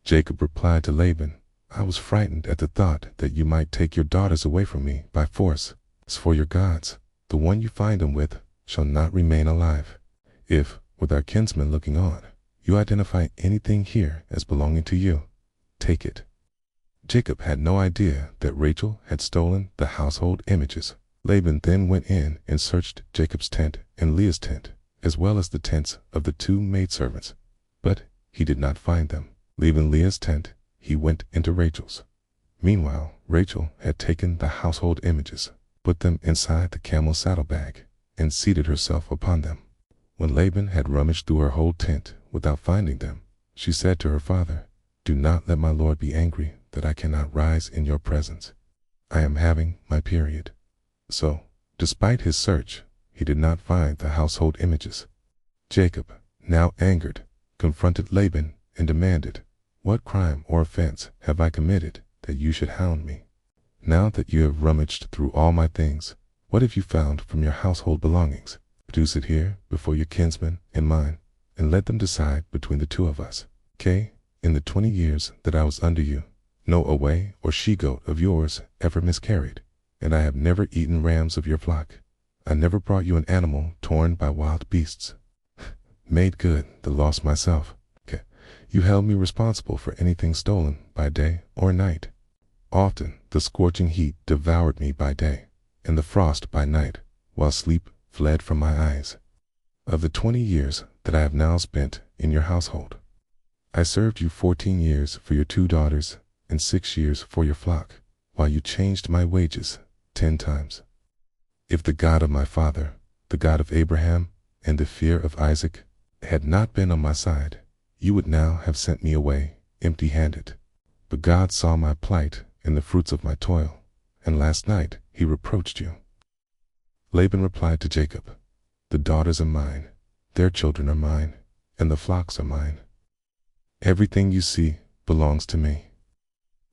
Speaker 1: Jacob replied to Laban, I was frightened at the thought that you might take your daughters away from me by force. As for your gods, the one you find them with shall not remain alive. If, with our kinsmen looking on, you identify anything here as belonging to you, take it. Jacob had no idea that Rachel had stolen the household images. Laban then went in and searched Jacob's tent and Leah's tent, as well as the tents of the two maidservants, but he did not find them. Leaving Leah's tent, he went into Rachel's. Meanwhile, Rachel had taken the household images, put them inside the camel's saddlebag, and seated herself upon them. When Laban had rummaged through her whole tent without finding them, she said to her father, do not let my lord be angry that I cannot rise in your presence. I am having my period. So, despite his search, he did not find the household images. Jacob, now angered, confronted Laban and demanded, what crime or offense have I committed that you should hound me? Now that you have rummaged through all my things, what have you found from your household belongings? Produce it here before your kinsmen and mine, and let them decide between the two of us. In the 20 years that I was under you, no away or she-goat of yours ever miscarried, and I have never eaten rams of your flock. I never brought you an animal torn by wild beasts. Made good the loss myself. You held me responsible for anything stolen by day or night. Often the scorching heat devoured me by day, and the frost by night, while sleep fled from my eyes. Of the 20 years that I have now spent in your household, I served you 14 years for your 2 daughters and 6 years for your flock, while you changed my wages 10 times. If the God of my father, the God of Abraham, and the fear of Isaac had not been on my side, you would now have sent me away empty-handed. But God saw my plight and the fruits of my toil, and last night he reproached you. Laban replied to Jacob, the daughters are mine, their children are mine, and the flocks are mine. Everything you see belongs to me.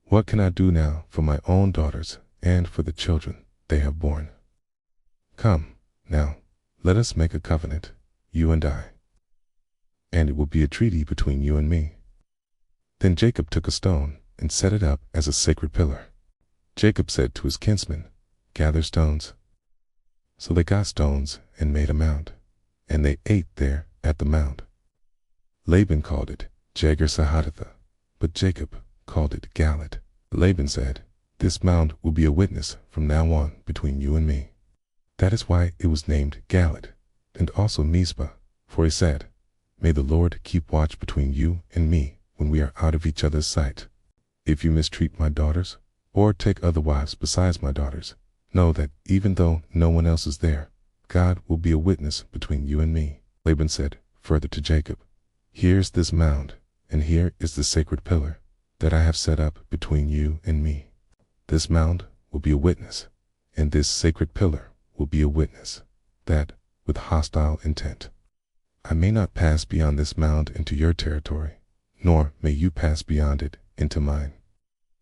Speaker 1: What can I do now for my own daughters and for the children they have borne? Come, now, let us make a covenant, you and I, and it will be a treaty between you and me. Then Jacob took a stone and set it up as a sacred pillar. Jacob said to his kinsmen, gather stones. So they got stones and made a mound, and they ate there at the mound. Laban called it Jagar-Sahadutha, but Jacob called it Galad. Laban said, this mound will be a witness from now on between you and me. That is why it was named Galad, and also Mizpah, for he said, may the Lord keep watch between you and me when we are out of each other's sight. If you mistreat my daughters, or take other wives besides my daughters, know that even though no one else is there, God will be a witness between you and me. Laban said further to Jacob, here's this mound, and here is the sacred pillar that I have set up between you and me. This mound will be a witness, and this sacred pillar will be a witness, that, with hostile intent, I may not pass beyond this mound into your territory, nor may you pass beyond it into mine.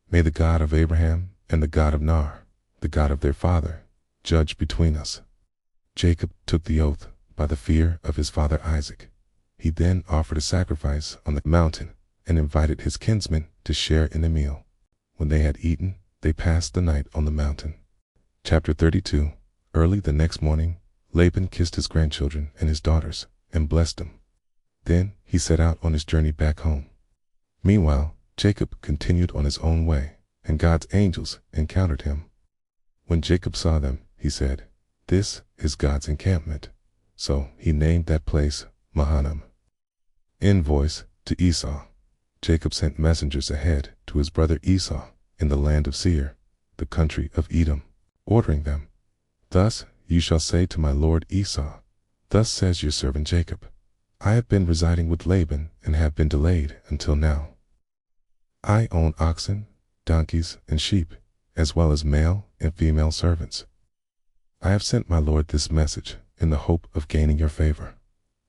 Speaker 1: May the God of Abraham and the God of Nar, the God of their father, judge between us. Jacob took the oath by the fear of his father Isaac. He then offered a sacrifice on the mountain and invited his kinsmen to share in the meal. When they had eaten, they passed the night on the mountain. Chapter 32. Early the next morning, Laban kissed his grandchildren and his daughters and blessed them. Then he set out on his journey back home. Meanwhile, Jacob continued on his own way, and God's angels encountered him. When Jacob saw them, he said, this is God's encampment. So he named that place Mahanaim. Envoys to Esau. Jacob sent messengers ahead to his brother Esau in the land of Seir, the country of Edom, ordering them, thus you shall say to my lord Esau, thus says your servant Jacob, I have been residing with Laban and have been delayed until now. I own oxen, donkeys, and sheep, as well as male and female servants. I have sent my lord this message in the hope of gaining your favor.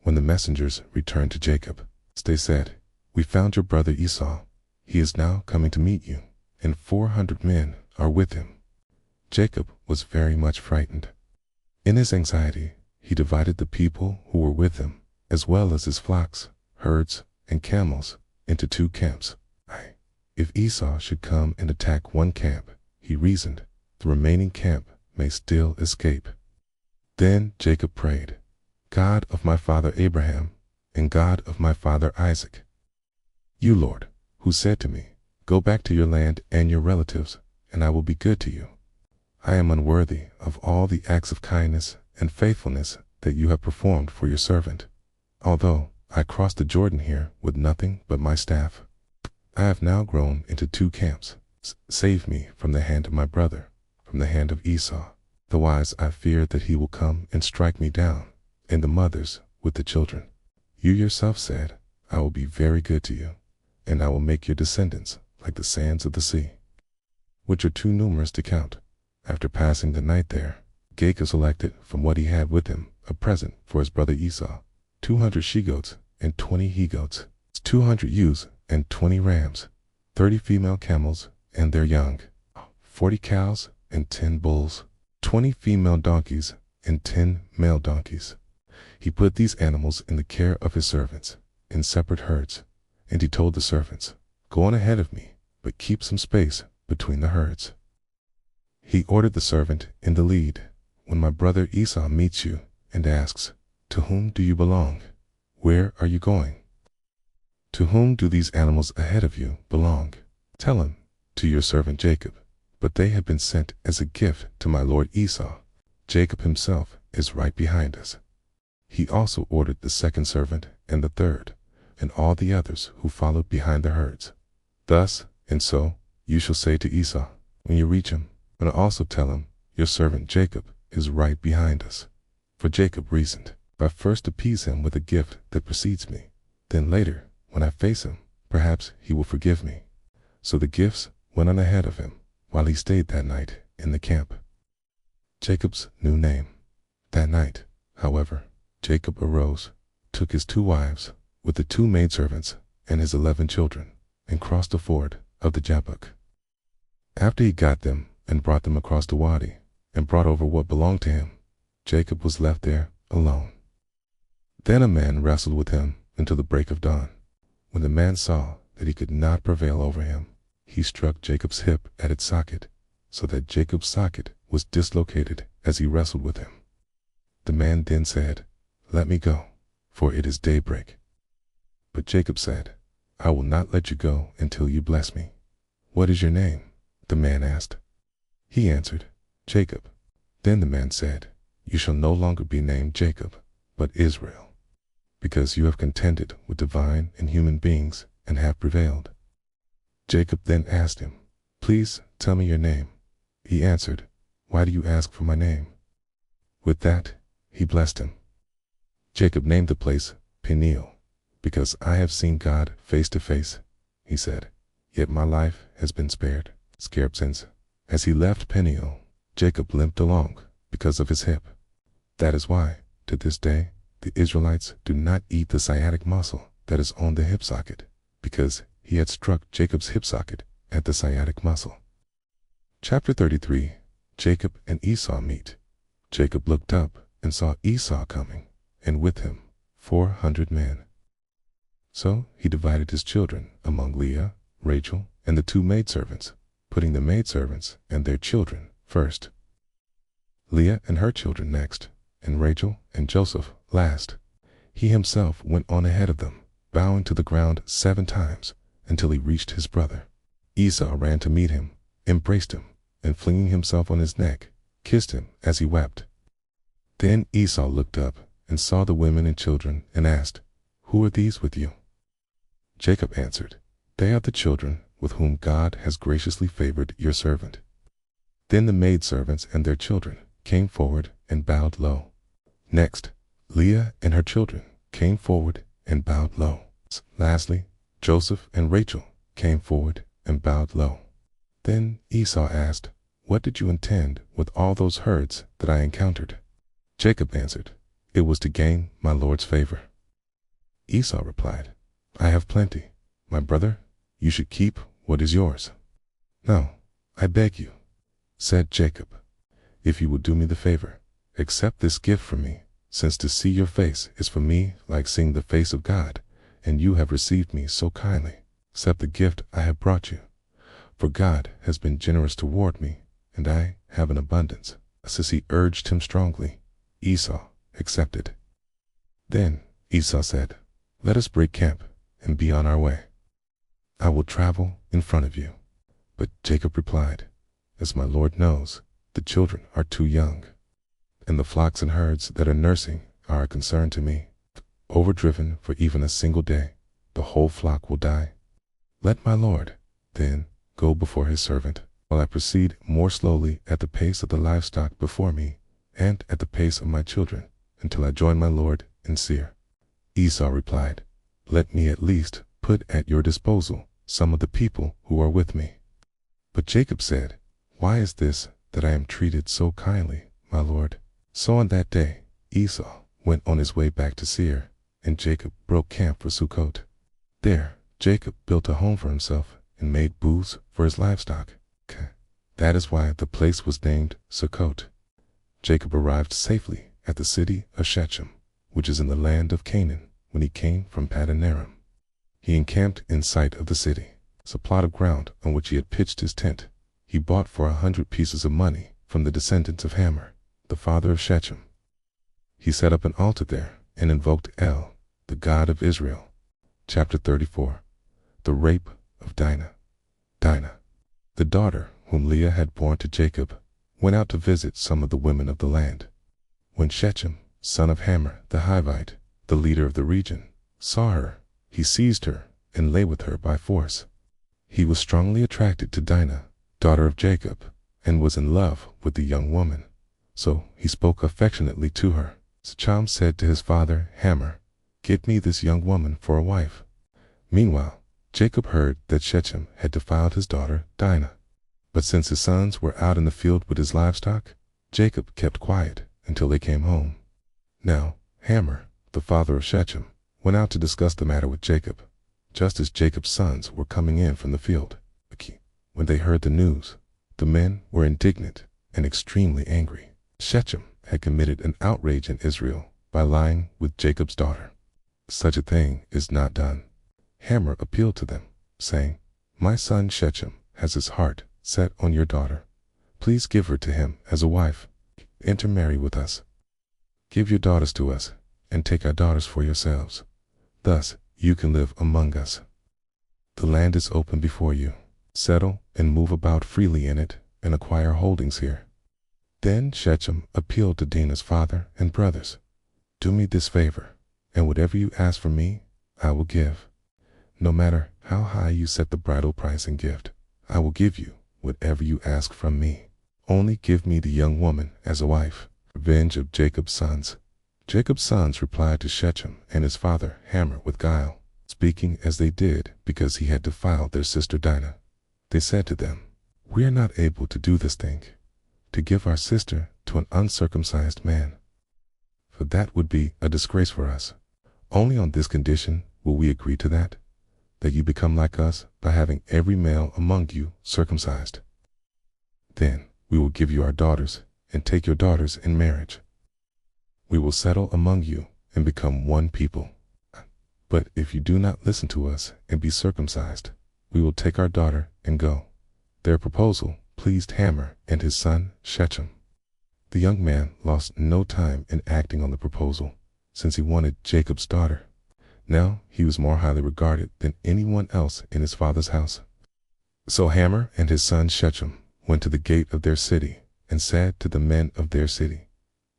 Speaker 1: When the messengers returned to Jacob, they said, we found your brother Esau. He is now coming to meet you, and 400 men are with him." Jacob was very much frightened. In his anxiety, he divided the people who were with him, as well as his flocks, herds, and camels, into 2 camps. If Esau should come and attack one camp, he reasoned, the remaining camp may still escape. Then Jacob prayed, "God of my father Abraham, and God of my father Isaac, you, Lord, who said to me, 'Go back to your land and your relatives, and I will be good to you.' I am unworthy of all the acts of kindness and faithfulness that you have performed for your servant. Although I crossed the Jordan here with nothing but my staff, I have now grown into 2 camps. Save me from the hand of my brother, from the hand of Esau. Otherwise I fear that he will come and strike me down, and the mothers with the children. You yourself said, 'I will be very good to you, and I will make your descendants like the sands of the sea, which are too numerous to count.'" After passing the night there, Jacob selected from what he had with him a present for his brother Esau, 200 she-goats and 20 he-goats, 200 ewes and 20 rams, 30 female camels and their young, 40 cows and 10 bulls, 20 female donkeys and 10 male donkeys. He put these animals in the care of his servants, in separate herds, and he told the servants, "Go on ahead of me, but keep some space between the herds." He ordered the servant in the lead, "When my brother Esau meets you and asks, 'To whom do you belong? Where are you going? To whom do these animals ahead of you belong?' Tell him, 'To your servant Jacob, but they have been sent as a gift to my lord Esau. Jacob himself is right behind us." He also ordered the second servant and the third, and all the others who followed behind the herds. "Thus and so you shall say to Esau when you reach him, and also tell him, 'Your servant Jacob is right behind us.'" For Jacob reasoned, "If I first appease him with a gift that precedes me, then later, when I face him, perhaps he will forgive me." So the gifts went on ahead of him, while he stayed that night in the camp. Jacob's new name. That night, however, Jacob arose, took his 2 wives, with the 2 maidservants and his 11 children, and crossed the ford of the Jabbok. After he got them and brought them across the wadi, and brought over what belonged to him, Jacob was left there alone. Then a man wrestled with him until the break of dawn. When the man saw that he could not prevail over him, he struck Jacob's hip at its socket, so that Jacob's socket was dislocated as he wrestled with him. The man then said, "Let me go, for it is daybreak." But Jacob said, "I will not let you go until you bless me." "What is your name?" the man asked. He answered, "Jacob." Then the man said, "You shall no longer be named Jacob, but Israel, because you have contended with divine and human beings and have prevailed." Jacob then asked him, "Please tell me your name." He answered, "Why do you ask for my name?" With that, he blessed him. Jacob named the place Peniel, "Because I have seen God face to face," he said, "yet my life has been spared." Since, as he left Peniel, Jacob limped along because of his hip. That is why, to this day, the Israelites do not eat the sciatic muscle that is on the hip socket, because he had struck Jacob's hip socket at the sciatic muscle. Chapter 33. Jacob and Esau meet. Jacob looked up and saw Esau coming, and with him 400 men. So he divided his children among Leah, Rachel, and the 2 maidservants, putting the maidservants and their children first, Leah and her children next, and Rachel and Joseph last. He himself went on ahead of them, bowing to the ground 7 times, until he reached his brother. Esau ran to meet him, embraced him, and flinging himself on his neck, kissed him as he wept. Then Esau looked up and saw the women and children and asked, "Who are these with you?" Jacob answered, "They are the children with whom God has graciously favored your servant." Then the maidservants and their children came forward and bowed low. Next, Leah and her children came forward and bowed low. Lastly, Joseph and Rachel came forward and bowed low. Then Esau asked, "What did you intend with all those herds that I encountered?" Jacob answered, "It was to gain my Lord's favor." Esau replied, "I have plenty, my brother, you should keep what is yours. No, I beg you, said Jacob, if you will do me the favor, accept this gift from me, since to see your face is for me like seeing the face of God, and you have received me so kindly. Accept the gift I have brought you, for God has been generous toward me, and I have an abundance. Since he urged him strongly, Esau accepted. Then Esau said, let us break camp and be on our way. I will travel in front of you. But Jacob replied, as my Lord knows, the children are too young, and the flocks and herds that are nursing are a concern to me. Overdriven for even a single day, the whole flock will die. Let my Lord, then, go before his servant, while I proceed more slowly at the pace of the livestock before me, and at the pace of my children, until I join my Lord in Seir. Esau replied, let me at least put at your disposal some of the people who are with me. But Jacob said, why is this that I am treated so kindly, my Lord? So on that day Esau went on his way back to Seir, and Jacob broke camp for Sukkot. There Jacob built a home for himself and made booths for his livestock. That is why the place was named Sukkot. Jacob arrived safely at the city of Shechem, which is in the land of Canaan, when he came from Paddan Aram. He encamped in sight of the city. It's a plot of ground on which he had pitched his tent. He bought for 100 pieces of money from the descendants of Hamor, the father of Shechem. He set up an altar there and invoked El, the God of Israel. Chapter 34. The Rape of Dinah. Dinah, the daughter whom Leah had borne to Jacob, went out to visit some of the women of the land. When Shechem, son of Hamor the Hivite, the leader of the region, saw her, he seized her and lay with her by force. He was strongly attracted to Dinah, daughter of Jacob, and was in love with the young woman. So he spoke affectionately to her. Shechem said to his father Hamor, get me this young woman for a wife. Meanwhile, Jacob heard that Shechem had defiled his daughter Dinah. But since his sons were out in the field with his livestock, Jacob kept quiet until they came home. Now Hamor, the father of Shechem, went out to discuss the matter with Jacob, just as Jacob's sons were coming in from the field. When they heard the news, the men were indignant and extremely angry. Shechem had committed an outrage in Israel by lying with Jacob's daughter. Such a thing is not done. Hamor appealed to them, saying, my son Shechem has his heart set on your daughter. Please give her to him as a wife. Intermarry with us. Give your daughters to us, and take our daughters for yourselves. Thus you can live among us. The land is open before you. Settle and move about freely in it, and acquire holdings here. Then Shechem appealed to Dinah's father and brothers. Do me this favor, and whatever you ask from me, I will give. No matter how high you set the bridal price and gift, I will give you whatever you ask from me. Only give me the young woman as a wife. Revenge of Jacob's sons. Jacob's sons replied to Shechem and his father Hamor with guile, speaking as they did because he had defiled their sister Dinah. They said to them, we are not able to do this thing, to give our sister to an uncircumcised man, for that would be a disgrace for us. Only on this condition will we agree to that you become like us by having every male among you circumcised. Then we will give you our daughters and take your daughters in marriage. We will settle among you and become one people. But if you do not listen to us and be circumcised, we will take our daughter and go. Their proposal pleased Hamor and his son Shechem. The young man lost no time in acting on the proposal, since he wanted Jacob's daughter. Now he was more highly regarded than anyone else in his father's house. So Hamor and his son Shechem went to the gate of their city and said to the men of their city,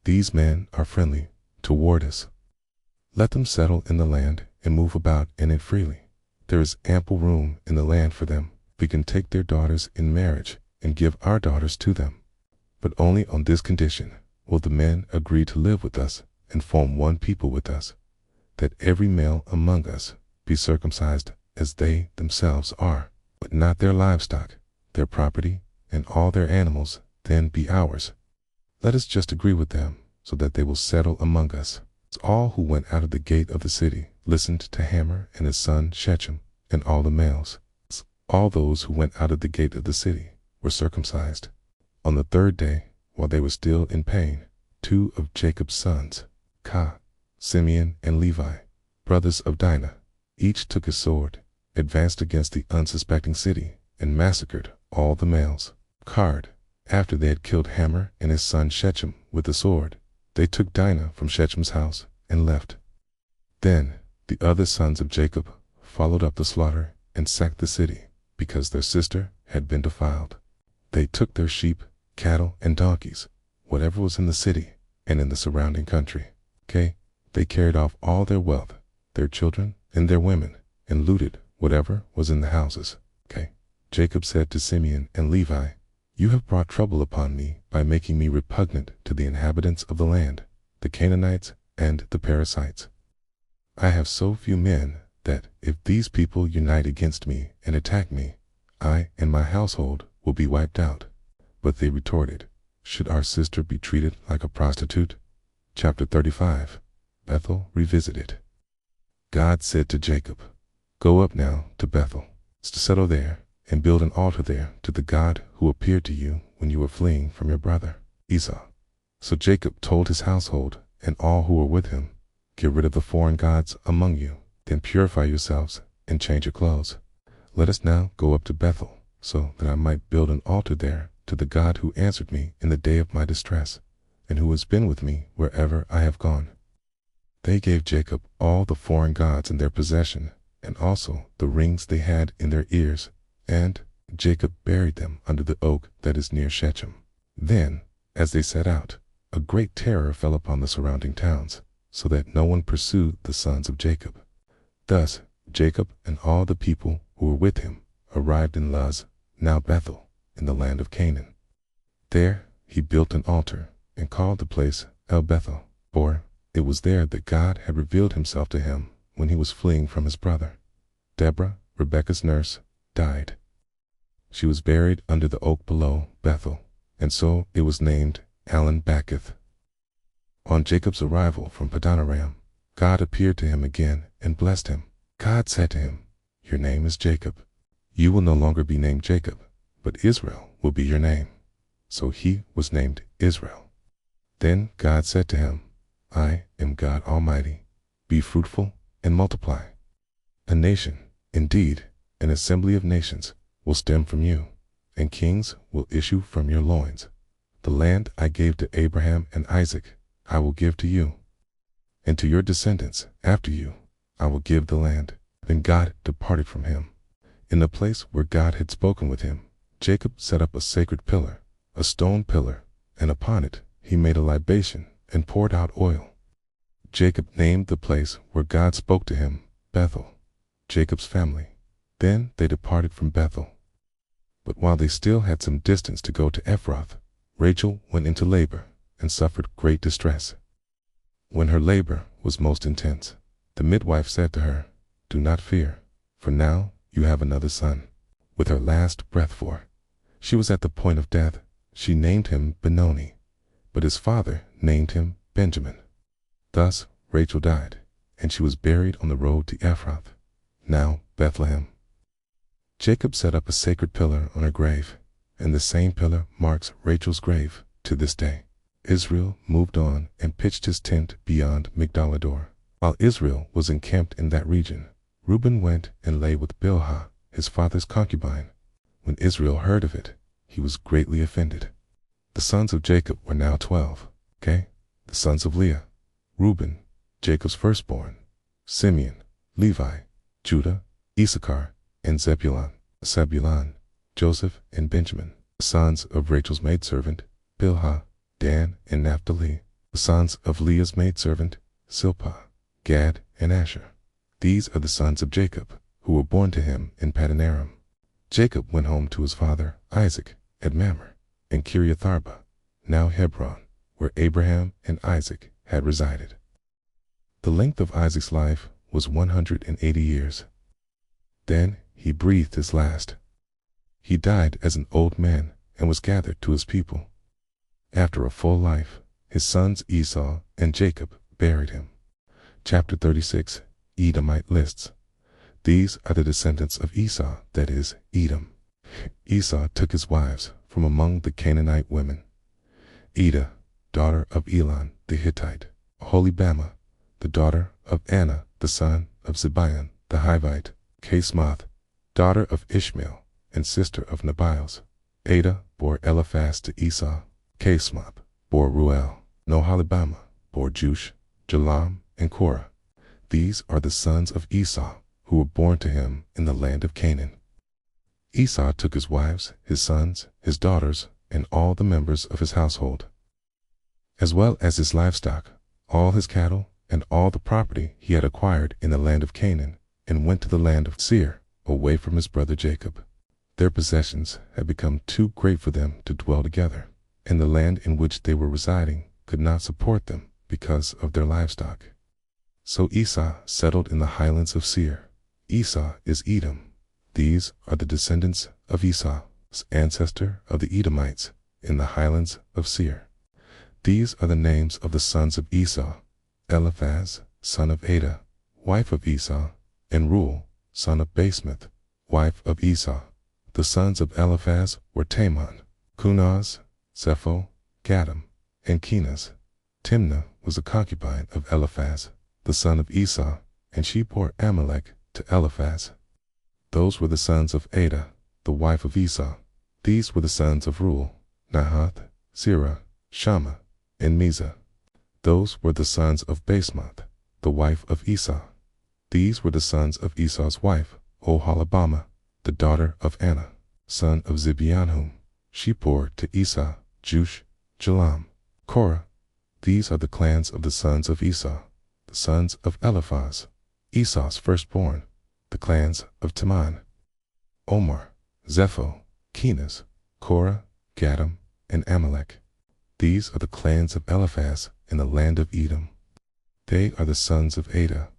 Speaker 1: these men are friendly toward us. Let them settle in the land and move about in it freely. There is ample room in the land for them. We can take their daughters in marriage and give our daughters to them. But only on this condition will the men agree to live with us and form one people with us, that every male among us be circumcised as they themselves are, but not their livestock, their property, and all their animals then be ours. Let us just agree with them, so that they will settle among us. All who went out of the gate of the city listened to Hamor and his son Shechem, and all the males. All those who went out of the gate of the city were circumcised. On the third day, while they were still in pain, 2 of Jacob's sons, Simeon and Levi, brothers of Dinah, each took his sword, advanced against the unsuspecting city, and massacred all the males. After they had killed Hamor and his son Shechem with the sword, they took Dinah from Shechem's house and left. Then the other sons of Jacob followed up the slaughter and sacked the city, because their sister had been defiled. They took their sheep, cattle, and donkeys, whatever was in the city and in the surrounding country. They carried off all their wealth, their children and their women, and looted whatever was in the houses. Jacob said to Simeon and Levi, "You have brought trouble upon me by making me repugnant to the inhabitants of the land, the Canaanites and the Perizzites. I have so few men that if these people unite against me and attack me, I and my household will be wiped out." But they retorted, "Should our sister be treated like a prostitute?" Chapter 35. Bethel Revisited. God said to Jacob, "Go up now to Bethel, settle there, and build an altar there to the God who appeared to you when you were fleeing from your brother Esau." So Jacob told his household and all who were with him, "Get rid of the foreign gods among you, then purify yourselves and change your clothes. Let us now go up to Bethel, so that I might build an altar there to the God who answered me in the day of my distress, and who has been with me wherever I have gone." They gave Jacob all the foreign gods in their possession, and also the rings they had in their ears, and Jacob buried them under the oak that is near Shechem. Then, as they set out, a great terror fell upon the surrounding towns, so that no one pursued the sons of Jacob. Thus Jacob and all the people who were with him arrived in Luz, now Bethel, in the land of Canaan. There he built an altar and called the place El Bethel, for it was there that God had revealed himself to him when he was fleeing from his brother. Deborah, Rebekah's nurse, died. She was buried under the oak below Bethel, and so it was named Allen Backeth. On Jacob's arrival from Padanaram, God appeared to him again and blessed him. God said to him, "Your name is Jacob. You will no longer be named Jacob, but Israel will be your name." So he was named Israel. Then God said to him, "I am God Almighty. Be fruitful and multiply. A nation, indeed, an assembly of nations, will stem from you, and kings will issue from your loins. The land I gave to Abraham and Isaac I will give to you, and to your descendants after you I will give the land." Then God departed from him. In the place where God had spoken with him, Jacob set up a sacred pillar, a stone pillar, and upon it he made a libation and poured out oil. Jacob named the place where God spoke to him Bethel, Jacob's family. Then they departed from Bethel. But while they still had some distance to go to Ephrath, Rachel went into labor and suffered great distress. When her labor was most intense, the midwife said to her, "Do not fear, for now you have another son." With her last breath, for she was at the point of death, she named him Benoni, but his father named him Benjamin. Thus Rachel died, and she was buried on the road to Ephrath, now Bethlehem. Jacob set up a sacred pillar on her grave, and the same pillar marks Rachel's grave to this day. Israel moved on and pitched his tent beyond Migdalador. While Israel was encamped in that region, Reuben went and lay with Bilhah, his father's concubine. When Israel heard of it, he was greatly offended. The sons of Jacob were now 12. The sons of Leah: Reuben, Jacob's firstborn; Simeon, Levi, Judah, Issachar, and Zebulun, Joseph, and Benjamin. The sons of Rachel's maidservant, Bilhah: Dan and Naphtali. The sons of Leah's maidservant, Zilpah: Gad and Asher. These are the sons of Jacob, who were born to him in Padanaram. Jacob went home to his father Isaac at Mamre and Kiriath-arba, now Hebron, where Abraham and Isaac had resided. The length of Isaac's life was 180 years. Then he breathed his last. He died as an old man and was gathered to his people. After a full life, his sons Esau and Jacob buried him. Chapter 36. Edomite lists. These are the descendants of Esau, that is, Edom. Esau took his wives from among the Canaanite women: Edah, daughter of Elon the Hittite; Aholibamah, the daughter of Anna, the son of Zibeon the Hivite; Casmoth, daughter of Ishmael and sister of Nebios. Adah bore Eliphaz to Esau. Casmoth bore Ruel. Aholibamah bore Jush, Jalam, and Korah. These are the sons of Esau, who were born to him in the land of Canaan. Esau took his wives, his sons, his daughters, and all the members of his household, as well as his livestock, all his cattle, and all the property he had acquired in the land of Canaan, and went to the land of Seir, away from his brother Jacob. Their possessions had become too great for them to dwell together, and the land in which they were residing could not support them because of their livestock. So Esau settled in the highlands of Seir. Esau is Edom. These are the descendants of Esau, ancestor of the Edomites, in the highlands of Seir. These are the names of the sons of Esau: Eliphaz, son of Adah, wife of Esau, and Reuel, son of Basemath, wife of Esau. The sons of Eliphaz were Taman, Kunaz, Zepho, Gatam, and Kenaz. Timnah was a concubine of Eliphaz, the son of Esau, and she bore Amalek to Eliphaz. Those were the sons of Adah, the wife of Esau. These were the sons of Reuel: Nahath, Zerah, Shammah, and Mizah. Those were the sons of Basemath, the wife of Esau. These were the sons of Esau's wife, Oholibamah, the daughter of Anna, son of Zibeon, whom she bore to Esau: Jush, Jalam, Korah. These are the clans of the sons of Esau, the sons of Eliphaz, Esau's firstborn, the clans of Teman: Omar, Zepho, Kenaz, Korah, Gatam, and Amalek. These are the clans of Eliphaz in the land of Edom. They are the sons of Adah.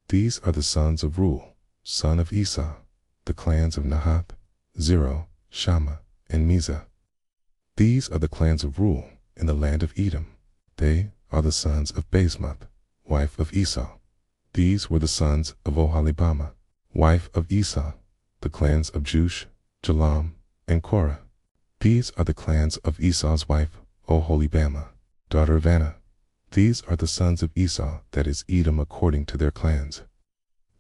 Speaker 1: These are the sons of Reuel, son of Esau, the clans of Nahath, Zerah, Shammah, and Mizah. These are the clans of Reuel in the land of Edom. They are the sons of Basemath, wife of Esau. These were the sons of Oholibamah, wife of Esau, the clans of Jush, Jalam, and Korah. These are the clans of Esau's wife, Oholibamah, daughter of Anna. These are the sons of Esau, that is Edom, according to their clans.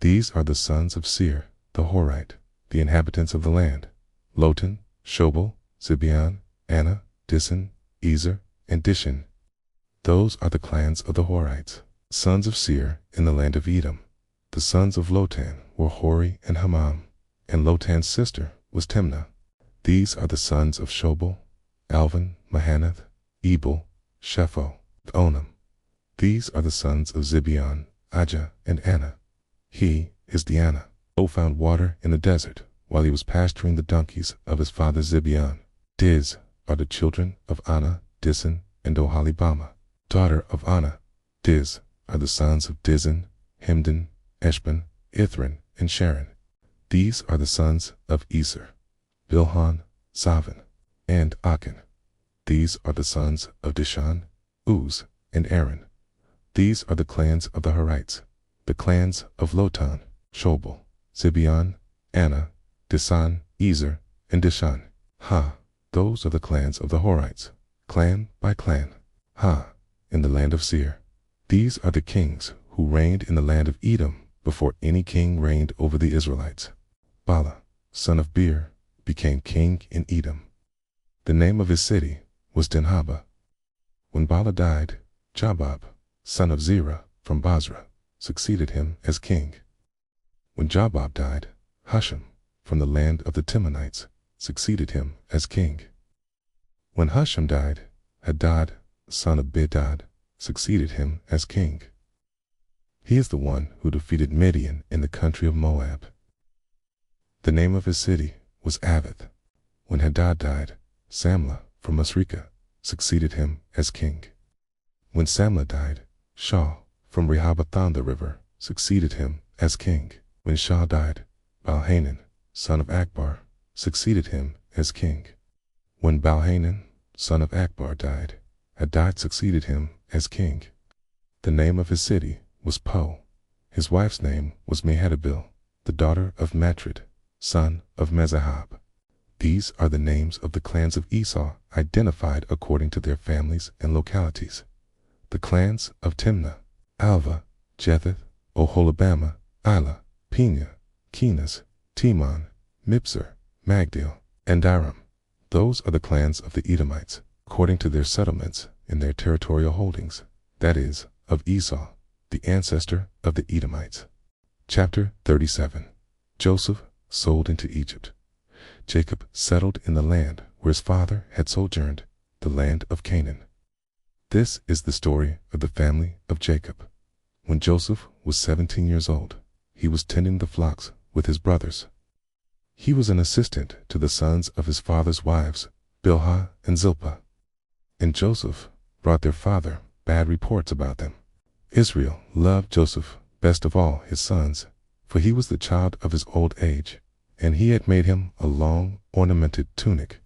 Speaker 1: These are the sons of Seir, the Horite, the inhabitants of the land: Lotan, Shobal, Zibeon, Anna, Dissan, Ezer, and Dishan. Those are the clans of the Horites, sons of Seir in the land of Edom. The sons of Lotan were Hori and Hammam, and Lotan's sister was Timnah. These are the sons of Shobal: Alvan, Mahanath, Ebal, Shepho, Onam. These are the sons of Zibeon, Ajah, and Anna. He is the Anna, who found water in the desert while he was pasturing the donkeys of his father Zibeon. Diz are the children of Anna, Dissan, and Oholibamah, daughter of Anna. Diz are the sons of Dissan, Himdan, Eshban, Ithran, and Sharon. These are the sons of Eser: Bilhan, Zavan, and Achan. These are the sons of Dishan, Uz, and Aaron. These are the clans of the Horites, the clans of Lotan: Shobal, Zibeon, Anna, Dissan, Ezer, and Dishan. Those are the clans of the Horites, clan by clan. In the land of Seir. These are the kings who reigned in the land of Edom before any king reigned over the Israelites. Bala, son of Beer, became king in Edom. The name of his city was Dinhabah. When Bala died, Jabab, son of Zerah, from Basra, succeeded him as king. When Jabab died, Husham, from the land of the Timonites, succeeded him as king. When Husham died, Hadad, son of Bedad, succeeded him as king. He is the one who defeated Midian in the country of Moab. The name of his city was Avith. When Hadad died, Samlah from Masrekah succeeded him as king. When Samlah died, Shaul from Rehoboth the river succeeded him as king. When Shaul died, Balhanan, son of Akbar, succeeded him as king. When Balhanan, son of Akbar, died, Hadad succeeded him as king. The name of his city was Po. His wife's name was Mehetabel. the daughter of Matred, son of Mezahab. These are the names of the clans of Esau identified according to their families and localities. The clans of Timnah, Alva, Jetheth, Oholibamah, Ilah, Peniah, Kenaz, Timon, Mibzar, Magdiel, and Aram. Those are the clans of the Edomites, according to their settlements in their territorial holdings, that is, of Esau, the ancestor of the Edomites. Chapter 37. Joseph sold into Egypt. Jacob settled in the land where his father had sojourned, the land of Canaan. This is the story of the family of Jacob. When Joseph was 17 years old, he was tending the flocks with his brothers. He was an assistant to the sons of his father's wives, Bilhah and Zilpah. And Joseph brought their father bad reports about them. Israel loved Joseph best of all his sons, for he was the child of his old age, and he had made him a long, ornamented tunic.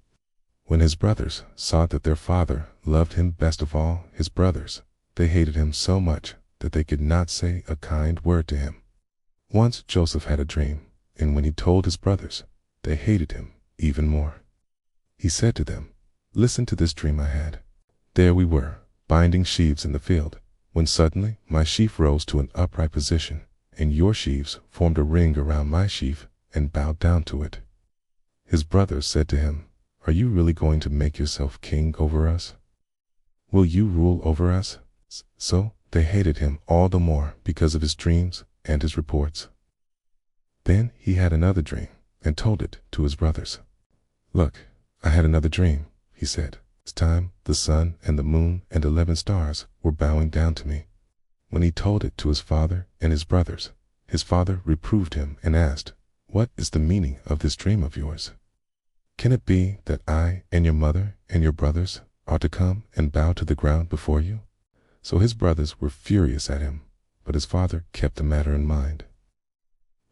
Speaker 1: When his brothers saw that their father loved him best of all his brothers, they hated him so much that they could not say a kind word to him. Once Joseph had a dream, and when he told his brothers, they hated him even more. He said to them, "Listen to this dream I had. There we were, binding sheaves in the field, when suddenly my sheaf rose to an upright position, and your sheaves formed a ring around my sheaf and bowed down to it." His brothers said to him, "Are you really going to make yourself king over us? Will you rule over us?" So they hated him all the more because of his dreams and his reports. Then he had another dream and told it to his brothers. "Look, I had another dream," he said. "This time the sun and the moon and 11 stars were bowing down to me." When he told it to his father and his brothers, his father reproved him and asked, "What is the meaning of this dream of yours? Can it be that I and your mother and your brothers are to come and bow to the ground before you?" So his brothers were furious at him, but his father kept the matter in mind.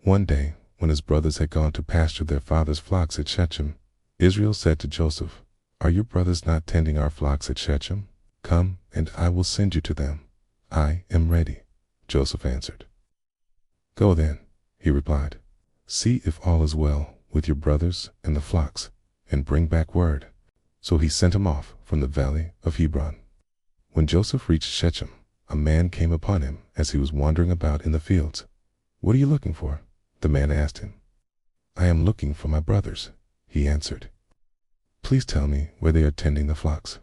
Speaker 1: One day, when his brothers had gone to pasture their father's flocks at Shechem, Israel said to Joseph, "Are your brothers not tending our flocks at Shechem? Come, and I will send you to them." "I am ready," Joseph answered. "Go then," he replied. "See if all is well with your brothers and the flocks, and bring back word." So he sent him off from the valley of Hebron. When Joseph reached Shechem, a man came upon him as he was wandering about in the fields. "What are you looking for?" the man asked him. "I am looking for my brothers," he answered. "Please tell me where they are tending the flocks."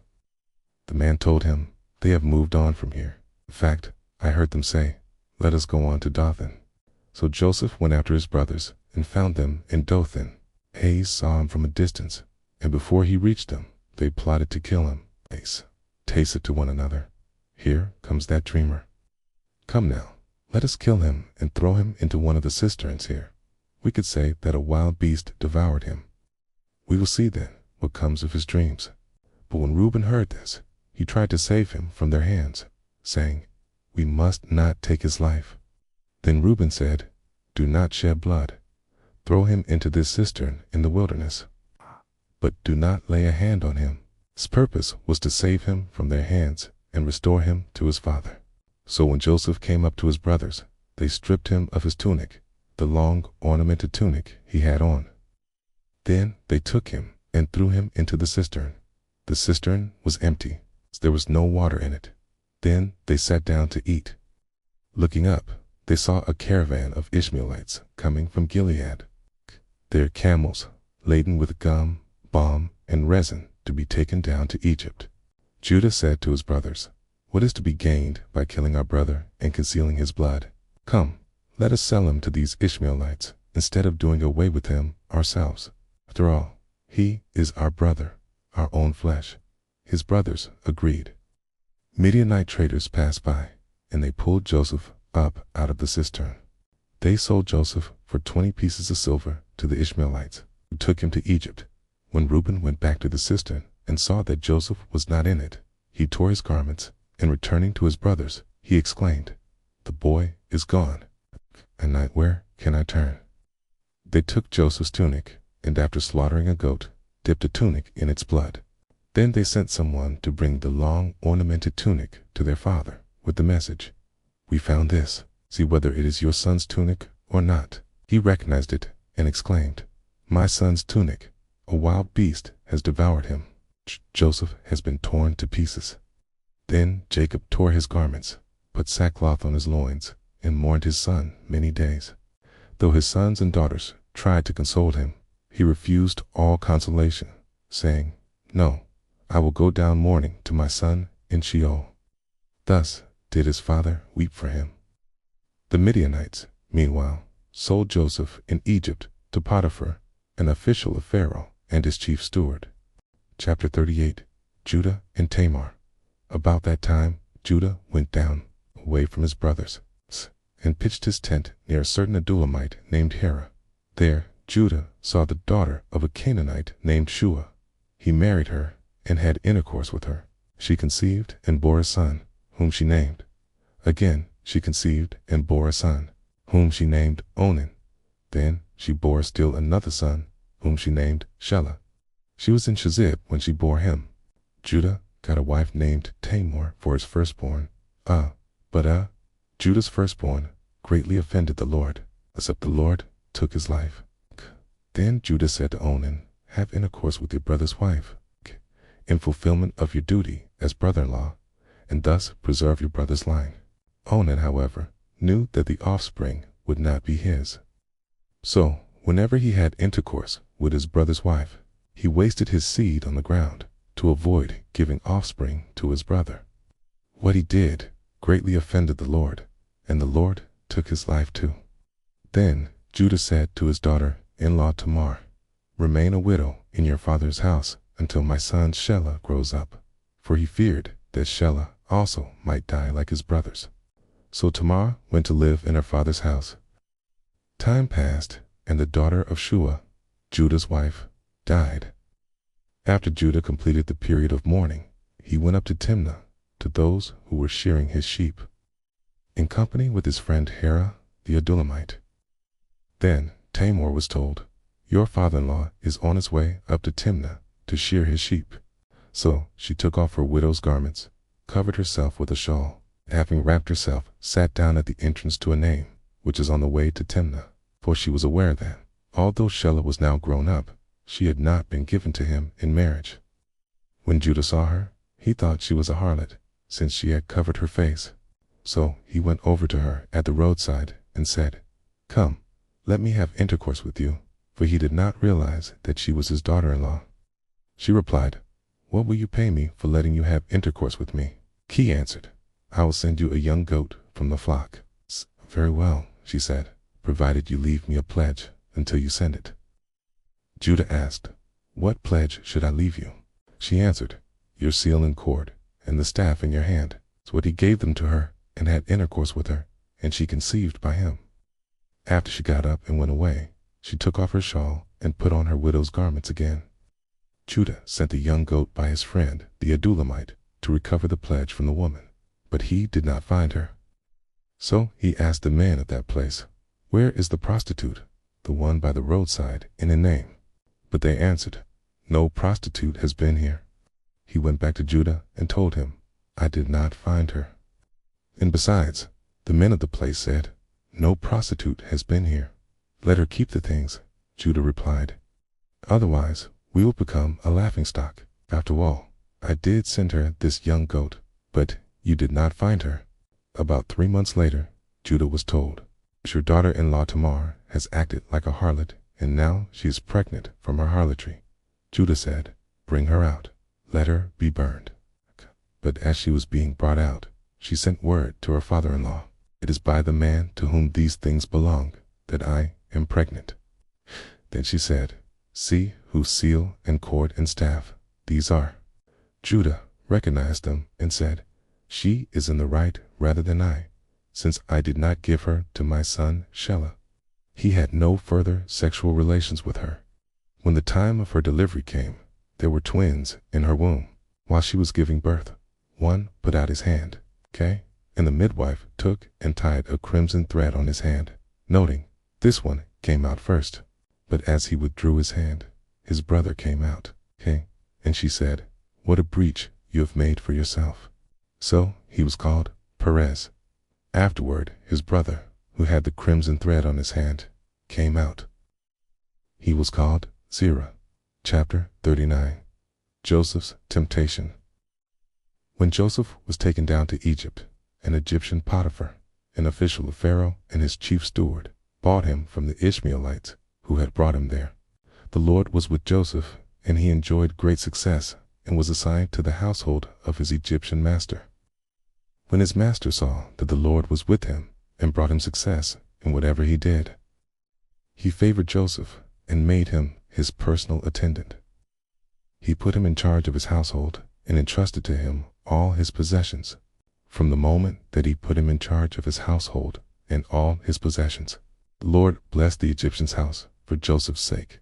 Speaker 1: The man told him, "They have moved on from here. In fact, I heard them say, 'Let us go on to Dothan.'" So Joseph went after his brothers and found them in Dothan. Hayes saw him from a distance, and before he reached them, they plotted to kill him. Hayes tasted to one another, "Here comes that dreamer. Come now, let us kill him and throw him into one of the cisterns here. We could say that a wild beast devoured him. We will see then what comes of his dreams." But when Reuben heard this, he tried to save him from their hands, saying, "We must not take his life." Then Reuben said, "Do not shed blood. Throw him into this cistern in the wilderness, but do not lay a hand on him." His purpose was to save him from their hands and restore him to his father. So when Joseph came up to his brothers, they stripped him of his tunic, the long ornamented tunic he had on. Then they took him and threw him into the cistern. The cistern was empty, so there was no water in it. Then they sat down to eat. Looking up, they saw a caravan of Ishmaelites coming from Gilead, their camels laden with gum, balm, and resin to be taken down to Egypt. Judah said to his brothers, "What is to be gained by killing our brother and concealing his blood? Come, let us sell him to these Ishmaelites instead of doing away with him ourselves. After all, he is our brother, our own flesh." His brothers agreed. Midianite traders passed by, and they pulled Joseph up out of the cistern. They sold Joseph for 20 pieces of silver to the Ishmaelites, who took him to Egypt. When Reuben went back to the cistern and saw that Joseph was not in it, he tore his garments, and returning to his brothers, he exclaimed, "The boy is gone, and where can I turn?" They took Joseph's tunic, and after slaughtering a goat, dipped a tunic in its blood. Then they sent someone to bring the long ornamented tunic to their father with the message, "We found this. See whether it is your son's tunic or not." He recognized it and exclaimed, "My son's tunic, a wild beast has devoured him. Joseph has been torn to pieces." Then Jacob tore his garments, put sackcloth on his loins, and mourned his son many days. Though his sons and daughters tried to console him, he refused all consolation, saying, "No, I will go down mourning to my son in Sheol." Thus did his father weep for him. The Midianites, meanwhile, sold Joseph in Egypt to Potiphar, an official of Pharaoh and his chief steward. Chapter 38. Judah and Tamar. About that time, Judah went down away from his brothers and pitched his tent near a certain Adullamite named Hera. There Judah saw the daughter of a Canaanite named Shua. He married her and had intercourse with her. She conceived and bore a son, whom she named. Again she conceived and bore a son, whom she named Onan. Then she bore still another son, whom she named Shelah. She was in Shezib when she bore him. Judah got a wife named Tamar for his firstborn, but Judah's firstborn, greatly offended the Lord, except the Lord took his life. Then Judah said to Onan, "Have intercourse with your brother's wife, in fulfillment of your duty as brother-in-law, and thus preserve your brother's line." Onan, however, knew that the offspring would not be his. So, whenever he had intercourse with his brother's wife, he wasted his seed on the ground to avoid giving offspring to his brother. What he did greatly offended the Lord, and the Lord took his life too. Then Judah said to his daughter-in-law Tamar, "Remain a widow in your father's house until my son Shelah grows up," for he feared that Shelah also might die like his brothers. So Tamar went to live in her father's house. Time passed, and the daughter of Shua, Judah's wife, died. After Judah completed the period of mourning, he went up to Timnah, to those who were shearing his sheep, in company with his friend Hera the Adullamite. Then Tamar was told, "Your father-in-law is on his way up to Timnah to shear his sheep." So she took off her widow's garments, covered herself with a shawl, and having wrapped herself, sat down at the entrance to Enaim, which is on the way to Timnah, for she was aware that, although Shelah was now grown up, she had not been given to him in marriage. When Judah saw her, he thought she was a harlot, since she had covered her face. So he went over to her at the roadside and said, "Come, let me have intercourse with you," for he did not realize that she was his daughter-in-law. She replied, "What will you pay me for letting you have intercourse with me?" He answered, "I will send you a young goat from the flock." "Very well," she said, "provided you leave me a pledge until you send it." Judah asked, "What pledge should I leave you?" She answered, "Your seal and cord, and the staff in your hand." So he gave them to her, and had intercourse with her, and she conceived by him. After she got up and went away, she took off her shawl and put on her widow's garments again. Judah sent the young goat by his friend the Adullamite to recover the pledge from the woman, but he did not find her. So he asked the men of that place, "Where is the prostitute, the one by the roadside in Enaim?" But they answered, "No prostitute has been here." He went back to Judah and told him, "I did not find her." And besides, the men of the place said, "No prostitute has been here. Let her keep the things." Judah replied, "Otherwise we will become a laughingstock. After all, I did send her this young goat, but you did not find her." About 3 months later, Judah was told, "Your daughter-in-law Tamar has acted like a harlot, and now she is pregnant from her harlotry." Judah said, "Bring her out, let her be burned." But as she was being brought out, she sent word to her father-in-law, "It is by the man to whom these things belong that I am pregnant." Then she said, "See whose seal and cord and staff these are." Judah recognized them and said, "She is in the right rather than I, since I did not give her to my son Shelah." He had no further sexual relations with her. When the time of her delivery came, there were twins in her womb. While she was giving birth, one put out his hand, and the midwife took and tied a crimson thread on his hand, noting, "This one came out first." But as he withdrew his hand, his brother came out, and she said, "What a breach you have made for yourself." So he was called Perez. Afterward his brother, who had the crimson thread on his hand, came out. He was called Zerah. Chapter 39. Joseph's Temptation. When Joseph was taken down to Egypt, an Egyptian Potiphar, an official of Pharaoh and his chief steward, bought him from the Ishmaelites who had brought him there. The Lord was with Joseph, and he enjoyed great success and was assigned to the household of his Egyptian master. When his master saw that the Lord was with him and brought him success in whatever he did, he favored Joseph and made him his personal attendant. He put him in charge of his household and entrusted to him all his possessions. From the moment that he put him in charge of his household and all his possessions, the Lord blessed the Egyptian's house for Joseph's sake.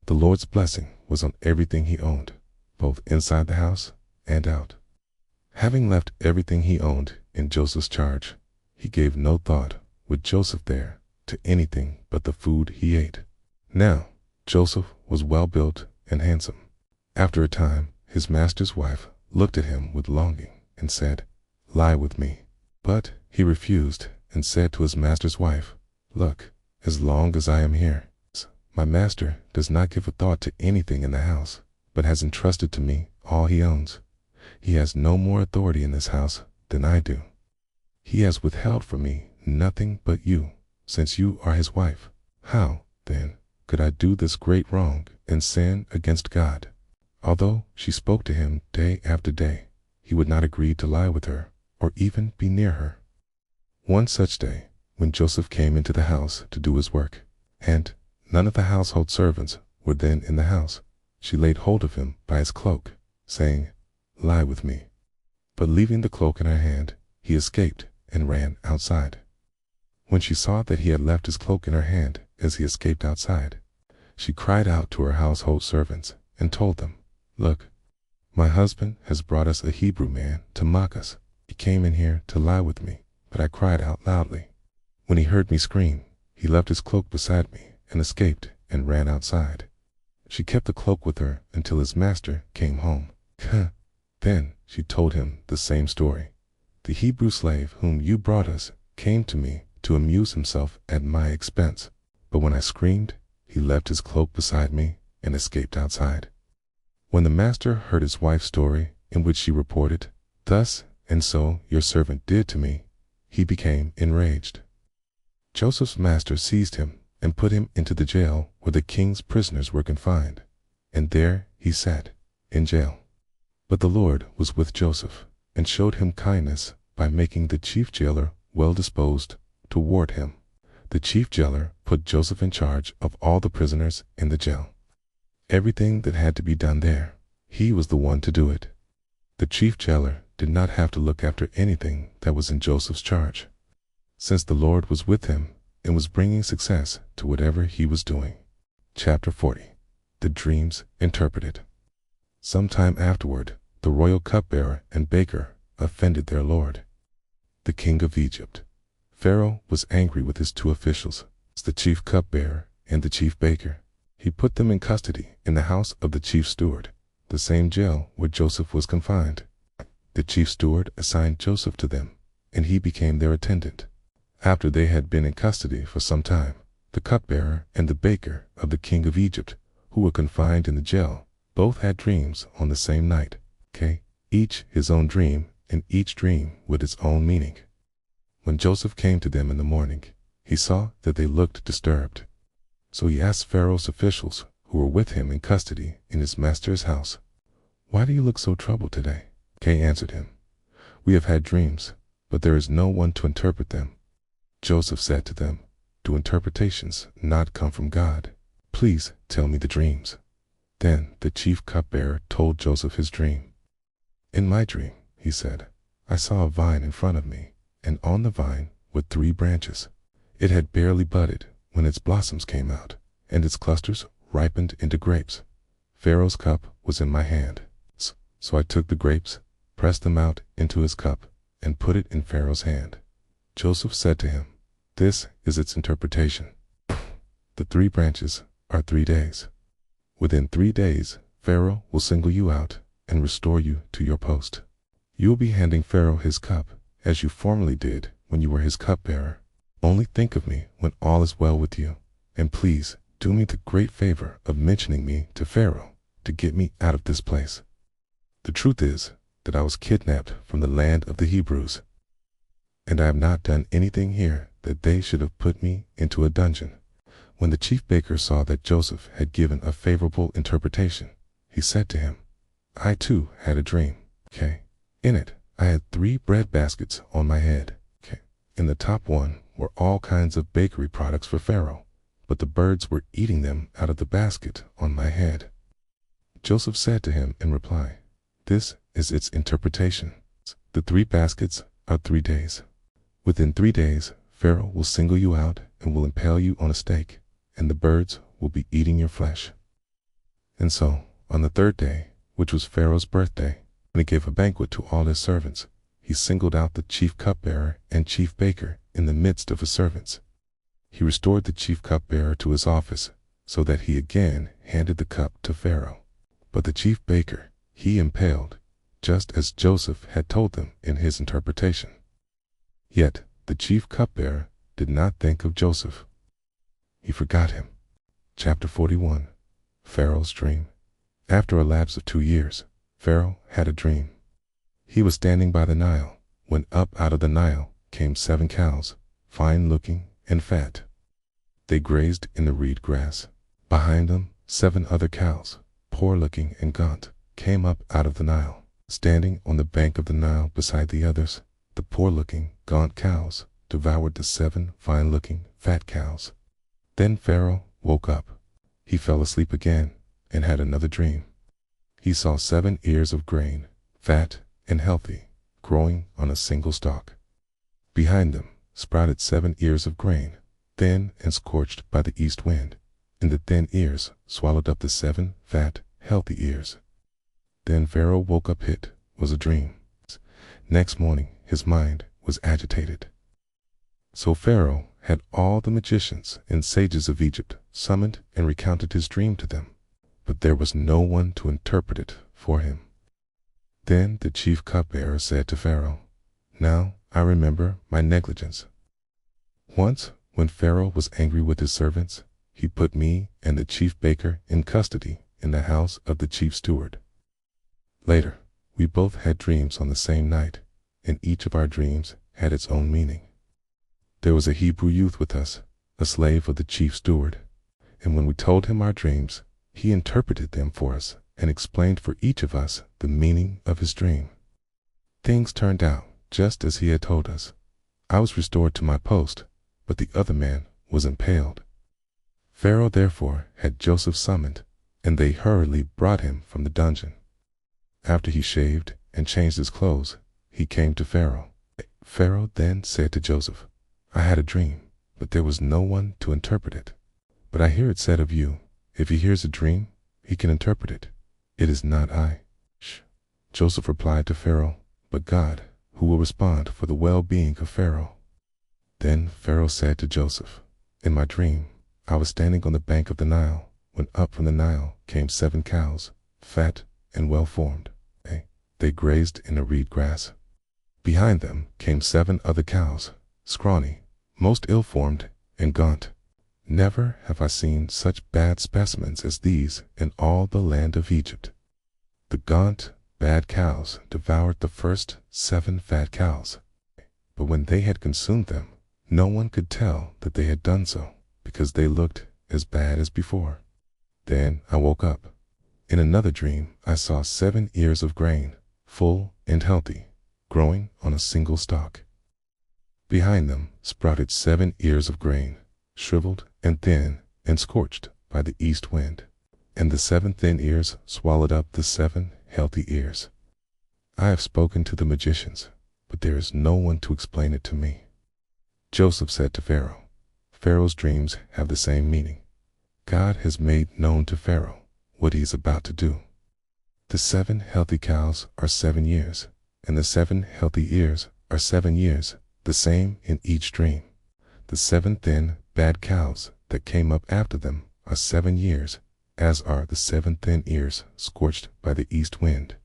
Speaker 1: The Lord's blessing was on everything he owned, both inside the house and out. Having left everything he owned in Joseph's charge, he gave no thought, with Joseph there, to anything but the food he ate. Now, Joseph was well built and handsome. After a time, his master's wife looked at him with longing and said, "Lie with me." But he refused and said to his master's wife, "Look, as long as I am here, my master does not give a thought to anything in the house, but has entrusted to me all he owns. He has no more authority in this house than I do. He has withheld from me nothing but you, since you are his wife. How, then, could I do this great wrong and sin against God?" Although she spoke to him day after day, he would not agree to lie with her or even be near her. One such day, when Joseph came into the house to do his work, and none of the household servants were then in the house, she laid hold of him by his cloak, saying, "Lie with me." But leaving the cloak in her hand, he escaped and ran outside. When she saw that he had left his cloak in her hand as he escaped outside, she cried out to her household servants and told them, "Look, my husband has brought us a Hebrew man to mock us. He came in here to lie with me, but I cried out loudly. When he heard me scream, he left his cloak beside me and escaped and ran outside." She kept the cloak with her until his master came home. Then she told him the same story. "The Hebrew slave whom you brought us came to me to amuse himself at my expense, but when I screamed, he left his cloak beside me and escaped outside." When the master heard his wife's story, in which she reported, "Thus and so your servant did to me," he became enraged. Joseph's master seized him and put him into the jail where the king's prisoners were confined, and there he sat, in jail. But the Lord was with Joseph, and showed him kindness by making the chief jailer well disposed toward him. The chief jailer put Joseph in charge of all the prisoners in the jail. Everything that had to be done there, he was the one to do it. The chief jailer did not have to look after anything that was in Joseph's charge, since the Lord was with him and was bringing success to whatever he was doing. Chapter 40. The Dreams Interpreted. Some time afterward, the royal cupbearer and baker offended their lord, the king of Egypt. Pharaoh was angry with his two officials, the chief cupbearer and the chief baker. He put them in custody in the house of the chief steward, the same jail where Joseph was confined. The chief steward assigned Joseph to them, and he became their attendant. After they had been in custody for some time, the cupbearer and the baker of the king of Egypt, who were confined in the jail, both had dreams on the same night. Each his own dream, and each dream with its own meaning. When Joseph came to them in the morning, he saw that they looked disturbed. So he asked Pharaoh's officials who were with him in custody in his master's house, "Why do you look so troubled today?" They answered him, "We have had dreams, but there is no one to interpret them." Joseph said to them, "Do interpretations not come from God? Please tell me the dreams." Then the chief cupbearer told Joseph his dream. "In my dream," he said, "I saw a vine in front of me, and on the vine were 3 branches. It had barely budded when its blossoms came out, and its clusters ripened into grapes. Pharaoh's cup was in my hand. So I took the grapes, pressed them out into his cup, and put it in Pharaoh's hand." Joseph said to him, "This is its interpretation. The 3 branches are 3 days. Within 3 days, Pharaoh will single you out and restore you to your post. You will be handing Pharaoh his cup, as you formerly did when you were his cupbearer. Only think of me when all is well with you, and please do me the great favor of mentioning me to Pharaoh to get me out of this place. The truth is that I was kidnapped from the land of the Hebrews, and I have not done anything here that they should have put me into a dungeon." When the chief baker saw that Joseph had given a favorable interpretation, he said to him, "I too had a dream. In it, I had 3 bread baskets on my head. In the top one were all kinds of bakery products for Pharaoh, but the birds were eating them out of the basket on my head." Joseph said to him in reply, "This is its interpretation. The 3 baskets are 3 days. Within 3 days, Pharaoh will single you out and will impale you on a stake, and the birds will be eating your flesh." And so, on the 3rd day, which was Pharaoh's birthday, when he gave a banquet to all his servants, he singled out the chief cupbearer and chief baker in the midst of his servants. He restored the chief cupbearer to his office, so that he again handed the cup to Pharaoh. But the chief baker he impaled, just as Joseph had told them in his interpretation. Yet the chief cupbearer did not think of Joseph. He forgot him. Chapter 41. Pharaoh's Dream. After a lapse of 2 years, Pharaoh had a dream. He was standing by the Nile, when up out of the Nile came 7 cows, fine-looking and fat. They grazed in the reed grass. Behind them, 7 other cows, poor-looking and gaunt, came up out of the Nile. Standing on the bank of the Nile beside the others, the poor-looking, gaunt cows devoured the 7 fine-looking, fat cows. Then Pharaoh woke up. He fell asleep again and had another dream. He saw 7 ears of grain, fat and healthy, growing on a single stalk. Behind them sprouted 7 ears of grain, thin and scorched by the east wind, and the thin ears swallowed up the 7 fat, healthy ears. Then Pharaoh woke up. It was a dream. Next morning his mind was agitated. So Pharaoh had all the magicians and sages of Egypt summoned and recounted his dream to them, but there was no one to interpret it for him. Then the chief cupbearer said to Pharaoh, "Now I remember my negligence. Once, when Pharaoh was angry with his servants, he put me and the chief baker in custody in the house of the chief steward. Later, we both had dreams on the same night, and each of our dreams had its own meaning. There was a Hebrew youth with us, a slave of the chief steward, and when we told him our dreams, he interpreted them for us and explained for each of us the meaning of his dream. Things turned out just as he had told us. I was restored to my post, but the other man was impaled. Pharaoh therefore had Joseph summoned, and they hurriedly brought him from the dungeon. After he shaved and changed his clothes, he came to Pharaoh. Pharaoh then said to Joseph, "I had a dream, but there was no one to interpret it. But I hear it said of you, if he hears a dream, he can interpret it. It is not I." Joseph replied to Pharaoh, "But God, who will respond for the well-being of Pharaoh." Then Pharaoh said to Joseph, "In my dream, I was standing on the bank of the Nile, when up from the Nile came 7 cows, fat and well-formed. They grazed in the reed grass. Behind them came 7 other cows, scrawny, most ill-formed and gaunt. Never have I seen such bad specimens as these in all the land of Egypt. The gaunt, bad cows devoured the first 7 fat cows, but when they had consumed them, no one could tell that they had done so, because they looked as bad as before. Then I woke up. In another dream I saw 7 ears of grain, full and healthy, growing on a single stalk. Behind them sprouted 7 ears of grain, shriveled and thin and scorched by the east wind, and the 7 thin ears swallowed up the 7 healthy ears. I have spoken to the magicians, but there is no one to explain it to me." Joseph said to Pharaoh, "Pharaoh's dreams have the same meaning. God has made known to Pharaoh what he is about to do. The 7 healthy cows are 7 years, and the 7 healthy ears are 7 years, the same in each dream. The 7 thin, bad cows that came up after them are 7 years, as are the 7 thin ears scorched by the east wind.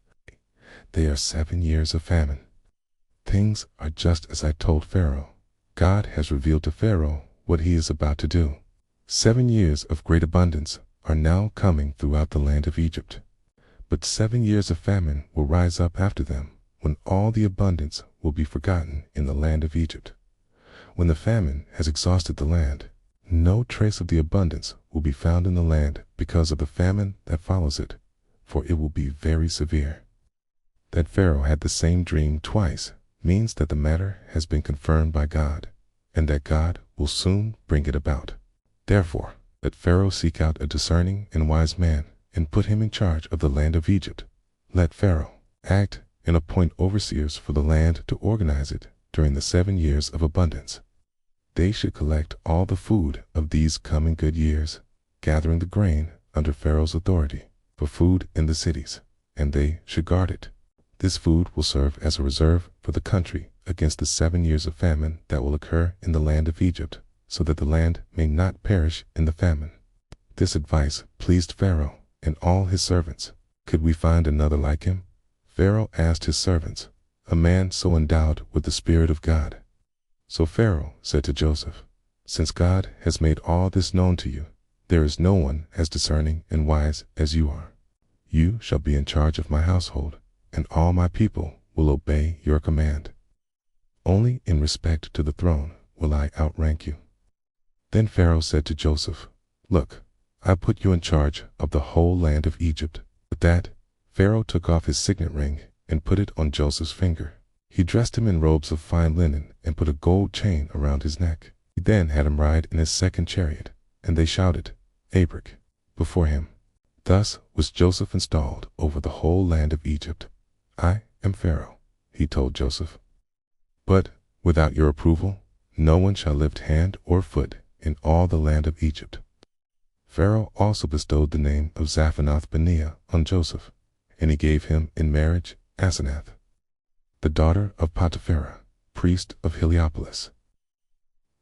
Speaker 1: They are 7 years of famine. Things are just as I told Pharaoh. God has revealed to Pharaoh what he is about to do. 7 years of great abundance are now coming throughout the land of Egypt. But 7 years of famine will rise up after them, when all the abundance will be forgotten in the land of Egypt. When the famine has exhausted the land, no trace of the abundance will be found in the land because of the famine that follows it, for it will be very severe. That Pharaoh had the same dream twice means that the matter has been confirmed by God, and that God will soon bring it about. Therefore, let Pharaoh seek out a discerning and wise man and put him in charge of the land of Egypt. Let Pharaoh act and appoint overseers for the land to organize it during the 7 years of abundance. They should collect all the food of these coming good years, gathering the grain under Pharaoh's authority for food in the cities, and they should guard it. This food will serve as a reserve for the country against the 7 years of famine that will occur in the land of Egypt, so that the land may not perish in the famine. This advice pleased Pharaoh and all his servants. Could we find another like him? Pharaoh asked his servants, a man so endowed with the Spirit of God. So Pharaoh said to Joseph, since God has made all this known to you, there is no one as discerning and wise as you are. You shall be in charge of my household, and all my people will obey your command. Only in respect to the throne will I outrank you. Then Pharaoh said to Joseph, look, I put you in charge of the whole land of Egypt. With that, Pharaoh took off his signet ring and put it on Joseph's finger. He dressed him in robes of fine linen and put a gold chain around his neck. He then had him ride in his second chariot, and they shouted, Abrak, before him. Thus was Joseph installed over the whole land of Egypt. I am Pharaoh, he told Joseph. But without your approval, no one shall lift hand or foot in all the land of Egypt. Pharaoh also bestowed the name of Zaphanath-Paneah on Joseph, and he gave him in marriage Asenath, the daughter of Potipharah, priest of Heliopolis.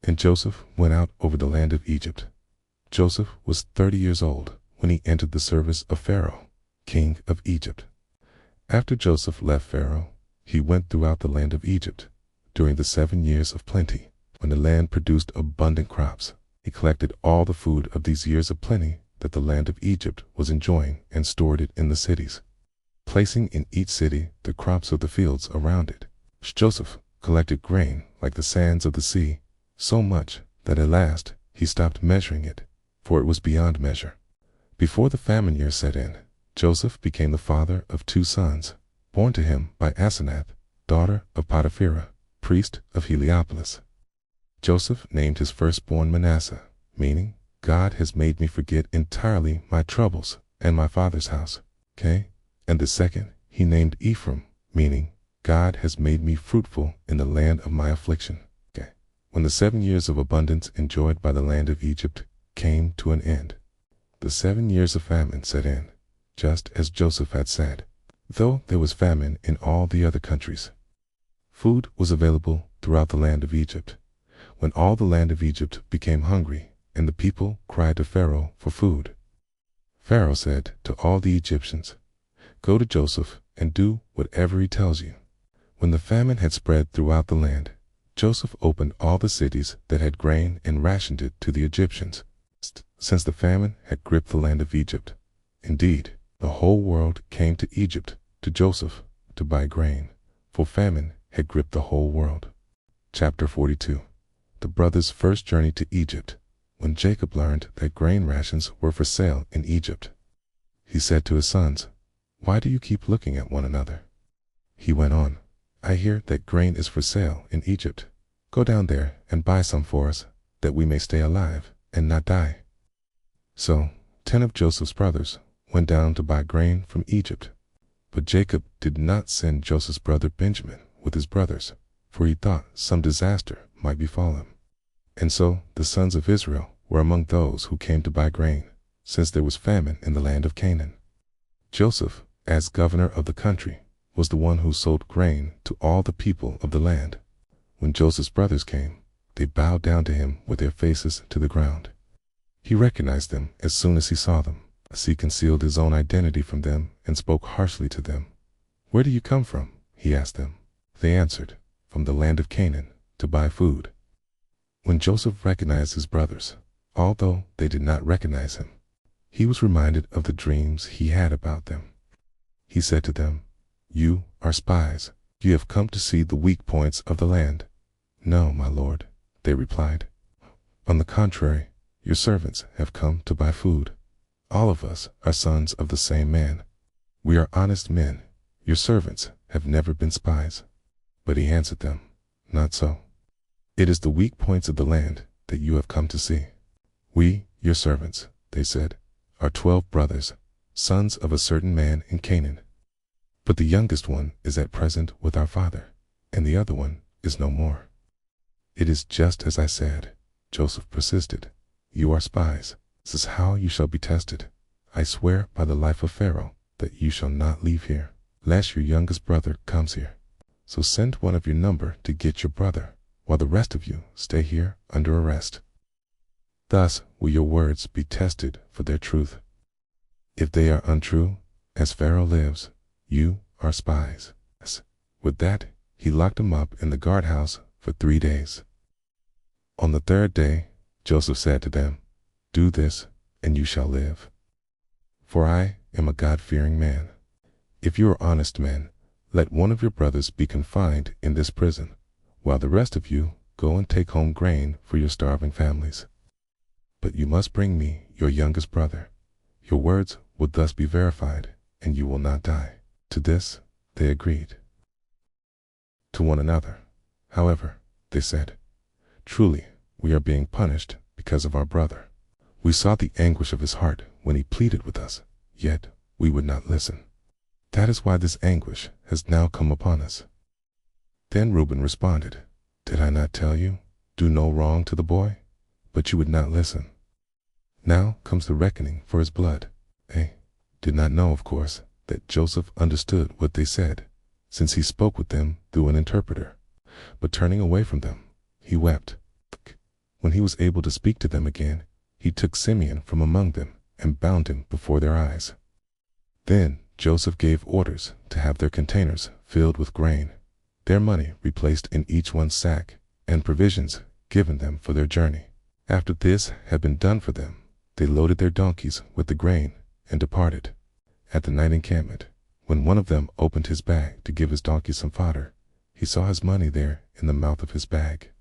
Speaker 1: And Joseph went out over the land of Egypt. Joseph was 30 years old when he entered the service of Pharaoh, king of Egypt. After Joseph left Pharaoh, he went throughout the land of Egypt during the 7 years of plenty, when the land produced abundant crops. He collected all the food of these years of plenty that the land of Egypt was enjoying and stored it in the cities, placing in each city the crops of the fields around it. Joseph collected grain like the sands of the sea, so much that at last he stopped measuring it, for it was beyond measure. Before the famine year set in, Joseph became the father of 2 sons, born to him by Asenath, daughter of Potipharah, priest of Heliopolis. Joseph named his firstborn Manasseh, meaning, God has made me forget entirely my troubles and my father's house. Okay? And the second he named Ephraim, meaning, God has made me fruitful in the land of my affliction. Okay. When the 7 years of abundance enjoyed by the land of Egypt came to an end, the 7 years of famine set in, just as Joseph had said. Though there was famine in all the other countries, food was available throughout the land of Egypt. When all the land of Egypt became hungry, and the people cried to Pharaoh for food, Pharaoh said to all the Egyptians, go to Joseph and do whatever he tells you. When the famine had spread throughout the land, Joseph opened all the cities that had grain and rationed it to the Egyptians, since the famine had gripped the land of Egypt. Indeed, the whole world came to Egypt, to Joseph, to buy grain, for famine had gripped the whole world. Chapter 42. The brothers' first journey to Egypt. When Jacob learned that grain rations were for sale in Egypt, he said to his sons, why do you keep looking at one another? He went on, I hear that grain is for sale in Egypt. Go down there and buy some for us, that we may stay alive and not die. So 10 of Joseph's brothers went down to buy grain from Egypt. But Jacob did not send Joseph's brother Benjamin with his brothers, for he thought some disaster might befall him. And so the sons of Israel were among those who came to buy grain, since there was famine in the land of Canaan. Joseph, as governor of the country, was the one who sold grain to all the people of the land. When Joseph's brothers came, they bowed down to him with their faces to the ground. He recognized them as soon as he saw them, as he concealed his own identity from them and spoke harshly to them. Where do you come from? He asked them. They answered, from the land of Canaan, to buy food. When Joseph recognized his brothers, although they did not recognize him. He was reminded of the dreams he had about them. He said to them, "You are spies. You have come to see the weak points of the land." "No, my lord," they replied. "On the contrary, your servants have come to buy food. All of us are sons of the same man. We are honest men. Your servants have never been spies." But he answered them, "Not so. It is the weak points of the land that you have come to see. We, your servants," they said, "are 12 brothers, sons of a certain man in Canaan. But the youngest one is at present with our father, and the other one is no more." "It is just as I said," Joseph persisted. "You are spies. This is how you shall be tested. I swear by the life of Pharaoh that you shall not leave here, lest your youngest brother comes here. So send one of your number to get your brother, while the rest of you stay here under arrest. Thus will your words be tested for their truth. If they are untrue, as Pharaoh lives, you are spies." With that, he locked them up in the guardhouse for 3 days. On the 3rd day, Joseph said to them, "Do this, and you shall live. For I am a God-fearing man. If you are honest men, let one of your brothers be confined in this prison, while the rest of you go and take home grain for your starving families. But you must bring me your youngest brother. Your words will thus be verified, and you will not die." To this they agreed. To one another, however, they said, "Truly, we are being punished because of our brother. We saw the anguish of his heart when he pleaded with us, yet we would not listen. That is why this anguish has now come upon us." Then Reuben responded, "Did I not tell you, do no wrong to the boy? But you would not listen. Now comes the reckoning for his blood." They did not know, of course, that Joseph understood what they said, since he spoke with them through an interpreter. But turning away from them, he wept. When he was able to speak to them again, he took Simeon from among them and bound him before their eyes. Then Joseph gave orders to have their containers filled with grain, their money replaced in each one's sack, and provisions given them for their journey. After this had been done for them, they loaded their donkeys with the grain and departed. At the night encampment, when one of them opened his bag to give his donkey some fodder, he saw his money there in the mouth of his bag.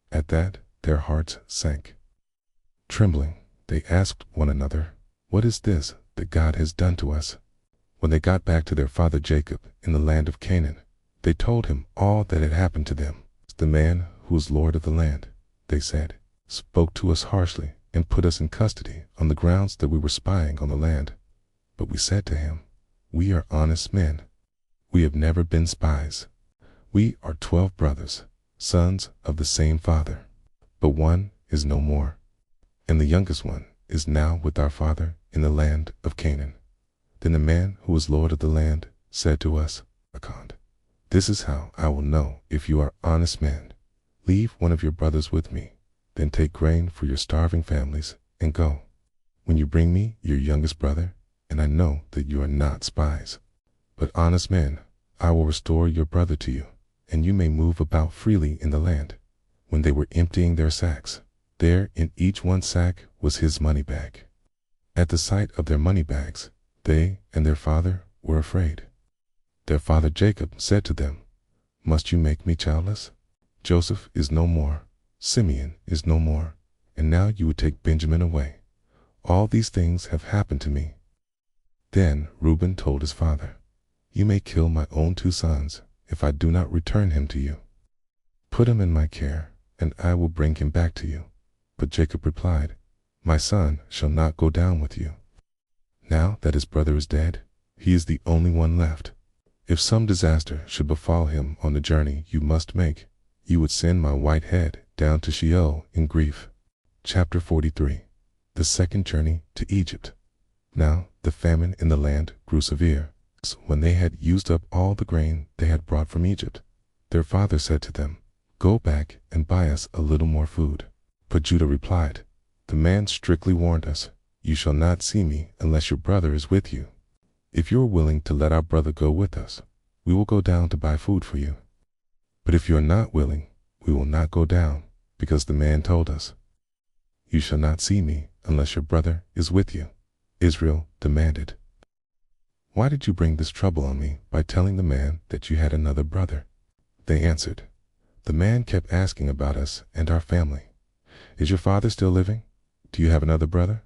Speaker 1: At that, their hearts sank. Trembling, they asked one another, "What is this that God has done to us?" When they got back to their father Jacob in the land of Canaan, they told him all that had happened to them. "The man who was lord of the land," they said, "spoke to us harshly and put us in custody on the grounds that we were spying on the land. But we said to him, 'We are honest men. We have never been spies. We are 12 brothers, sons of the same father. But one is no more, and the youngest one is now with our father in the land of Canaan.' Then the man who was lord of the land said to us, 'This is how I will know if you are honest men. Leave one of your brothers with me, then take grain for your starving families and go. When you bring me your youngest brother, and I know that you are not spies, but honest men, I will restore your brother to you, and you may move about freely in the land.' When they were emptying their sacks, there in each one's sack was his money bag. At the sight of their money bags, they and their father were afraid. Their father Jacob said to them, 'Must you make me childless? Joseph is no more, Simeon is no more, and now you would take Benjamin away. All these things have happened to me.' Then Reuben told his father, 'You may kill my own 2 sons if I do not return him to you. Put him in my care, and I will bring him back to you.' But Jacob replied, 'My son shall not go down with you. Now that his brother is dead, he is the only one left. If some disaster should befall him on the journey you must make, you would send my white head down to Sheol in grief.'" Chapter 43. The second journey to Egypt. Now the famine in the land grew severe. So when they had used up all the grain they had brought from Egypt, their father said to them, "Go back and buy us a little more food." But Judah replied, "The man strictly warned us, 'You shall not see me unless your brother is with you.' If you are willing to let our brother go with us, we will go down to buy food for you." But if you are not willing, we will not go down, because the man told us, "You shall not see me unless your brother is with you." Israel demanded, "Why did you bring this trouble on me by telling the man that you had another brother?" They answered, "The man kept asking about us and our family. Is your father still living? Do you have another brother?"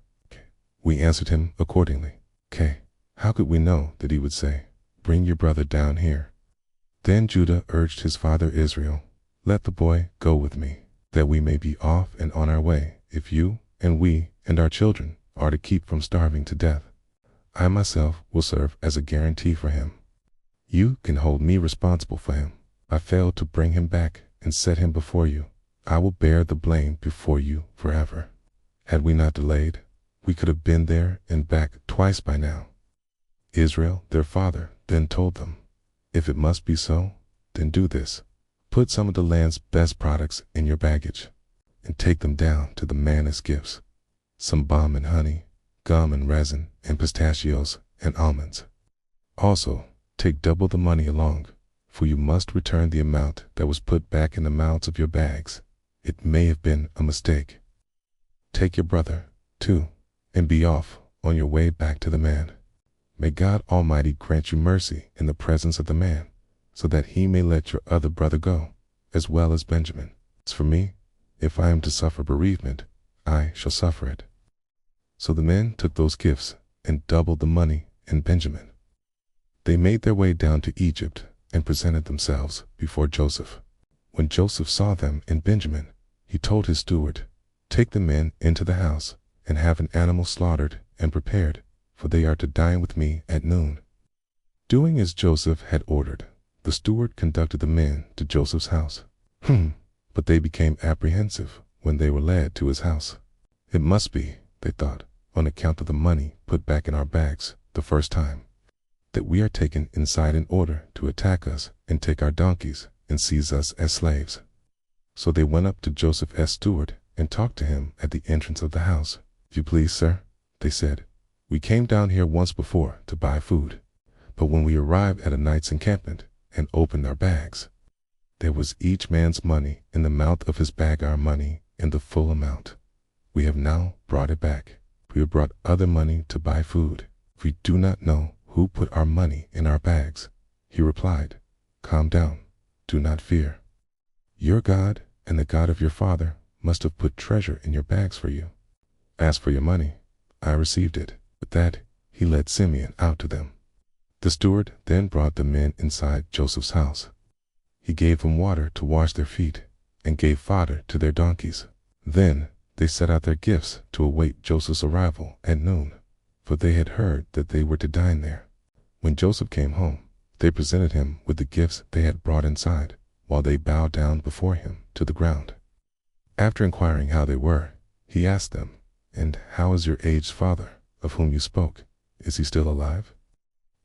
Speaker 1: We answered him accordingly. How could we know that he would say, "Bring your brother down here"? Then Judah urged his father Israel, "Let the boy go with me, that we may be off and on our way, if you and we and our children are to keep from starving to death. I myself will serve as a guarantee for him. You can hold me responsible for him. I failed to bring him back and set him before you. I will bear the blame before you forever. Had we not delayed, we could have been there and back twice by now." Israel, their father, then told them, "If it must be so, then do this. Put some of the land's best products in your baggage, and take them down to the man as gifts: some balm and honey, gum and resin, and pistachios and almonds. Also, take double the money along, for you must return the amount that was put back in the mouths of your bags. It may have been a mistake. Take your brother, too, and be off on your way back to the man. May God Almighty grant you mercy in the presence of the man, so that he may let your other brother go, as well as Benjamin. As for me, if I am to suffer bereavement, I shall suffer it." So the men took those gifts and doubled the money in Benjamin. They made their way down to Egypt and presented themselves before Joseph. When Joseph saw them in Benjamin, he told his steward, "Take the men into the house and have an animal slaughtered and prepared, for they are to dine with me at noon." Doing as Joseph had ordered, the steward conducted the men to Joseph's house. But they became apprehensive when they were led to his house. "It must be," they thought, "on account of the money put back in our bags the first time, that we are taken inside in order to attack us and take our donkeys and seize us as slaves." So they went up to Joseph's steward and talked to him at the entrance of the house. "If you please, sir," they said, "we came down here once before to buy food, but when we arrived at a night's encampment and opened our bags, there was each man's money in the mouth of his bag, our money in the full amount. We have now brought it back. We have brought other money to buy food. We do not know who put our money in our bags." He replied, "Calm down. Do not fear. Your God and the God of your father must have put treasure in your bags for you. As for your money, I received it." With that, he led Simeon out to them. The steward then brought the men inside Joseph's house. He gave them water to wash their feet and gave fodder to their donkeys. Then they set out their gifts to await Joseph's arrival at noon, for they had heard that they were to dine there. When Joseph came home, they presented him with the gifts they had brought inside, while they bowed down before him to the ground. After inquiring how they were, he asked them, "And how is your aged father, of whom you spoke? Is he still alive?"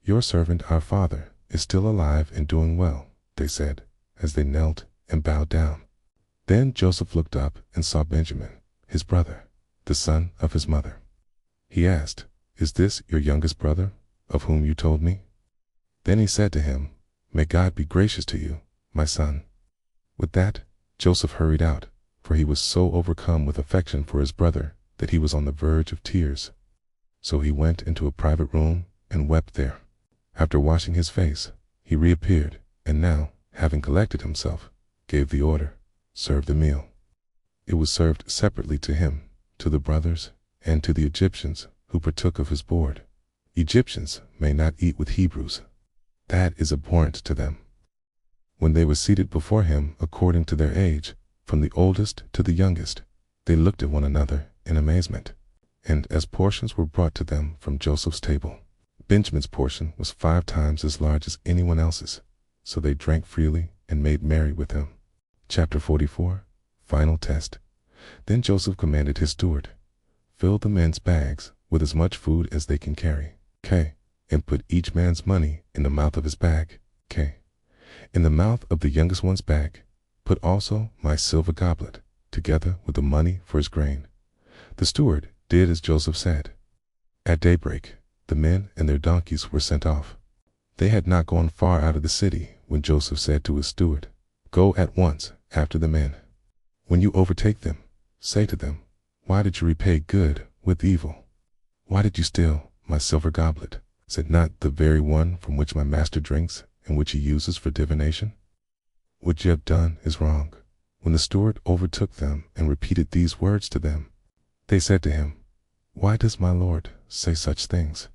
Speaker 1: "Your servant, our father, is still alive and doing well," they said, as they knelt and bowed down. Then Joseph looked up and saw Benjamin, his brother, the son of his mother. He asked, "Is this your youngest brother, of whom you told me?" Then he said to him, "May God be gracious to you, my son." With that, Joseph hurried out, for he was so overcome with affection for his brother that he was on the verge of tears. So he went into a private room and wept there. After washing his face, he reappeared, and now, having collected himself, gave the order, "Serve the meal." It was served separately to him, to the brothers, and to the Egyptians who partook of his board. Egyptians may not eat with Hebrews. That is abhorrent to them. When they were seated before him according to their age, from the oldest to the youngest, they looked at one another in amazement. And as portions were brought to them from Joseph's table, Benjamin's portion was 5 times as large as anyone else's. So they drank freely and made merry with him. Chapter 44, Final Test. Then Joseph commanded his steward, "Fill the men's bags with as much food as they can carry, and put each man's money in the mouth of his bag, In the mouth of the youngest one's bag, put also my silver goblet, together with the money for his grain." The steward did as Joseph said. At daybreak, the men and their donkeys were sent off. They had not gone far out of the city when Joseph said to his steward, Go at once after the men. When you overtake them, say to them, why did you repay good with evil? Why did you steal my silver goblet? Is it not the very one from which my master drinks and which he uses for divination? What you have done is wrong. When the steward overtook them and repeated these words to them, they said to him, why does my lord say such things?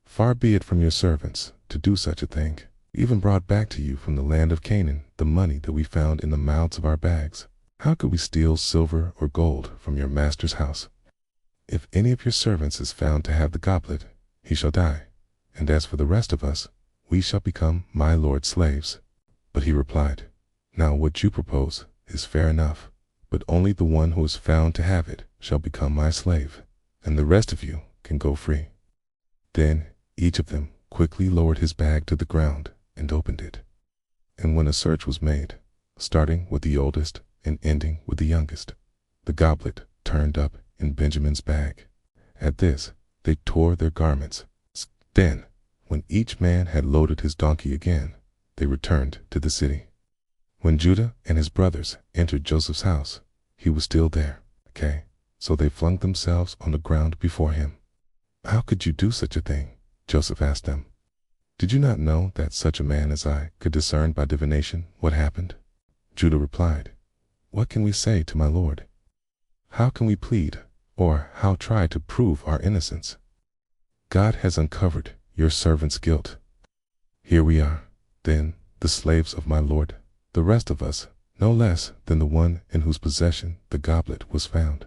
Speaker 1: Far be it from your servants to do such a thing. We even brought back to you from the land of Canaan the money that we found in the mouths of our bags. How could we steal silver or gold from your master's house? If any of your servants is found to have the goblet, he shall die, and as for the rest of us, we shall become my lord's slaves. But he replied, now what you propose is fair enough, but only the one who is found to have it shall become my slave, and the rest of you can go free. Then each of them quickly lowered his bag to the ground and opened it. And when a search was made, starting with the oldest and ending with the youngest, the goblet turned up in Benjamin's bag. At this, they tore their garments. Then, when each man had loaded his donkey again, they returned to the city. When Judah and his brothers entered Joseph's house, he was still there. So they flung themselves on the ground before him. How could you do such a thing? Joseph asked them. Did you not know that such a man as I could discern by divination what happened? Judah replied, what can we say to my lord? How can we plead, or how try to prove our innocence? God has uncovered your servant's guilt. Here we are, then, the slaves of my lord, the rest of us, no less than the one in whose possession the goblet was found.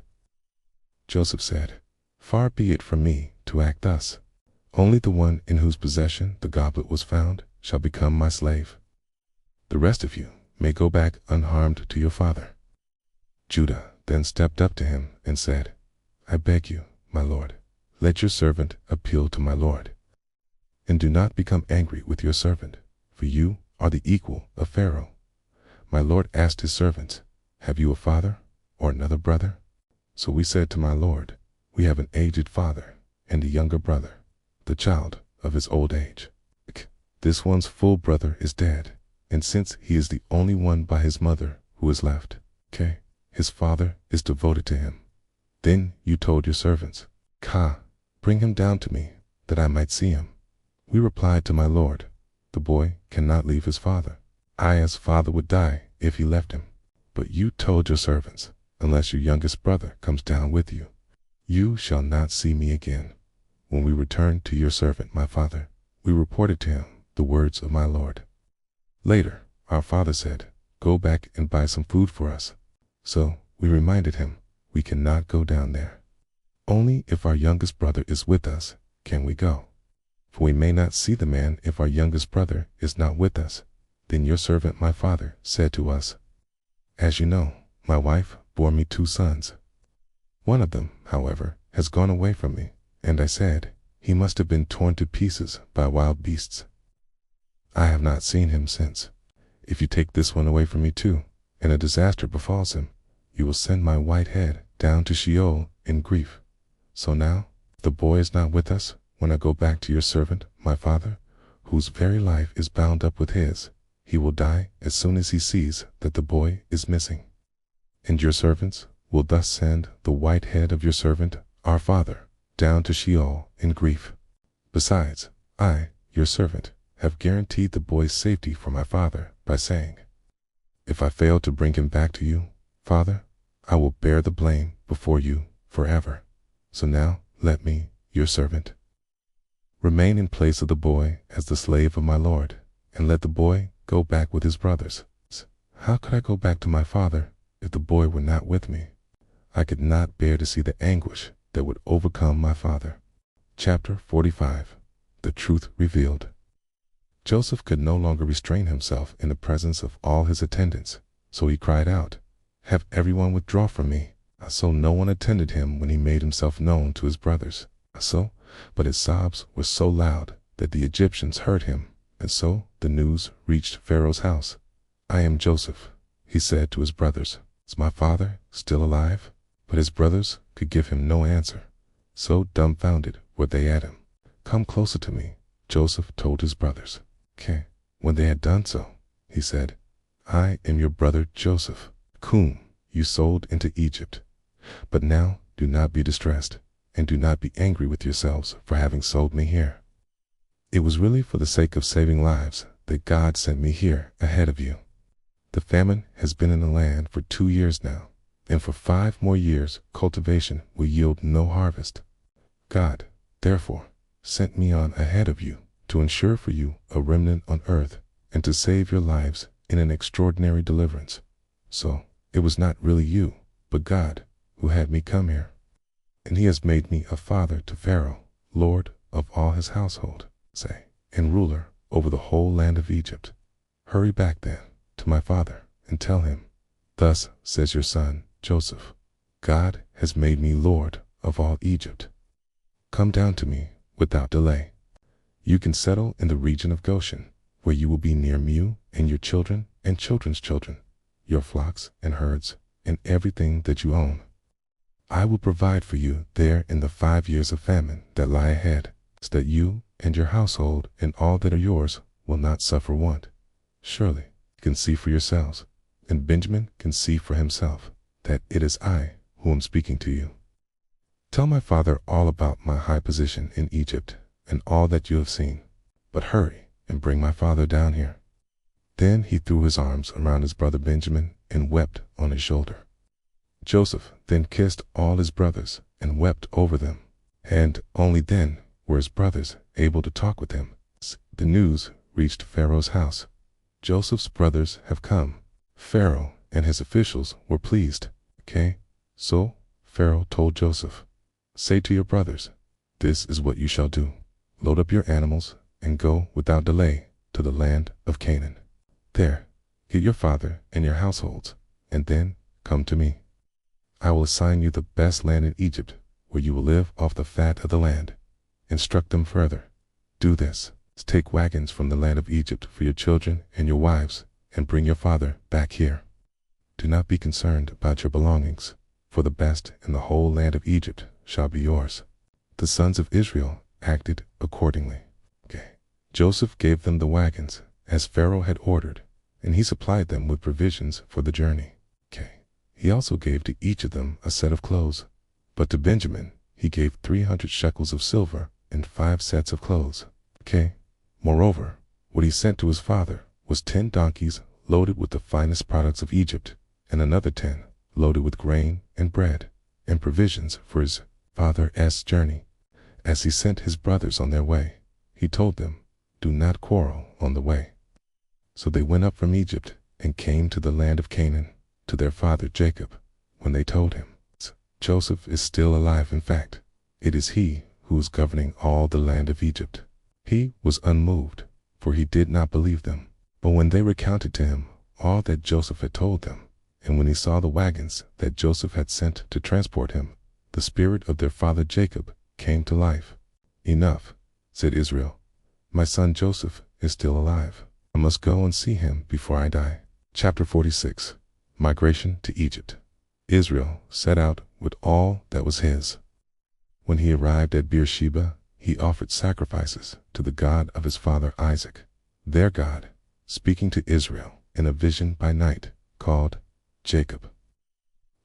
Speaker 1: Joseph said, far be it from me to act thus. Only the one in whose possession the goblet was found shall become my slave. The rest of you may go back unharmed to your father. Judah then stepped up to him and said, I beg you, my lord, let your servant appeal to my lord. And do not become angry with your servant, for you are the equal of Pharaoh. My lord asked his servants, have you a father or another brother? So we said to my lord, we have an aged father and a younger brother, the child of his old age. This one's full brother is dead, and since he is the only one by his mother who is left, his father is devoted to him. Then you told your servants, bring him down to me, that I might see him. We replied to my lord, the boy cannot leave his father. I as father would die if he left him. But you told your servants, unless your youngest brother comes down with you, you shall not see me again. When we returned to your servant, my father, we reported to him the words of my lord. Later, our father said, go back and buy some food for us. So we reminded him, we cannot go down there. Only if our youngest brother is with us can we go. For we may not see the man if our youngest brother is not with us. Then your servant my father said to us, as you know, my wife bore me 2 sons. One of them, however, has gone away from me, and I said, he must have been torn to pieces by wild beasts. I have not seen him since. If you take this one away from me too, and a disaster befalls him, you will send my white head down to Sheol in grief. So now, the boy is not with us when I go back to your servant, my father, whose very life is bound up with his. He will die as soon as he sees that the boy is missing. And your servants will thus send the white head of your servant, our father, down to Sheol in grief. Besides, I, your servant, have guaranteed the boy's safety for my father by saying, if I fail to bring him back to you, Father, I will bear the blame before you forever. So now let me, your servant, remain in place of the boy as the slave of my lord, and let the boy go back with his brothers. How could I go back to my father if the boy were not with me? I could not bear to see the anguish that would overcome my father. Chapter 45. The Truth Revealed. Joseph could no longer restrain himself in the presence of all his attendants, so he cried out, have everyone withdraw from me. So no one attended him when he made himself known to his brothers. But his sobs were so loud that the Egyptians heard him, and so the news reached Pharaoh's house. I am Joseph, he said to his brothers. Is my father still alive? But his brothers could give him no answer. So dumbfounded were they at him. Come closer to me, Joseph told his brothers. When they had done so, he said, I am your brother Joseph, whom you sold into Egypt. But now do not be distressed, and do not be angry with yourselves for having sold me here. It was really for the sake of saving lives that God sent me here ahead of you. The famine has been in the land for 2 years now, and for 5 more years cultivation will yield no harvest. God, therefore, sent me on ahead of you to ensure for you a remnant on earth and to save your lives in an extraordinary deliverance. So it was not really you, but God, who had me come here. And he has made me a father to Pharaoh, lord of all his household, say, and ruler over the whole land of Egypt. Hurry back then to my father and tell him, thus says your son Joseph, God has made me lord of all Egypt. Come down to me without delay. You can settle in the region of Goshen, where you will be near me and your children and children's children, your flocks and herds, and everything that you own. I will provide for you there in the 5 years of famine that lie ahead, so that you and your household and all that are yours will not suffer want. Surely you can see for yourselves, and Benjamin can see for himself, that it is I who am speaking to you. Tell my father all about my high position in Egypt and all that you have seen, but hurry and bring my father down here. Then he threw his arms around his brother Benjamin and wept on his shoulder. Joseph then kissed all his brothers and wept over them, and only then were his brothers able to talk with him. The news reached Pharaoh's house. Joseph's brothers have come. Pharaoh and his officials were pleased. So Pharaoh told Joseph, say to your brothers, this is what you shall do. Load up your animals and go without delay to the land of Canaan. There, get your father and your households, and then come to me. I will assign you the best land in Egypt, where you will live off the fat of the land. Instruct them further. Do this. Take wagons from the land of Egypt for your children and your wives, and bring your father back here. Do not be concerned about your belongings, for the best in the whole land of Egypt shall be yours. The sons of Israel acted accordingly. Joseph gave them the wagons, as Pharaoh had ordered, and he supplied them with provisions for the journey. He also gave to each of them a set of clothes, but to Benjamin he gave 300 shekels of silver and 5 sets of clothes. Moreover, what he sent to his father was 10 donkeys loaded with the finest products of Egypt, and another 10 loaded with grain and bread and provisions for his father's journey. As he sent his brothers on their way, he told them, do not quarrel on the way. So they went up from Egypt and came to the land of Canaan, to their father Jacob. When they told him, Joseph is still alive, in fact, it is he who is governing all the land of Egypt. He was unmoved, for he did not believe them. But when they recounted to him all that Joseph had told them, and when he saw the wagons that Joseph had sent to transport him, the spirit of their father Jacob came to life. Enough, said Israel. My son Joseph is still alive. I must go and see him before I die. Chapter 46. Migration to Egypt. Israel set out with all that was his. When he arrived at Beersheba, he offered sacrifices to the God of his father Isaac. Their God, speaking to Israel in a vision by night, called Jacob.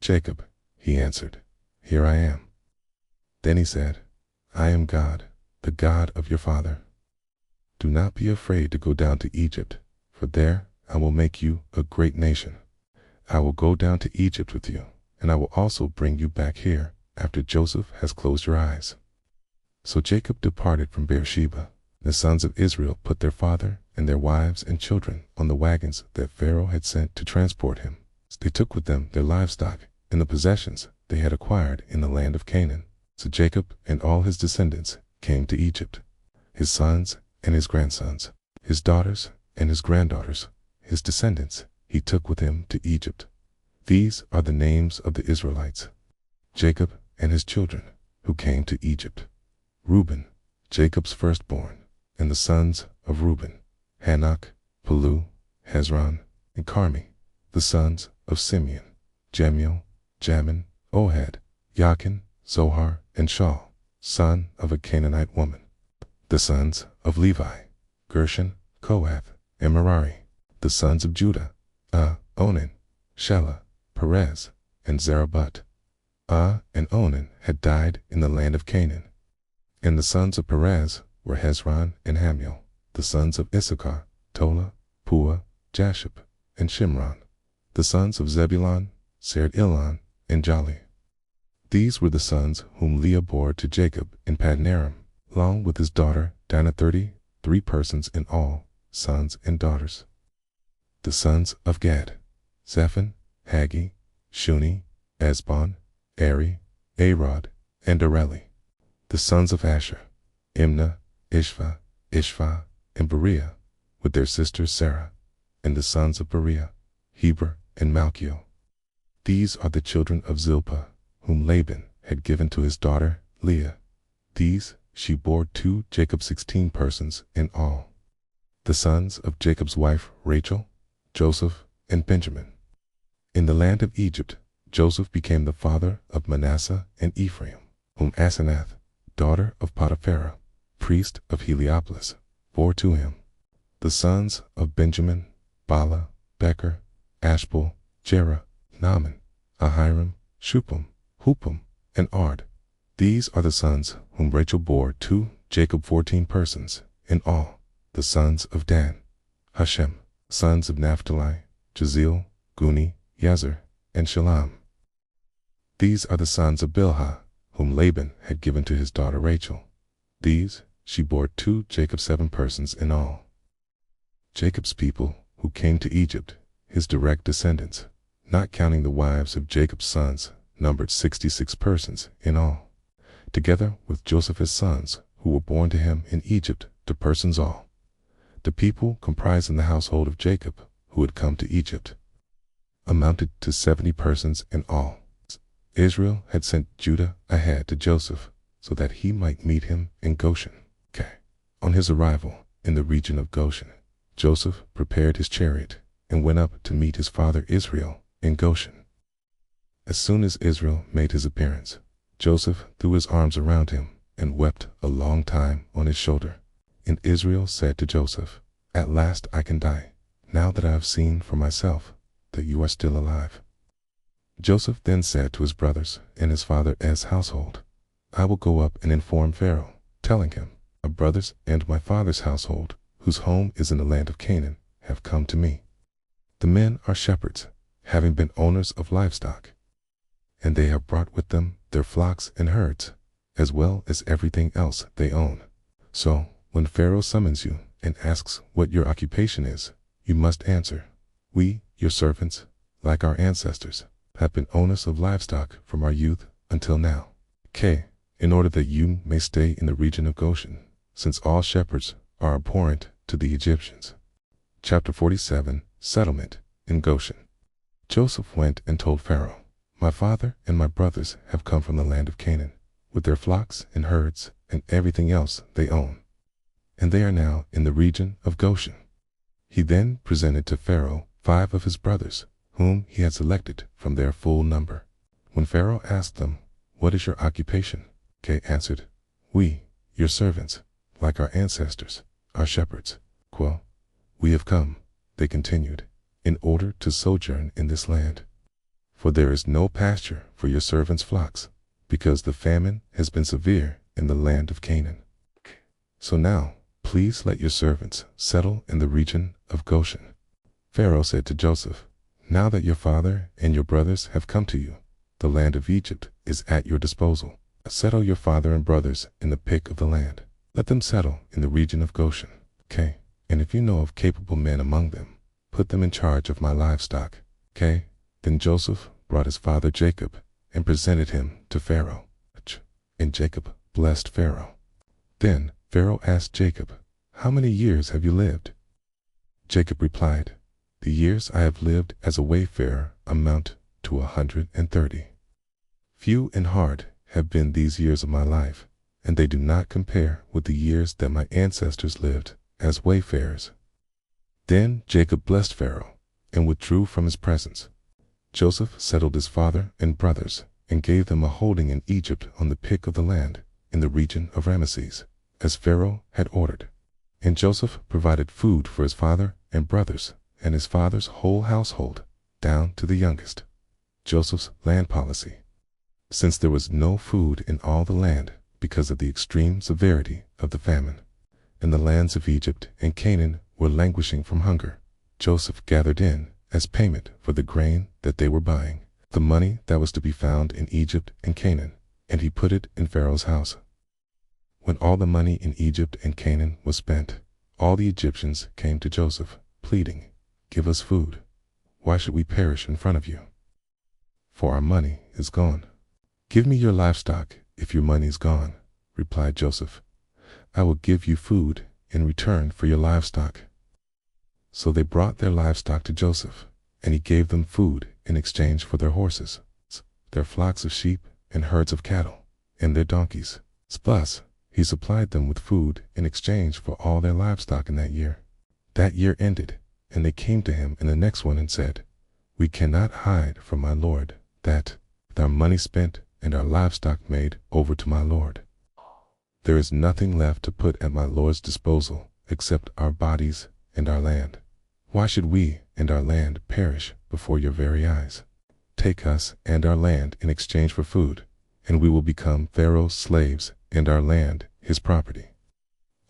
Speaker 1: Jacob, he answered, here I am. Then he said, I am God, the God of your father. Do not be afraid to go down to Egypt, for there I will make you a great nation. I will go down to Egypt with you, and I will also bring you back here after Joseph has closed your eyes. So Jacob departed from Beersheba. The sons of Israel put their father and their wives and children on the wagons that Pharaoh had sent to transport him. They took with them their livestock and the possessions they had acquired in the land of Canaan. So Jacob and all his descendants came to Egypt, his sons and his grandsons, his daughters and his granddaughters, his descendants he took with him to Egypt. These are the names of the Israelites. Jacob and his children who came to Egypt. Reuben, Jacob's firstborn, and the sons of Reuben, Hanok, Palu, Hezron, and Carmi, the sons of Simeon, Jemuel, Jamin, Ohad, Jachin, Zohar, and Shaul, son of a Canaanite woman. The sons of Levi, Gershon, Kohath, and Merari. The sons of Judah, Onan, Shelah, Perez, and Zerah. But and Onan had died in the land of Canaan. And the sons of Perez were Hezron and Hamuel. The sons of Issachar, Tola, Puah, Jashub, and Shimron. The sons of Zebulun, Sered Elon, and Jali. These were the sons whom Leah bore to Jacob in Padanaram, along with his daughter Dinah, 33 persons in all, sons and daughters. The sons of Gad, Zephon, Haggi, Shuni, Esbon, Eri, Arod, and Areli. The sons of Asher, Imnah, Ishva, and Beriah, with their sister Sarah. And the sons of Beriah, Heber and Malchiel. These are the children of Zilpah, whom Laban had given to his daughter Leah. These she bore to Jacob, 16 persons in all. The sons of Jacob's wife Rachel, Joseph, and Benjamin. In the land of Egypt, Joseph became the father of Manasseh and Ephraim, whom Asenath, daughter of Potiphera, priest of Heliopolis, bore to him. The sons of Benjamin, Bala, Becher, Ashbel, Jerah, Naaman, Ahiram, Shupam, Hupam, and Ard. These are the sons whom Rachel bore to Jacob, 14 persons in all. The sons of Dan, Hashem, sons of Naphtali, Jazeel, Guni, Yezer, and Shalom. These are the sons of Bilhah, whom Laban had given to his daughter Rachel. These she bore to Jacob, 7 persons in all. Jacob's people who came to Egypt, his direct descendants, not counting the wives of Jacob's sons, numbered 66 persons in all, together with Joseph's sons who were born to him in Egypt, to persons all. The people comprising the household of Jacob, who had come to Egypt, amounted to 70 persons in all. Israel had sent Judah ahead to Joseph, so that he might meet him in Goshen. On his arrival in the region of Goshen, Joseph prepared his chariot and went up to meet his father Israel in Goshen. As soon as Israel made his appearance, Joseph threw his arms around him and wept a long time on his shoulder. And Israel said to Joseph, "At last I can die, now that I have seen for myself that you are still alive." Joseph then said to his brothers and his father's household, "I will go up and inform Pharaoh, telling him, 'My brothers and my father's household, whose home is in the land of Canaan, have come to me. The men are shepherds, having been owners of livestock, and they have brought with them their flocks and herds, as well as everything else they own. So, when Pharaoh summons you and asks what your occupation is, you must answer, "We, your servants, like our ancestors, have been owners of livestock from our youth until now." In order that you may stay in the region of Goshen, since all shepherds are abhorrent to the Egyptians. Chapter 47, Settlement in Goshen. Joseph went and told Pharaoh, "My father and my brothers have come from the land of Canaan, with their flocks and herds and everything else they own, and they are now in the region of Goshen." He then presented to Pharaoh 5 of his brothers, whom he had selected from their full number. When Pharaoh asked them, "What is your occupation?" they answered, "We, your servants, like our ancestors, are shepherds." "We have come," they continued, "in order to sojourn in this land. For there is no pasture for your servants' flocks, because the famine has been severe in the land of Canaan. So now, please let your servants settle in the region of Goshen." Pharaoh said to Joseph, "Now that your father and your brothers have come to you, the land of Egypt is at your disposal. Settle your father and brothers in the pick of the land. Let them settle in the region of Goshen. And if you know of capable men among them, put them in charge of my livestock." Then Joseph brought his father Jacob and presented him to Pharaoh. And Jacob blessed Pharaoh. Then Pharaoh asked Jacob, "How many years have you lived?" Jacob replied, "The years I have lived as a wayfarer amount to 130. Few and hard have been these years of my life, and they do not compare with the years that my ancestors lived as wayfarers." Then Jacob blessed Pharaoh and withdrew from his presence. Joseph settled his father and brothers and gave them a holding in Egypt on the pick of the land in the region of Ramesses, as Pharaoh had ordered. And Joseph provided food for his father and brothers and his father's whole household, down to the youngest. Joseph's land policy. Since there was no food in all the land because of the extreme severity of the famine, and the lands of Egypt and Canaan were languishing from hunger, Joseph gathered in, as payment for the grain that they were buying, the money that was to be found in Egypt and Canaan, and he put it in Pharaoh's house. When all the money in Egypt and Canaan was spent, all the Egyptians came to Joseph, pleading, "Give us food. Why should we perish in front of you? For our money is gone." "Give me your livestock if your money is gone," replied Joseph. "I will give you food in return for your livestock." So they brought their livestock to Joseph, and he gave them food in exchange for their horses, their flocks of sheep and herds of cattle, and their donkeys. Thus, he supplied them with food in exchange for all their livestock in that year. That year ended, and they came to him in the next one and said, "We cannot hide from my lord that, with our money spent and our livestock made over to my lord, there is nothing left to put at my lord's disposal except our bodies and our land. Why should we and our land perish before your very eyes? Take us and our land in exchange for food, and we will become Pharaoh's slaves and our land his property.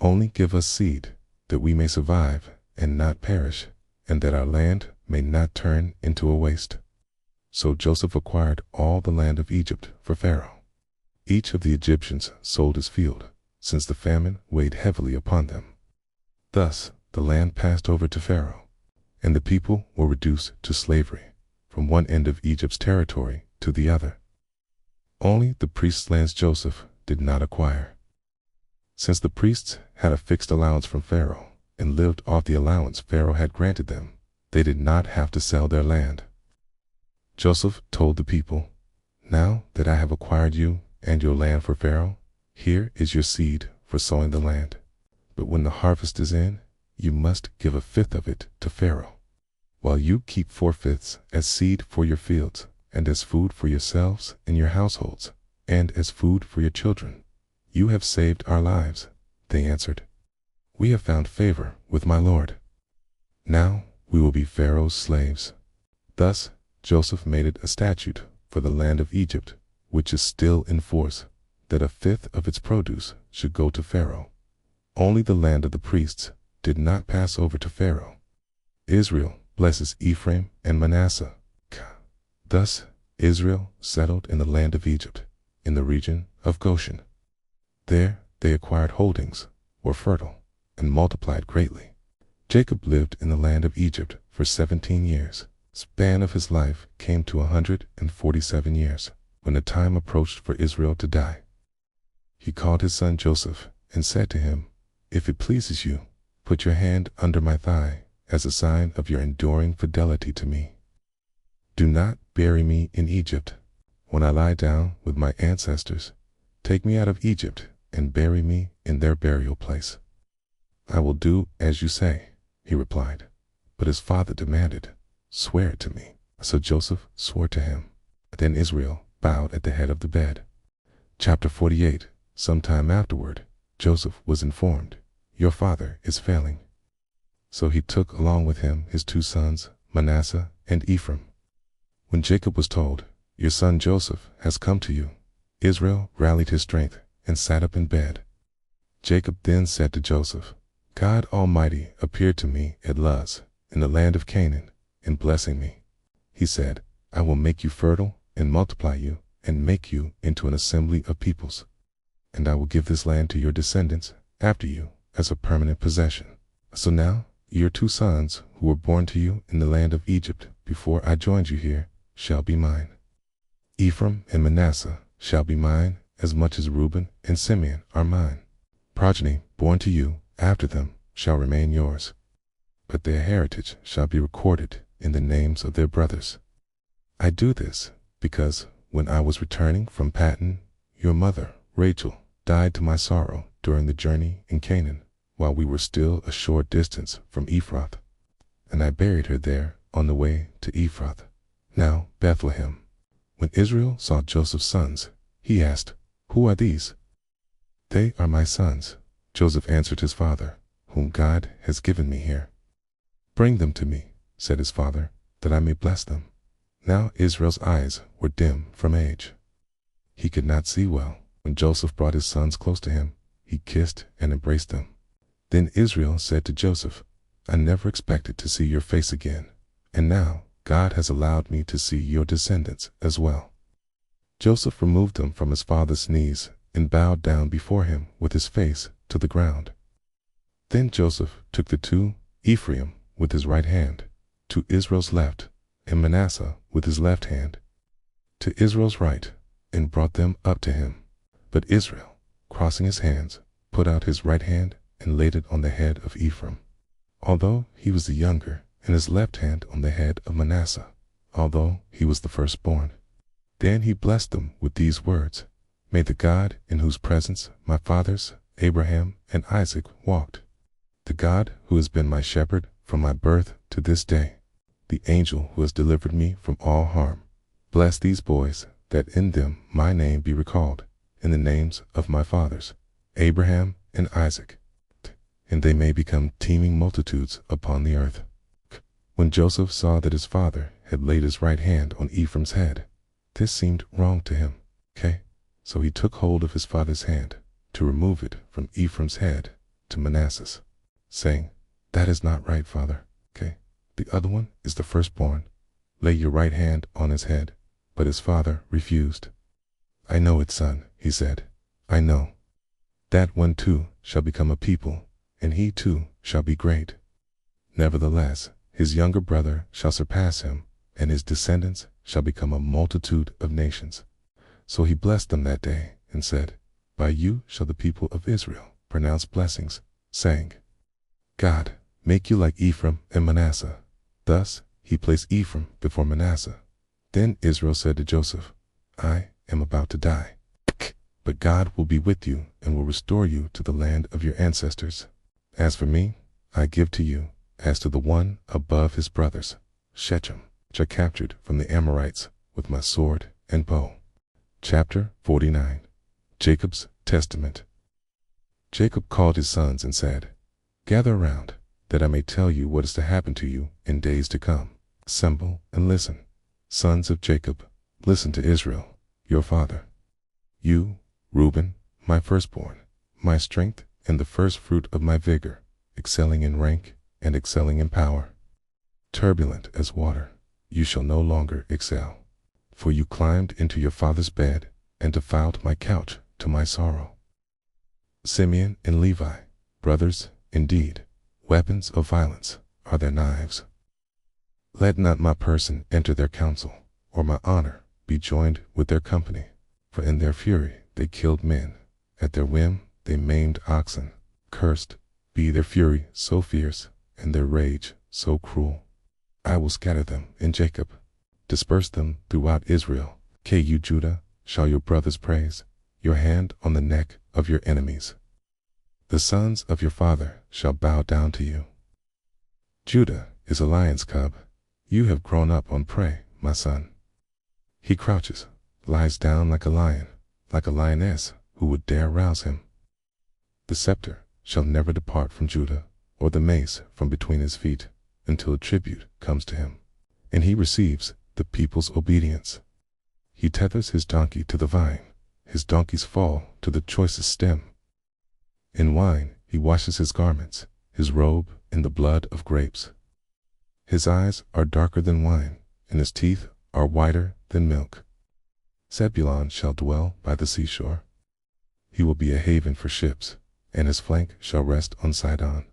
Speaker 1: Only give us seed, that we may survive and not perish, and that our land may not turn into a waste." So Joseph acquired all the land of Egypt for Pharaoh. Each of the Egyptians sold his field, since the famine weighed heavily upon them. Thus the land passed over to Pharaoh, and the people were reduced to slavery, from one end of Egypt's territory to the other. Only the priests' lands Joseph did not acquire. Since the priests had a fixed allowance from Pharaoh and lived off the allowance Pharaoh had granted them, they did not have to sell their land. Joseph told the people, "Now that I have acquired you and your land for Pharaoh, here is your seed for sowing the land. But when the harvest is in, you must give a fifth of it to Pharaoh, while you keep 4/5 as seed for your fields, and as food for yourselves and your households, and as food for your children. You have saved our lives," they answered. "We have found favor with my lord. Now we will be Pharaoh's slaves." Thus Joseph made it a statute for the land of Egypt, which is still in force, that a fifth of its produce should go to Pharaoh. Only the land of the priests did not pass over to Pharaoh. Israel blesses Ephraim and Manasseh. Thus Israel settled in the land of Egypt, in the region of Goshen. There they acquired holdings, were fertile, and multiplied greatly. Jacob lived in the land of Egypt for 17 years. Span of his life came to 147 years, when the time approached for Israel to die. He called his son Joseph and said to him, "If it pleases you, put your hand under my thigh as a sign of your enduring fidelity to me. Do not bury me in Egypt. When I lie down with my ancestors, take me out of Egypt and bury me in their burial place." "I will do as you say," he replied. But his father demanded, "Swear it to me." So Joseph swore to him. Then Israel bowed at the head of the bed. Chapter 48. Sometime afterward, Joseph was informed, "Your father is failing." So he took along with him his 2 sons, Manasseh and Ephraim. When Jacob was told, "Your son Joseph has come to you," Israel rallied his strength and sat up in bed. Jacob then said to Joseph, "God Almighty appeared to me at Luz, in the land of Canaan, in blessing me. He said, 'I will make you fertile and multiply you and make you into an assembly of peoples. And I will give this land to your descendants after you as a permanent possession.' So now your 2 sons who were born to you in the land of Egypt before I joined you here shall be mine. Ephraim and Manasseh shall be mine as much as Reuben and Simeon are mine. Progeny born to you after them shall remain yours, but their heritage shall be recorded in the names of their brothers. I do this because when I was returning from Pattan, your mother, Rachel, died to my sorrow during the journey in Canaan, while we were still a short distance from Ephrath, and I buried her there on the way to Ephrath, now Bethlehem." When Israel saw Joseph's sons, he asked, "Who are these?" "They are my sons," Joseph answered his father, "whom God has given me here." "Bring them to me," said his father, that I may bless them. Now Israel's eyes were dim from age. He could not see well. When Joseph brought his sons close to him, he kissed and embraced them. Then Israel said to Joseph, I never expected to see your face again, and now God has allowed me to see your descendants as well. Joseph removed them from his father's knees and bowed down before him with his face to the ground. Then Joseph took the two, Ephraim with his right hand, to Israel's left, and Manasseh with his left hand, to Israel's right, and brought them up to him. But Israel, crossing his hands, put out his right hand and laid it on the head of Ephraim, although he was the younger, and his left hand on the head of Manasseh, although he was the firstborn. Then he blessed them with these words, May the God in whose presence my fathers, Abraham and Isaac, walked, the God who has been my shepherd from my birth to this day, the angel who has delivered me from all harm, bless these boys, that in them my name be recalled, in the names of my fathers, Abraham and Isaac, and they may become teeming multitudes upon the earth. When Joseph saw that his father had laid his right hand on Ephraim's head, this seemed wrong to him. So he took hold of his father's hand to remove it from Ephraim's head to Manasseh's, saying, That is not right, father. The other one is the firstborn. Lay your right hand on his head. But his father refused. I know it, son, he said. I know. That one too shall become a people, and he too shall be great. Nevertheless, his younger brother shall surpass him, and his descendants shall become a multitude of nations. So he blessed them that day, and said, By you shall the people of Israel pronounce blessings, saying, God, make you like Ephraim and Manasseh. Thus he placed Ephraim before Manasseh. Then Israel said to Joseph, I am about to die, but God will be with you and will restore you to the land of your ancestors. As for me, I give to you, as to the one above his brothers, Shechem, which I captured from the Amorites with my sword and bow. Chapter 49. Jacob's Testament. Jacob called his sons and said, Gather around, that I may tell you what is to happen to you in days to come. Assemble and listen. Sons of Jacob, listen to Israel, your father. You, Reuben, my firstborn, my strength and the first fruit of my vigor, excelling in rank and excelling in power. Turbulent as water, you shall no longer excel. For you climbed into your father's bed and defiled my couch to my sorrow. Simeon and Levi, brothers, indeed, weapons of violence are their knives. Let not my person enter their council, or my honor be joined with their company. For in their fury they killed men, at their whim they maimed oxen. Cursed be their fury so fierce, and their rage so cruel. I will scatter them in Jacob, disperse them throughout Israel. You Judah, shall your brothers praise, your hand on the neck of your enemies. The sons of your father shall bow down to you. Judah is a lion's cub. You have grown up on prey, my son. He crouches, lies down like a lion, like a lioness who would dare rouse him. The scepter shall never depart from Judah, or the mace from between his feet, until a tribute comes to him, and he receives the people's obedience. He tethers his donkey to the vine, his donkeys fall to the choicest stem. In wine he washes his garments, his robe in the blood of grapes. His eyes are darker than wine, and his teeth are whiter than milk. Zebulun shall dwell by the seashore. He will be a haven for ships, and his flank shall rest on Sidon.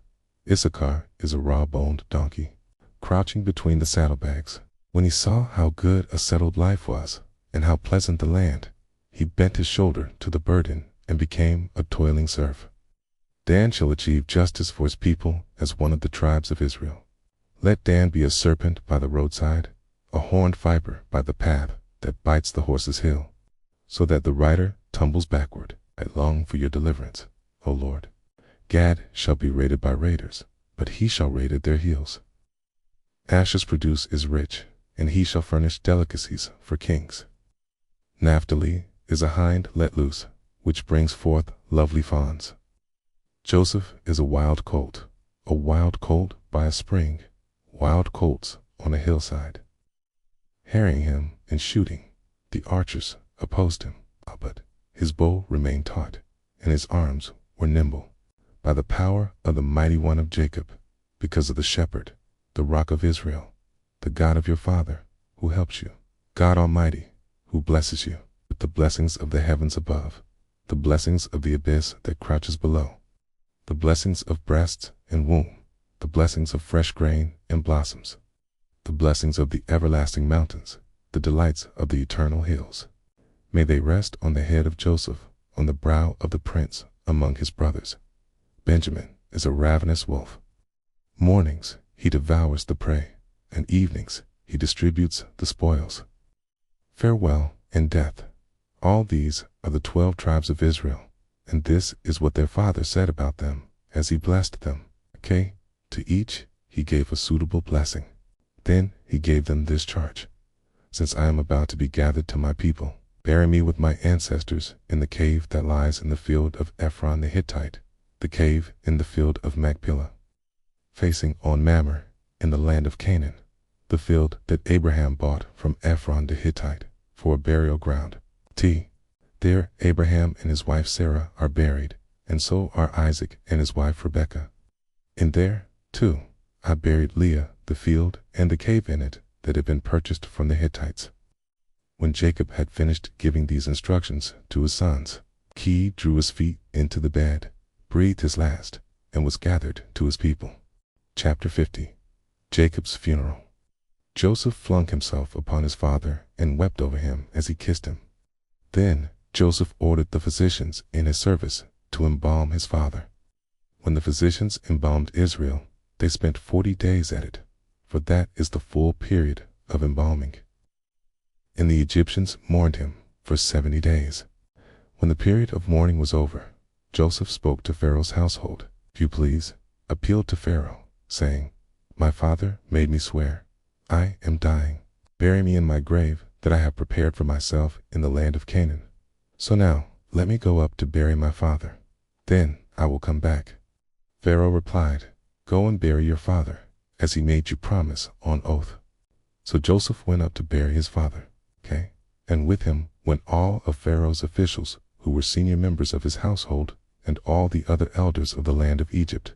Speaker 1: Issachar is a raw-boned donkey, crouching between the saddlebags. When he saw how good a settled life was, and how pleasant the land, he bent his shoulder to the burden and became a toiling serf. Dan shall achieve justice for his people as one of the tribes of Israel. Let Dan be a serpent by the roadside, a horned viper by the path that bites the horse's heel, so that the rider tumbles backward. I long for your deliverance, O Lord. Gad shall be raided by raiders, but he shall raid at their heels. Asher's produce is rich, and he shall furnish delicacies for kings. Naphtali is a hind let loose, which brings forth lovely fawns. Joseph is a wild colt by a spring, wild colts on a hillside. Harrying him and shooting, the archers opposed him, but his bow remained taut, and his arms were nimble. By the power of the mighty one of Jacob, because of the shepherd, the rock of Israel, the God of your father, who helps you, God Almighty, who blesses you with the blessings of the heavens above, the blessings of the abyss that crouches below, the blessings of breast and womb, the blessings of fresh grain and blossoms, the blessings of the everlasting mountains, the delights of the eternal hills. May they rest on the head of Joseph, on the brow of the prince among his brothers. Benjamin is a ravenous wolf. Mornings he devours the prey, and evenings he distributes the spoils. Farewell and death. All these are the 12 tribes of Israel, and this is what their father said about them as he blessed them. Okay, to each he gave a suitable blessing. Then he gave them this charge: since I am about to be gathered to my people, bury me with my ancestors in the cave that lies in the field of Ephron the Hittite, the cave in the field of Machpelah, facing on Mamre in the land of Canaan, the field that Abraham bought from Ephron the Hittite for a burial ground. There Abraham and his wife Sarah are buried, and so are Isaac and his wife Rebekah. And there, too, I buried Leah, the field and the cave in it that had been purchased from the Hittites. When Jacob had finished giving these instructions to his sons, he drew his feet into the bed, breathed his last, and was gathered to his people. Chapter 50. Jacob's funeral. Joseph flung himself upon his father and wept over him as he kissed him. Then Joseph ordered the physicians in his service to embalm his father. When the physicians embalmed Israel, they spent 40 days at it, for that is the full period of embalming. And the Egyptians mourned him for 70 days. When the period of mourning was over, Joseph spoke to Pharaoh's household. If you please, appealed to Pharaoh, saying, My father made me swear, I am dying. Bury me in my grave that I have prepared for myself in the land of Canaan. So now let me go up to bury my father. Then I will come back. Pharaoh replied, Go and bury your father, as he made you promise on oath. So Joseph went up to bury his father. And with him went all of Pharaoh's officials who were senior members of his household, and all the other elders of the land of Egypt,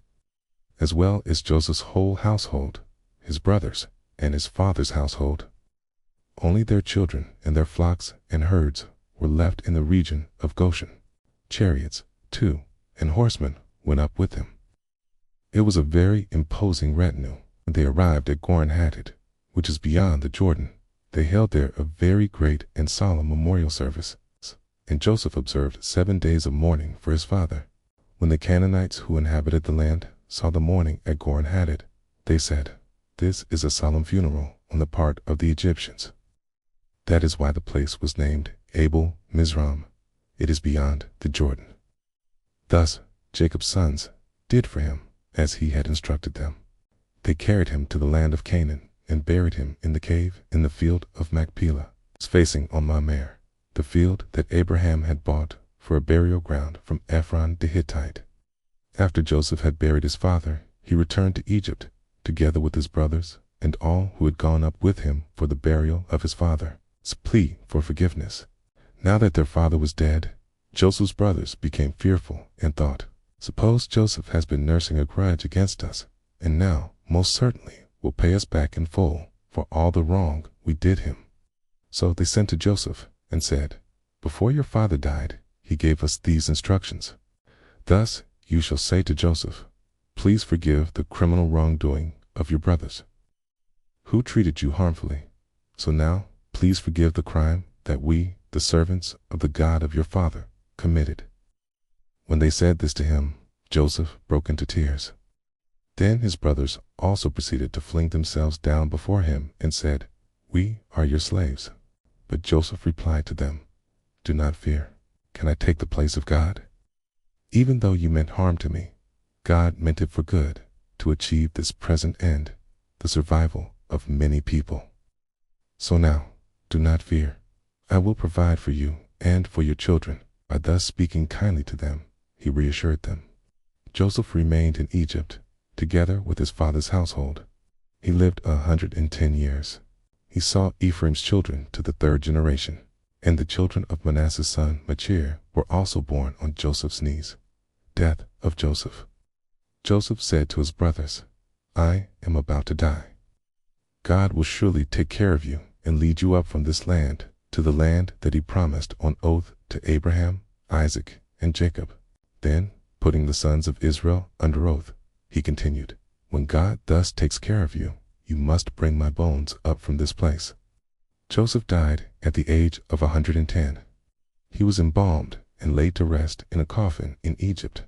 Speaker 1: as well as Joseph's whole household, his brothers, and his father's household. Only their children and their flocks and herds were left in the region of Goshen. Chariots, too, and horsemen went up with him. It was a very imposing retinue. When they arrived at Goren-Hatted, which is beyond the Jordan, they held there a very great and solemn memorial service. And Joseph observed 7 days of mourning for his father. When the Canaanites who inhabited the land saw the mourning at Goren-Hatted, they said, This is a solemn funeral on the part of the Egyptians. That is why the place was named Abel Mizraim. It is beyond the Jordan. Thus Jacob's sons did for him as he had instructed them. They carried him to the land of Canaan and buried him in the cave in the field of Machpelah, facing on Mamre, the field that Abraham had bought for a burial ground from Ephron the Hittite. After Joseph had buried his father, he returned to Egypt, together with his brothers and all who had gone up with him for the burial of his father. Plea for forgiveness. Now that their father was dead, Joseph's brothers became fearful and thought, Suppose Joseph has been nursing a grudge against us, and now, most certainly, will pay us back in full for all the wrong we did him. So they sent to Joseph and said, Before your father died, he gave us these instructions. Thus you shall say to Joseph, Please forgive the criminal wrongdoing of your brothers, who treated you harmfully. So now, please forgive the crime that we, the servants of the God of your father, committed. When they said this to him, Joseph broke into tears. Then his brothers also proceeded to fling themselves down before him and said, We are your slaves. But Joseph replied to them, Do not fear. Can I take the place of God? Even though you meant harm to me, God meant it for good, to achieve this present end, the survival of many people. So now, do not fear. I will provide for you and for your children. By thus speaking kindly to them, he reassured them. Joseph remained in Egypt, together with his father's household. He lived 110 years. He saw Ephraim's children to the third generation, and the children of Manasseh's son Machir were also born on Joseph's knees. Death of Joseph. Joseph said to his brothers, "I am about to die. God will surely take care of you and lead you up from this land to the land that he promised on oath to Abraham, Isaac, and Jacob." Then, putting the sons of Israel under oath, he continued, "When God thus takes care of you, you must bring my bones up from this place." Joseph died at the age of 110. He was embalmed and laid to rest in a coffin in Egypt.